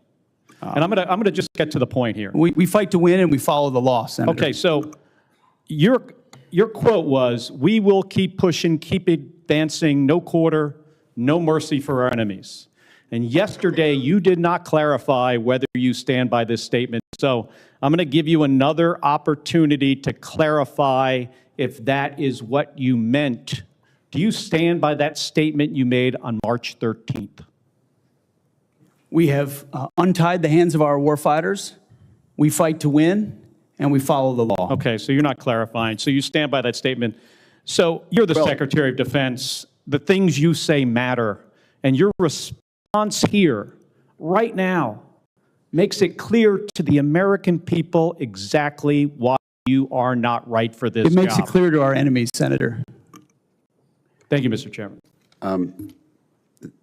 And I'm gonna just get to the point here. We fight to win and we follow the law, Senator. Okay, so your quote was, "We will keep pushing, keep advancing, no quarter, no mercy for our enemies." And yesterday, you did not clarify whether you stand by this statement. So I'm going to give you another opportunity to clarify if that is what you meant. Do you stand by that statement you made on March 13th? We have untied the hands of our warfighters. We fight to win, and we follow the law. Okay, so you're not clarifying. So you stand by that statement. So you're the Secretary of Defense. The things you say matter. And your response here, right now, makes it clear to the American people exactly why you are not right for this It makes job. it clear to our enemies, Senator. Thank you, Mr. Chairman.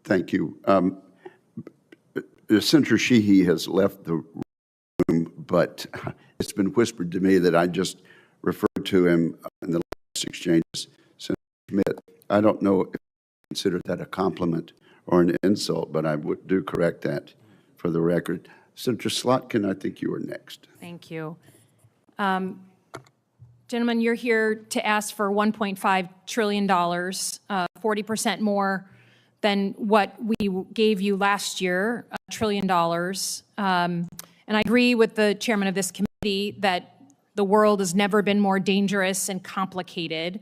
Thank you. Senator Sheehy has left the room, but it's been whispered to me that I just referred to him in the last exchanges. Senator Schmidt, I don't know if I consider that a compliment or an insult, but I do correct that for the record. Senator Slotkin, I think you were next. Thank you. Gentlemen, you're here to ask for $1.5 trillion, 40% more than what we gave you last year, $1 trillion. And I agree with the chairman of this committee that the world has never been more dangerous and complicated.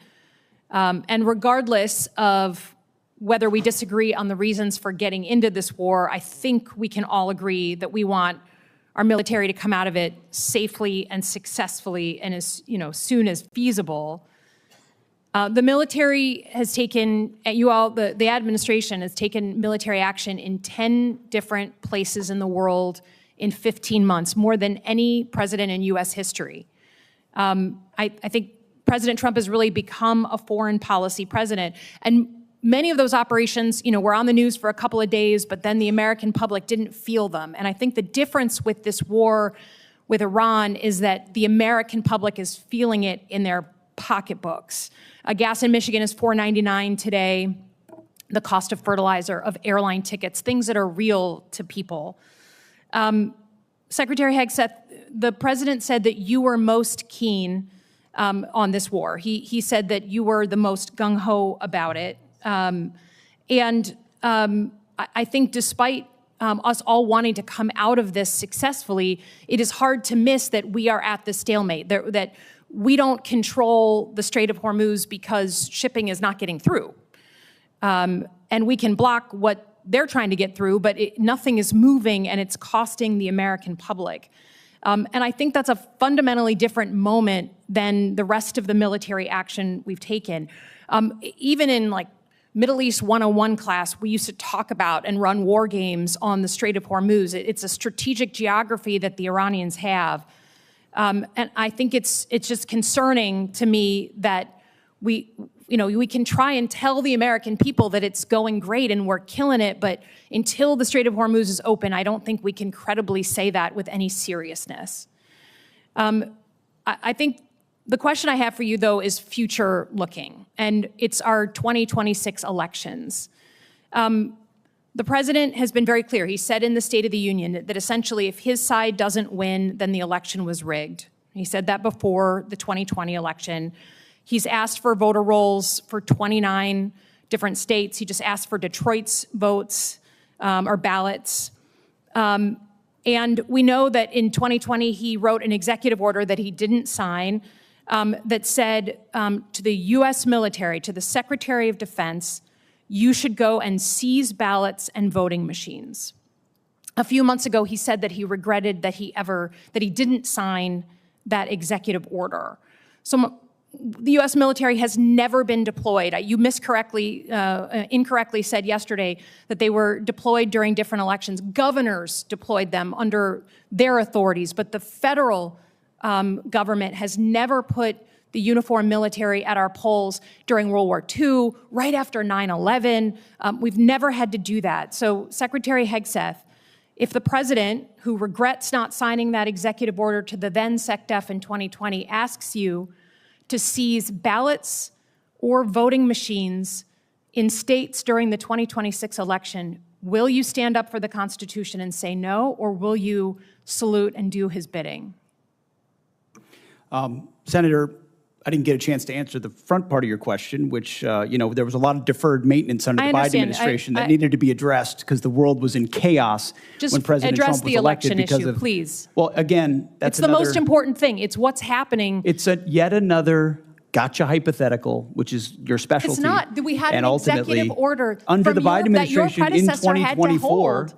And regardless of whether we disagree on the reasons for getting into this war, I think we can all agree that we want our military to come out of it safely and successfully and as soon as feasible. The military has taken, the administration has taken military action in 10 different places in the world in 15 months, more than any president in U.S. history. I think President Trump has really become a foreign policy president. And many of those operations, were on the news for a couple of days, but then the American public didn't feel them. And I think the difference with this war with Iran is that the American public is feeling it in their pocketbooks. Gas in Michigan is $4.99 today. The cost of fertilizer, of airline tickets, things that are real to people. Secretary Hegseth, the president said that you were most keen on this war. He said that you were the most gung-ho about it. I I think despite us all wanting to come out of this successfully, it is hard to miss that we are at the stalemate, that we don't control the Strait of Hormuz because shipping is not getting through. And we can block what they're trying to get through, but nothing is moving, and it's costing the American public. And I think that's a fundamentally different moment than the rest of the military action we've taken. Even in like Middle East 101 class, we used to talk about and run war games on the Strait of Hormuz. It's a strategic geography that the Iranians have. And I think it's just concerning to me that we can try and tell the American people that it's going great and we're killing it, but until the Strait of Hormuz is open, I don't think we can credibly say that with any seriousness. I think the question I have for you, though, is future looking, and it's our 2026 elections. The president has been very clear. He said in the State of the Union that essentially if his side doesn't win, then the election was rigged. He said that before the 2020 election. He's asked for voter rolls for 29 different states. He just asked for Detroit's votes or ballots. And we know that in 2020, he wrote an executive order that he didn't sign that said to the U.S. military, to the Secretary of Defense, you should go and seize ballots and voting machines. A few months ago, he said that he regretted that he didn't sign that executive order. So the U.S. military has never been deployed. You incorrectly said yesterday that they were deployed during different elections. Governors deployed them under their authorities, but the federal government has never put the uniformed military at our polls during World War II, right after 9/11. We've never had to do that. So Secretary Hegseth, if the president, who regrets not signing that executive order to the then SecDef in 2020, asks you to seize ballots or voting machines in states during the 2026 election, will you stand up for the Constitution and say no, or will you salute and do his bidding? Senator, I didn't get a chance to answer the front part of your question, which, there was a lot of deferred maintenance under the Biden administration that needed to be addressed because the world was in chaos when President Trump was elected. Just address the election issue, please. Well, again, that's the most important thing. It's what's happening. It's yet another gotcha hypothetical, which is your specialty. It's not. We had an executive order under the Biden administration in 2024.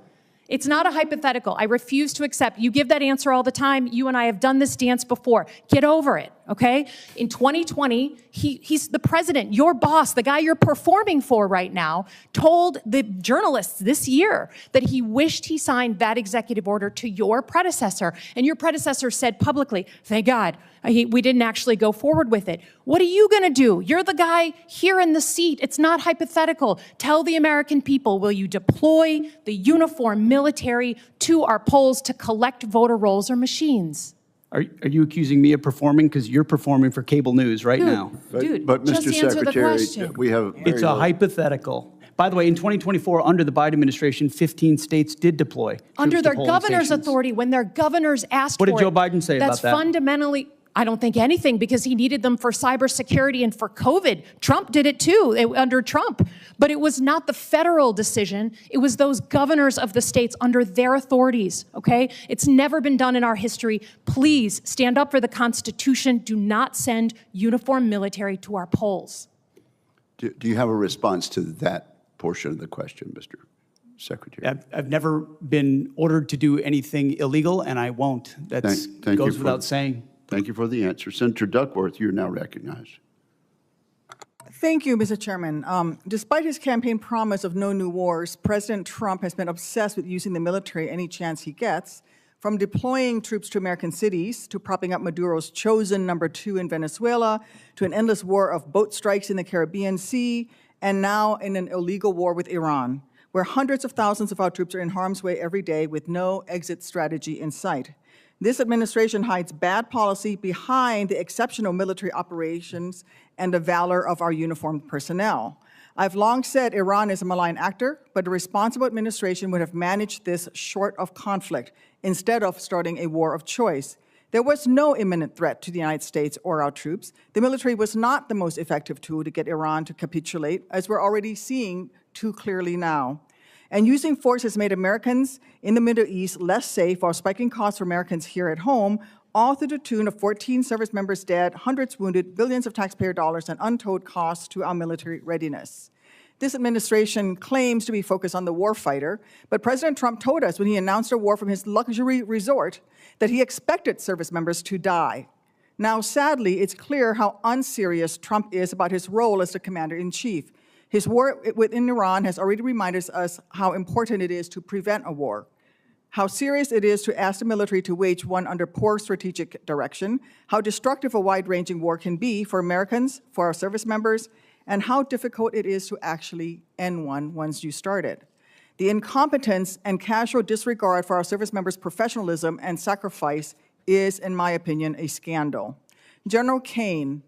It's not a hypothetical. I refuse to accept. You give that answer all the time. You and I have done this dance before. Get over it, okay? In 2020, he's the president, your boss, the guy you're performing for right now, told the journalists this year that he wished he signed that executive order to your predecessor. And your predecessor said publicly, thank God, we didn't actually go forward with it. What are you going to do? You're the guy here in the seat. It's not hypothetical. Tell the American people, will you deploy the uniformed military to our polls to collect voter rolls or machines? Are you accusing me of performing? Because you're performing for cable news right now. But just Mr. answer the Secretary, question. we have It's a hypothetical. By the way, in 2024, under the Biden administration, 15 states did deploy under troops their to polling governor's stations. authority, when their governors asked What for it. did Joe Biden say about that? That's fundamentally, I don't think anything, because he needed them for cybersecurity and for COVID. Trump did it too, under Trump. But it was not the federal decision. It was those governors of the states under their authorities, okay? It's never been done in our history. Please stand up for the Constitution. Do not send uniformed military to our polls. Do you have a response to that portion of the question, Mr. Secretary? I've never been ordered to do anything illegal, and I won't. That goes without saying. Thank you for the answer. Senator Duckworth, you're now recognized. Thank you, Mr. Chairman. Despite his campaign promise of no new wars, President Trump has been obsessed with using the military any chance he gets, from deploying troops to American cities, to propping up Maduro's chosen #2 in Venezuela, to an endless war of boat strikes in the Caribbean Sea, and now in an illegal war with Iran, where hundreds of thousands of our troops are in harm's way every day with no exit strategy in sight. This administration hides bad policy behind the exceptional military operations and the valor of our uniformed personnel. I've long said Iran is a malign actor, but a responsible administration would have managed this short of conflict instead of starting a war of choice. There was no imminent threat to the United States or our troops. The military was not the most effective tool to get Iran to capitulate, as we're already seeing too clearly now. And using force has made Americans in the Middle East less safe while spiking costs for Americans here at home, all to the tune of 14 service members dead, hundreds wounded, billions of taxpayer dollars, and untold costs to our military readiness. This administration claims to be focused on the warfighter, but President Trump told us when he announced a war from his luxury resort that he expected service members to die. Now, sadly, it's clear how unserious Trump is about his role as the commander-in-chief. His war within Iran has already reminded us how important it is to prevent a war, how serious it is to ask the military to wage one under poor strategic direction, how destructive a wide-ranging war can be for Americans, for our service members, and how difficult it is to actually end one once you start it. The incompetence and casual disregard for our service members' professionalism and sacrifice is, in my opinion, a scandal. General Kane,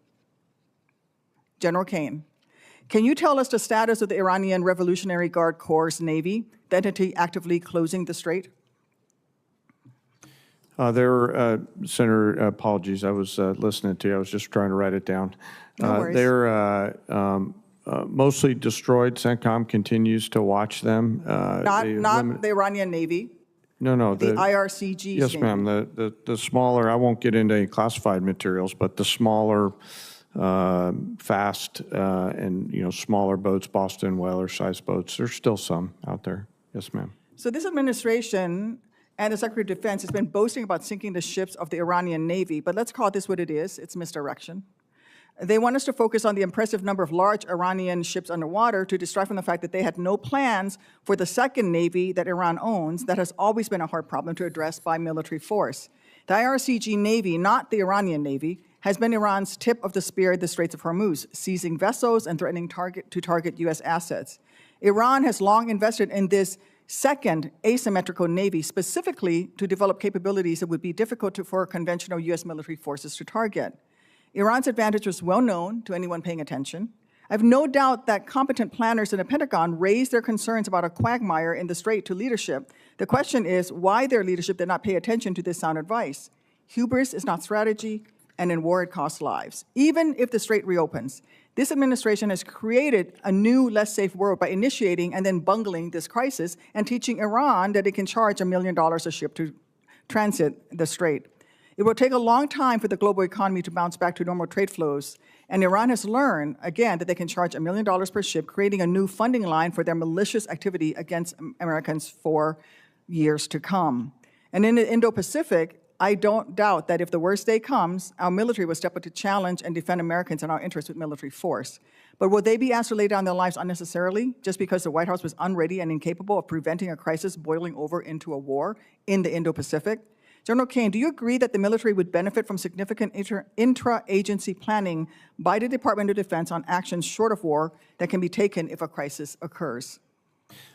can you tell us the status of the Iranian Revolutionary Guard Corps' Navy, the entity actively closing the strait? Senator, apologies, I was listening to you. I was just trying to write it down. No worries. They're mostly destroyed. CENTCOM continues to watch them. Not the Iranian Navy. No, the IRCG. Yes, ma'am. The smaller, I won't get into any classified materials, but the smaller, fast, and smaller boats, Boston whaler-sized boats. There's still some out there. Yes, ma'am. So this administration and the Secretary of Defense has been boasting about sinking the ships of the Iranian Navy, but let's call this what it is. It's misdirection. They want us to focus on the impressive number of large Iranian ships underwater to distract from the fact that they had no plans for the second Navy that Iran owns that has always been a hard problem to address by military force. The IRCG Navy, not the Iranian Navy, has been Iran's tip of the spear at the Straits of Hormuz, seizing vessels and threatening to target U.S. assets. Iran has long invested in this second asymmetrical Navy specifically to develop capabilities that would be difficult for conventional U.S. military forces to target. Iran's advantage was well known to anyone paying attention. I have no doubt that competent planners in the Pentagon raised their concerns about a quagmire in the strait to leadership. The question is why their leadership did not pay attention to this sound advice. Hubris is not strategy, and in war it costs lives. Even if the strait reopens, this administration has created a new, less safe world by initiating and then bungling this crisis and teaching Iran that it can charge $1 million a ship to transit the strait. It will take a long time for the global economy to bounce back to normal trade flows, and Iran has learned, again, that they can charge $1 million per ship, creating a new funding line for their malicious activity against Americans for years to come. And in the Indo-Pacific, I don't doubt that if the worst day comes, our military will step up to challenge and defend Americans and our interests with military force. But will they be asked to lay down their lives unnecessarily just because the White House was unready and incapable of preventing a crisis boiling over into a war in the Indo-Pacific? General Kane, do you agree that the military would benefit from significant intra-agency planning by the Department of Defense on actions short of war that can be taken if a crisis occurs?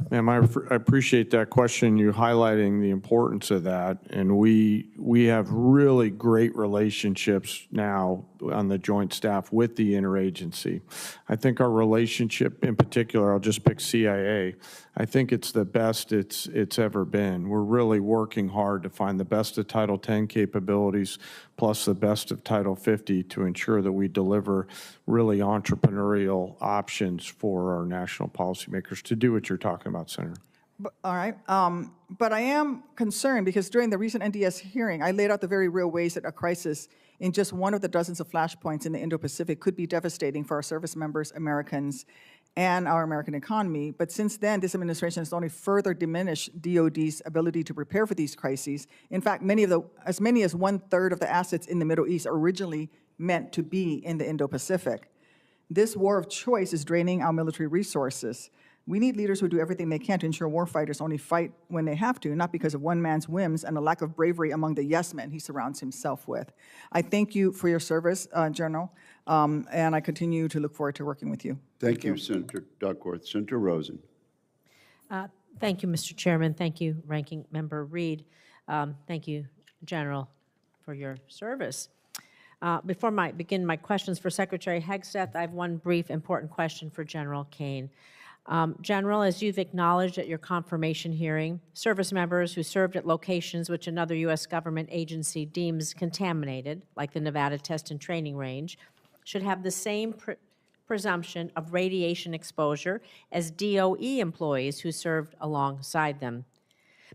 Ma'am, I appreciate that question, you highlighting the importance of that. And we have really great relationships now on the joint staff with the interagency. I think our relationship in particular, I'll just pick CIA, I think it's the best it's ever been. We're really working hard to find the best of Title 10 capabilities plus the best of Title 50 to ensure that we deliver really entrepreneurial options for our national policymakers to do what you're talking about, Senator. All right. But I am concerned because during the recent NDS hearing, I laid out the very real ways that a crisis in just one of the dozens of flashpoints in the Indo-Pacific could be devastating for our service members, Americans, and our American economy. But since then, this administration has only further diminished DOD's ability to prepare for these crises. In fact, as many as 1/3 of the assets in the Middle East are originally meant to be in the Indo-Pacific. This war of choice is draining our military resources. We need leaders who do everything they can to ensure warfighters only fight when they have to, not because of one man's whims and a lack of bravery among the yes men he surrounds himself with. I thank you for your service, General, and I continue to look forward to working with you. Thank you, Senator Duckworth. Senator Rosen. Thank you, Mr. Chairman. Thank you, Ranking Member Reed. Thank you, General, for your service. Before I begin my questions for Secretary Hegseth, I have one brief, important question for General Kane. General, as you've acknowledged at your confirmation hearing, service members who served at locations which another U.S. government agency deems contaminated, like the Nevada Test and Training Range, should have the same presumption of radiation exposure as DOE employees who served alongside them.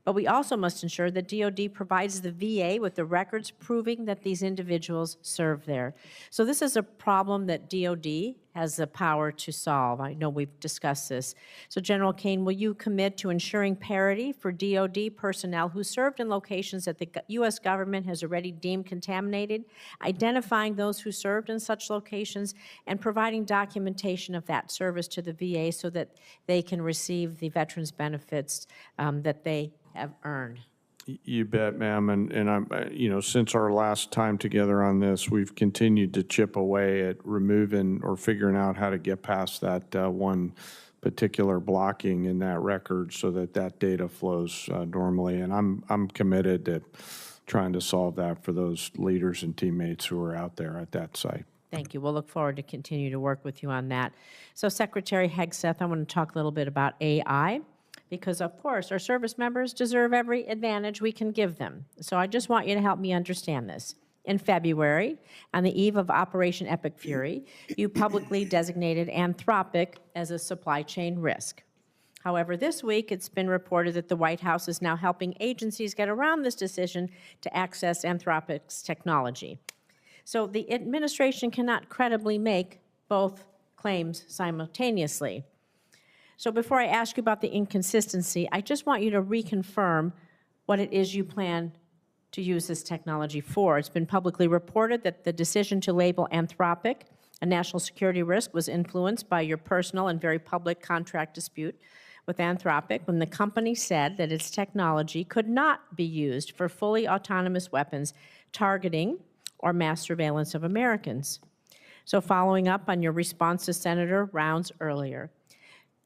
But we also must ensure that DoD provides the VA with the records proving that these individuals served there. So this is a problem that DoD has the power to solve. I know we've discussed this. So General Kane, will you commit to ensuring parity for DoD personnel who served in locations that the U.S. government has already deemed contaminated, identifying those who served in such locations, and providing documentation of that service to the VA so that they can receive the veterans benefits that they have earned? You bet, ma'am. And I'm, since our last time together on this, we've continued to chip away at removing or figuring out how to get past that one particular blocking in that record so that that data flows normally. And I'm committed to trying to solve that for those leaders and teammates who are out there at that site. Thank you. We'll look forward to continue to work with you on that. So Secretary Hegseth, I want to talk a little bit about AI. Because, of course, our service members deserve every advantage we can give them. So I just want you to help me understand this. In February, on the eve of Operation Epic Fury, you publicly designated Anthropic as a supply chain risk. However, this week it's been reported that the White House is now helping agencies get around this decision to access Anthropic's technology. So the administration cannot credibly make both claims simultaneously. So before I ask you about the inconsistency, I just want you to reconfirm what it is you plan to use this technology for. It's been publicly reported that the decision to label Anthropic a national security risk was influenced by your personal and very public contract dispute with Anthropic when the company said that its technology could not be used for fully autonomous weapons targeting or mass surveillance of Americans. So following up on your response to Senator Rounds earlier,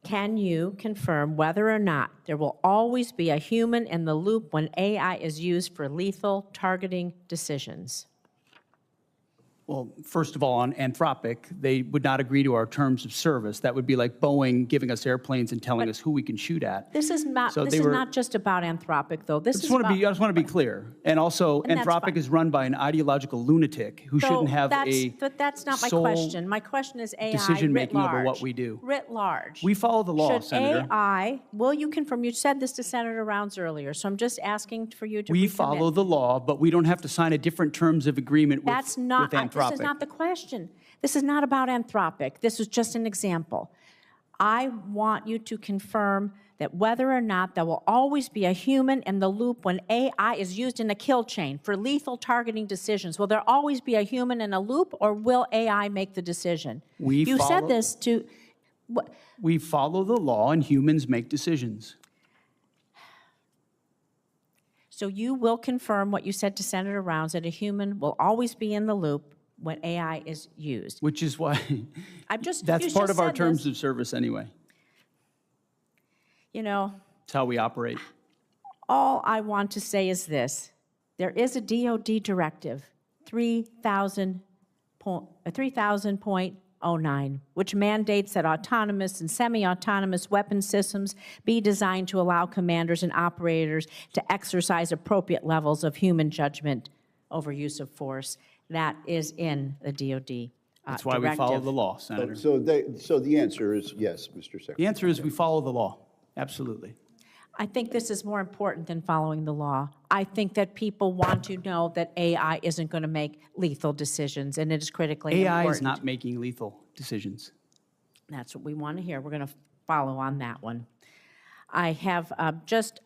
can you confirm whether or not there will always be a human in the loop when AI is used for lethal targeting decisions? Well, first of all, on Anthropic, they would not agree to our terms of service. That would be like Boeing giving us airplanes and telling us who we can shoot at. This is not. So this is not just about Anthropic, though. This is about. I just want to be clear. And also, Anthropic is run by an ideological lunatic who shouldn't have But that's not my question. My question is AI decision making writ large, over what we do. Writ large. We follow the law, Should Senator. AI? Will you confirm? You said this to Senator Rounds earlier, so I'm just asking for you to. We recommit. follow the law, but we don't have to sign a different terms of agreement with Anthropic. This is not the question. This is not about Anthropic. This was just an example. I want you to confirm that whether or not there will always be a human in the loop when AI is used in a kill chain for lethal targeting decisions. Will there always be a human in a loop, or will AI make the decision? You said this to. We follow the law, and humans make decisions. So you will confirm what you said to Senator Rounds, that a human will always be in the loop when AI is used. Which is why that's part of our terms of service anyway. You know, it's how we operate. All I want to say is this. There is a DoD directive, 3000.09, which mandates that autonomous and semi-autonomous weapon systems be designed to allow commanders and operators to exercise appropriate levels of human judgment over use of force. That is in the DoD That's why we follow the law, Senator. So the answer is yes, Mr. Secretary. The answer is we follow the law. Absolutely. I think this is more important than following the law. I think that people want to know that AI isn't going to make lethal decisions, and it is critically important. AI is not making lethal decisions. That's what we want to hear. We're going to follow on that one. I have just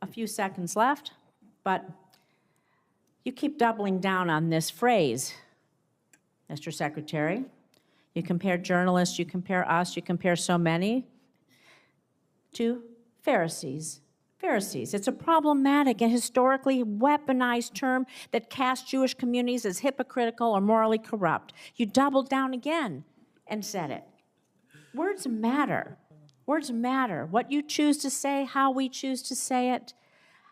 a few seconds left, but you keep doubling down on this phrase, Mr. Secretary. You compare journalists, you compare us, you compare so many to Pharisees. Pharisees. It's a problematic and historically weaponized term that casts Jewish communities as hypocritical or morally corrupt. You doubled down again and said it. Words matter. Words matter. What you choose to say, how we choose to say it.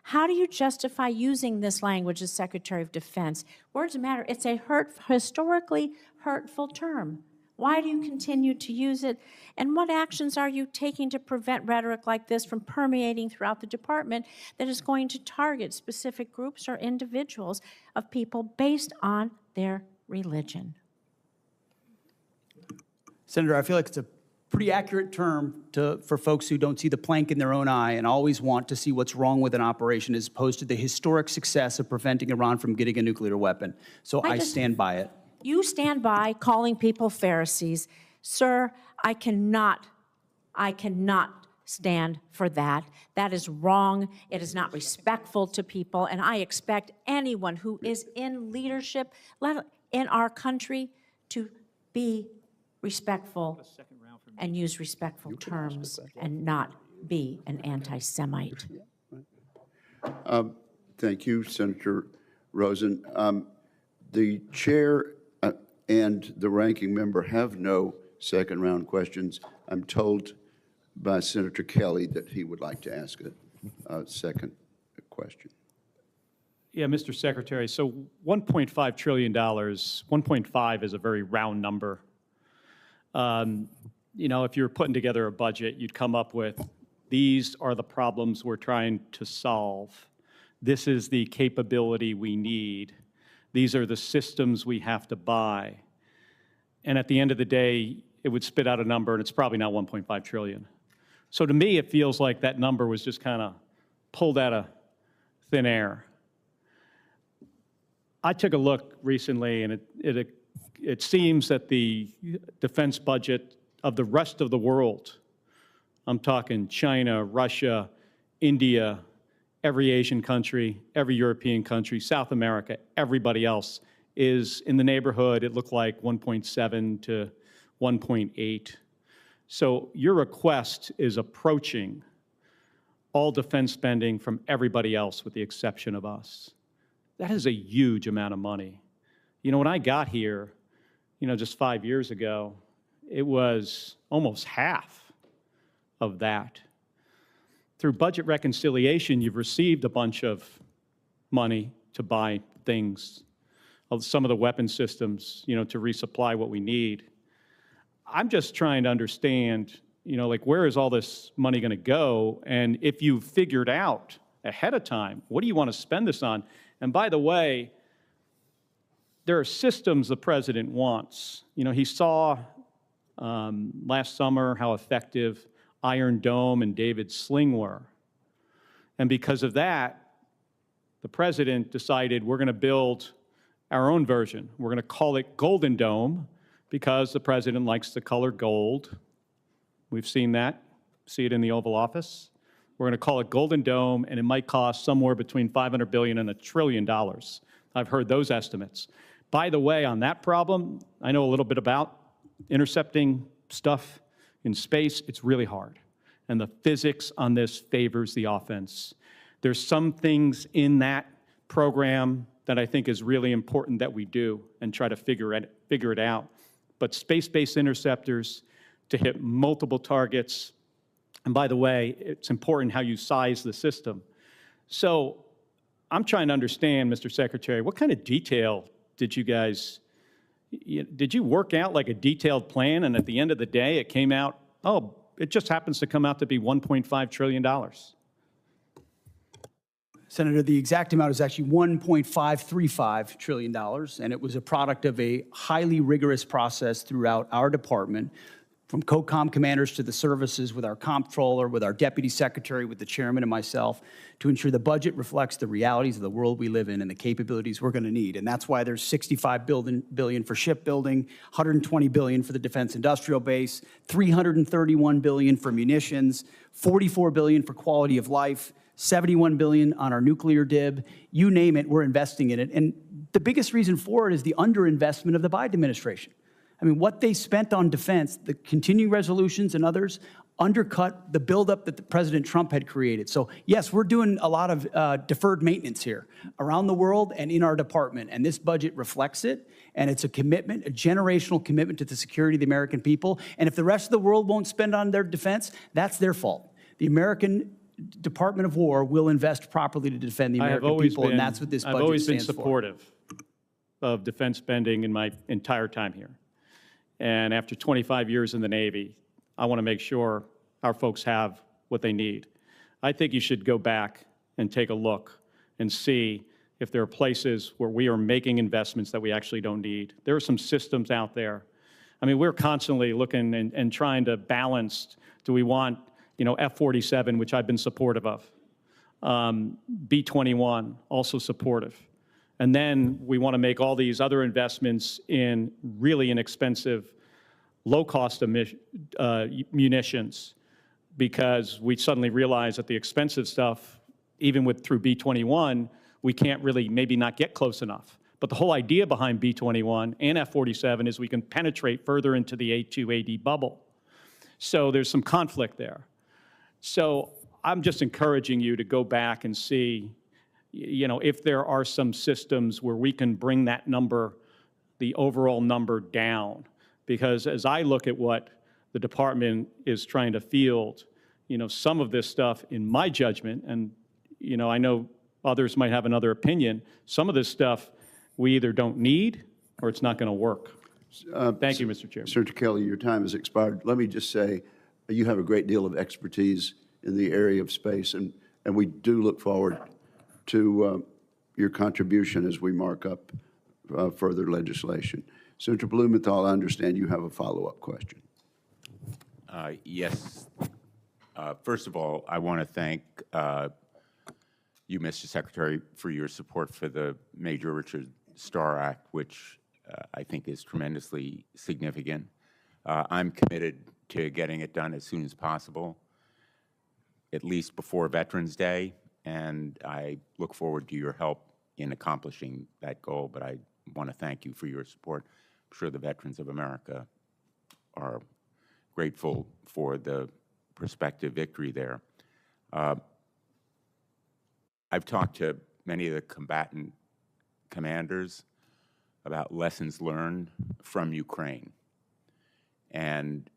How do you justify using this language as Secretary of Defense? Words matter. It's a historically hurtful term. Why do you continue to use it? And what actions are you taking to prevent rhetoric like this from permeating throughout the department that is going to target specific groups or individuals of people based on their religion? Senator, I feel like it's a pretty accurate term for folks who don't see the plank in their own eye and always want to see what's wrong with an operation as opposed to the historic success of preventing Iran from getting a nuclear weapon. So I stand by it. You stand by calling people Pharisees. Sir, I cannot stand for that. That is wrong. It is not respectful to people. And I expect anyone who is in leadership in our country to be respectful and use respectful terms and not be an anti-Semite. Thank you, Senator Rosen. The chair and the ranking member have no second round questions. I'm told by Senator Kelly that he would like to ask a second question. Yeah, Mr. Secretary, so $1.5 trillion, 1.5 is a very round number. You know, if you're putting together a budget, you'd come up with, these are the problems we're trying to solve. This is the capability we need. These are the systems we have to buy. And at the end of the day, it would spit out a number, and it's probably not 1.5 trillion. So to me, it feels like that number was just kind of pulled out of thin air. I took a look recently, and it seems that the defense budget of the rest of the world, I'm talking China, Russia, India, every Asian country, every European country, South America, everybody else is in the neighborhood, it looked like 1.7 to 1.8. So your request is approaching all defense spending from everybody else with the exception of us. That is a huge amount of money. You know, when I got here, you know, just 5 years ago, it was almost half of that. Through budget reconciliation, you've received a bunch of money to buy things, some of the weapon systems, you know, to resupply what we need. I'm just trying to understand, you know, like, where is all this money going to go? And if you figured out ahead of time, what do you want to spend this on? And by the way, there are systems the president wants. You know, he saw last summer how effective Iron Dome and David's Sling were. And because of that, the president decided we're going to build our own version. We're going to call it Golden Dome because the president likes the color gold. We've seen that, see it in the Oval Office. We're going to call it Golden Dome, and it might cost somewhere between $500 billion and $1 trillion. I've heard those estimates. By the way, on that problem, I know a little bit about intercepting stuff in space. It's really hard. And the physics on this favors the offense. There's some things in that program that I think is really important that we do and try to figure it out. But space-based interceptors to hit multiple targets, and by the way, it's important how you size the system. So I'm trying to understand, Mr. Secretary, what kind of detail did you guys, did you work out like a detailed plan, and at the end of the day it came out, oh, it just happens to come out to be $1.5 trillion? Senator, the exact amount is actually $1.535 trillion, and it was a product of a highly rigorous process throughout our department, from COCOM commanders to the services, with our comptroller, with our deputy secretary, with the chairman and myself, to ensure the budget reflects the realities of the world we live in and the capabilities we're going to need. And that's why there's $65 billion for shipbuilding, $120 billion for the defense industrial base, $331 billion for munitions, $44 billion for quality of life, $71 billion on our nuclear DIB. You name it, we're investing in it. And the biggest reason for it is the underinvestment of the Biden administration. I mean, what they spent on defense, the continuing resolutions and others, undercut the buildup that President Trump had created. So yes, we're doing a lot of deferred maintenance here around the world and in our department, and this budget reflects it, and it's a commitment, a generational commitment to the security of the American people. And if the rest of the world won't spend on their defense, that's their fault. The American Department of War will invest properly to defend the American people, and that's what this budget stands for. I've always been supportive of defense spending in my entire time here. And after 25 years in the Navy, I want to make sure our folks have what they need. I think you should go back and take a look and see if there are places where we are making investments that we actually don't need. There are some systems out there. I mean, we're constantly looking and trying to balance, do we want, F-47, which I've been supportive of, B-21, also supportive. And then we want to make all these other investments in really inexpensive, low-cost munitions, because we suddenly realize that the expensive stuff, even through B-21, we can't really maybe not get close enough. But the whole idea behind B-21 and F-47 is we can penetrate further into the A2AD bubble. So there's some conflict there. So I'm just encouraging you to go back and see, if there are some systems where we can bring that number, the overall number down. Because as I look at what the department is trying to field, some of this stuff, in my judgment, and, I know others might have another opinion, some of this stuff we either don't need or it's not going to work. Thank you, Mr. Chairman. Senator Kelly, your time has expired. Let me just say, you have a great deal of expertise in the area of space, and we do look forward to your contribution as we mark up further legislation. Senator Blumenthal, I understand you have a follow-up question. Yes. First of all, I want to thank you, Mr. Secretary, for your support for the Major Richard Starr Act, which I think is tremendously significant. I'm committed to getting it done as soon as possible, at least before Veterans Day, and I look forward to your help in accomplishing that goal, but I want to thank you for your support. I'm sure the veterans of America are grateful for the prospective victory there. I've talked to many of the combatant commanders about lessons learned from Ukraine. And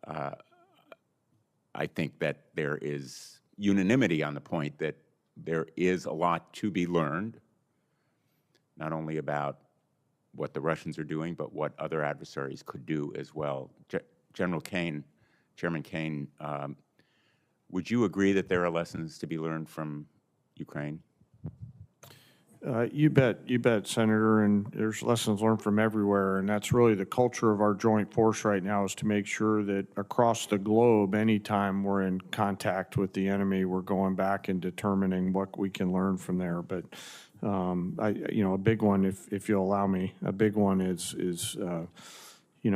I think that there is unanimity on the point that there is a lot to be learned, not only about what the Russians are doing, but what other adversaries could do as well. General Kane, Chairman Kane, would you agree that there are lessons to be learned from Ukraine? You bet, Senator, and there's lessons learned from everywhere, and that's really the culture of our joint force right now, is to make sure that across the globe, anytime we're in contact with the enemy, we're going back and determining what we can learn from there. But a big one, if you'll allow me, a big one is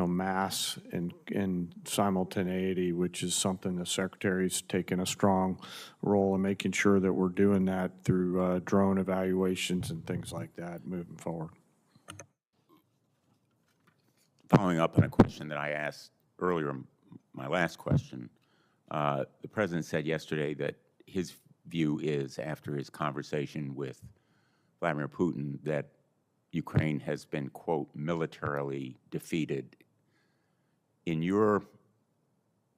mass and simultaneity, which is something the Secretary's taken a strong role in making sure that we're doing that through drone evaluations and things like that moving forward. Following up on a question that I asked earlier, my last question, the President said yesterday that his view is, after his conversation with Vladimir Putin, that Ukraine has been, quote, militarily defeated. In your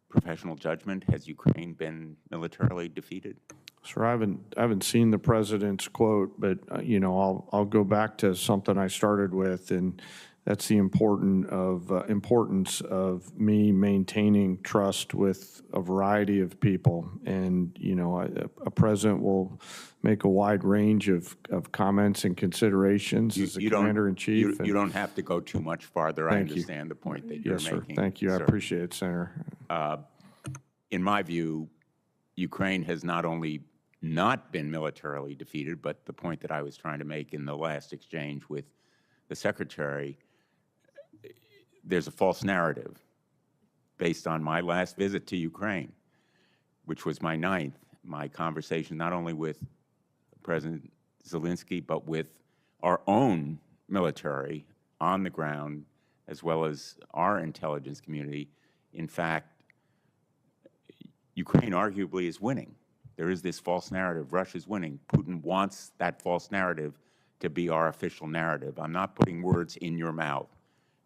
professional judgment, has Ukraine been militarily defeated? Sir, I haven't seen the President's quote, but I'll go back to something I started with, and that's the importance of me maintaining trust with a variety of people. And a president will make a wide range of comments and considerations as a commander-in-chief. You don't have to go too much farther. I understand the point that you're making. Yes, sir. Thank you. I appreciate it, Senator. In my view, Ukraine has not only not been militarily defeated, but the point that I was trying to make in the last exchange with the Secretary, there's a false narrative based on my last visit to Ukraine, which was my 9th, my conversation not only with President Zelensky, but with our own military on the ground, as well as our intelligence community. In fact, Ukraine arguably is winning. There is this false narrative, Russia's winning. Putin wants that false narrative to be our official narrative. I'm not putting words in your mouth,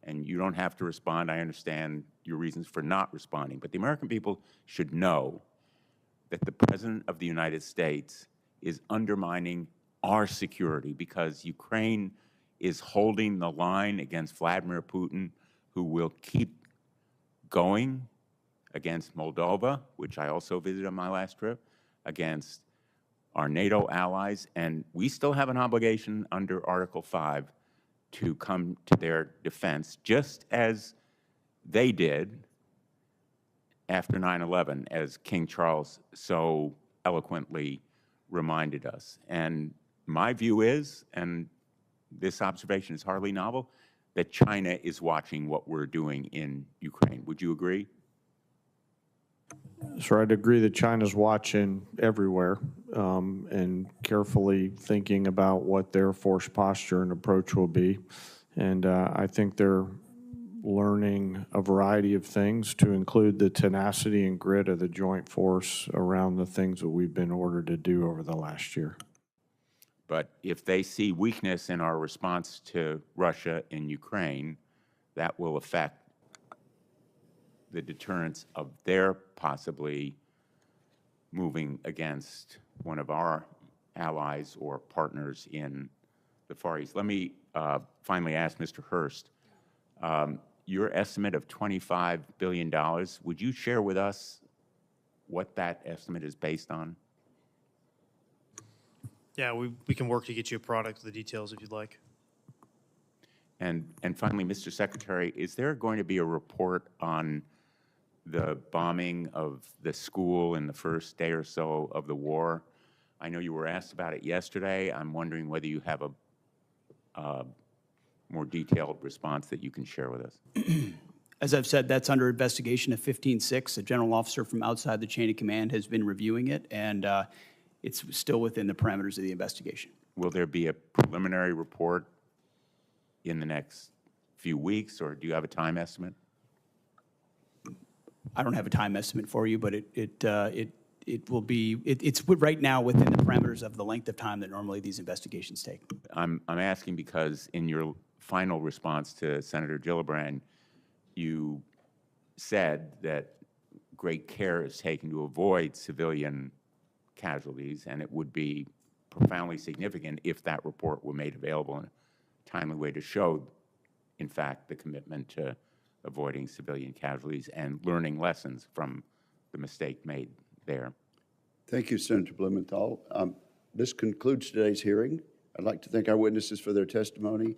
and you don't have to respond. I understand your reasons for not responding, but the American people should know that the President of the United States is undermining our security because Ukraine is holding the line against Vladimir Putin, who will keep going against Moldova, which I also visited on my last trip, against our NATO allies, and we still have an obligation under Article 5 to come to their defense, just as they did after 9/11, as King Charles so eloquently reminded us. And my view is, and this observation is hardly novel, that China is watching what we're doing in Ukraine. Would you agree? So I'd agree that China's watching everywhere and carefully thinking about what their force posture and approach will be. And I think they're learning a variety of things, to include the tenacity and grit of the joint force around the things that we've been ordered to do over the last year. But if they see weakness in our response to Russia in Ukraine, that will affect the deterrence of their possibly moving against one of our allies or partners in the Far East. Let me finally ask Mr. Hurst, your estimate of $25 billion, would you share with us what that estimate is based on? Yeah, we can work to get you a product with the details if you'd like. And finally, Mr. Secretary, is there going to be a report on the bombing of the school in the first day or so of the war? I know you were asked about it yesterday. I'm wondering whether you have a more detailed response that you can share with us. As I've said, that's under investigation at 15-6. A general officer from outside the chain of command has been reviewing it, and it's still within the parameters of the investigation. Will there be a preliminary report in the next few weeks, or do you have a time estimate? I don't have a time estimate for you, but it will be, it's right now within the parameters of the length of time that normally these investigations take. I'm asking because in your final response to Senator Gillibrand, you said that great care is taken to avoid civilian casualties, and it would be profoundly significant if that report were made available in a timely way to show, in fact, the commitment to avoiding civilian casualties and learning lessons from the mistake made there. Thank you, Senator Blumenthal. This concludes today's hearing. I'd like to thank our witnesses for their testimony.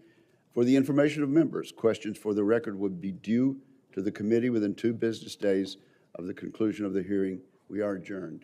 For the information of members, questions for the record would be due to the committee within 2 business days of the conclusion of the hearing. We are adjourned.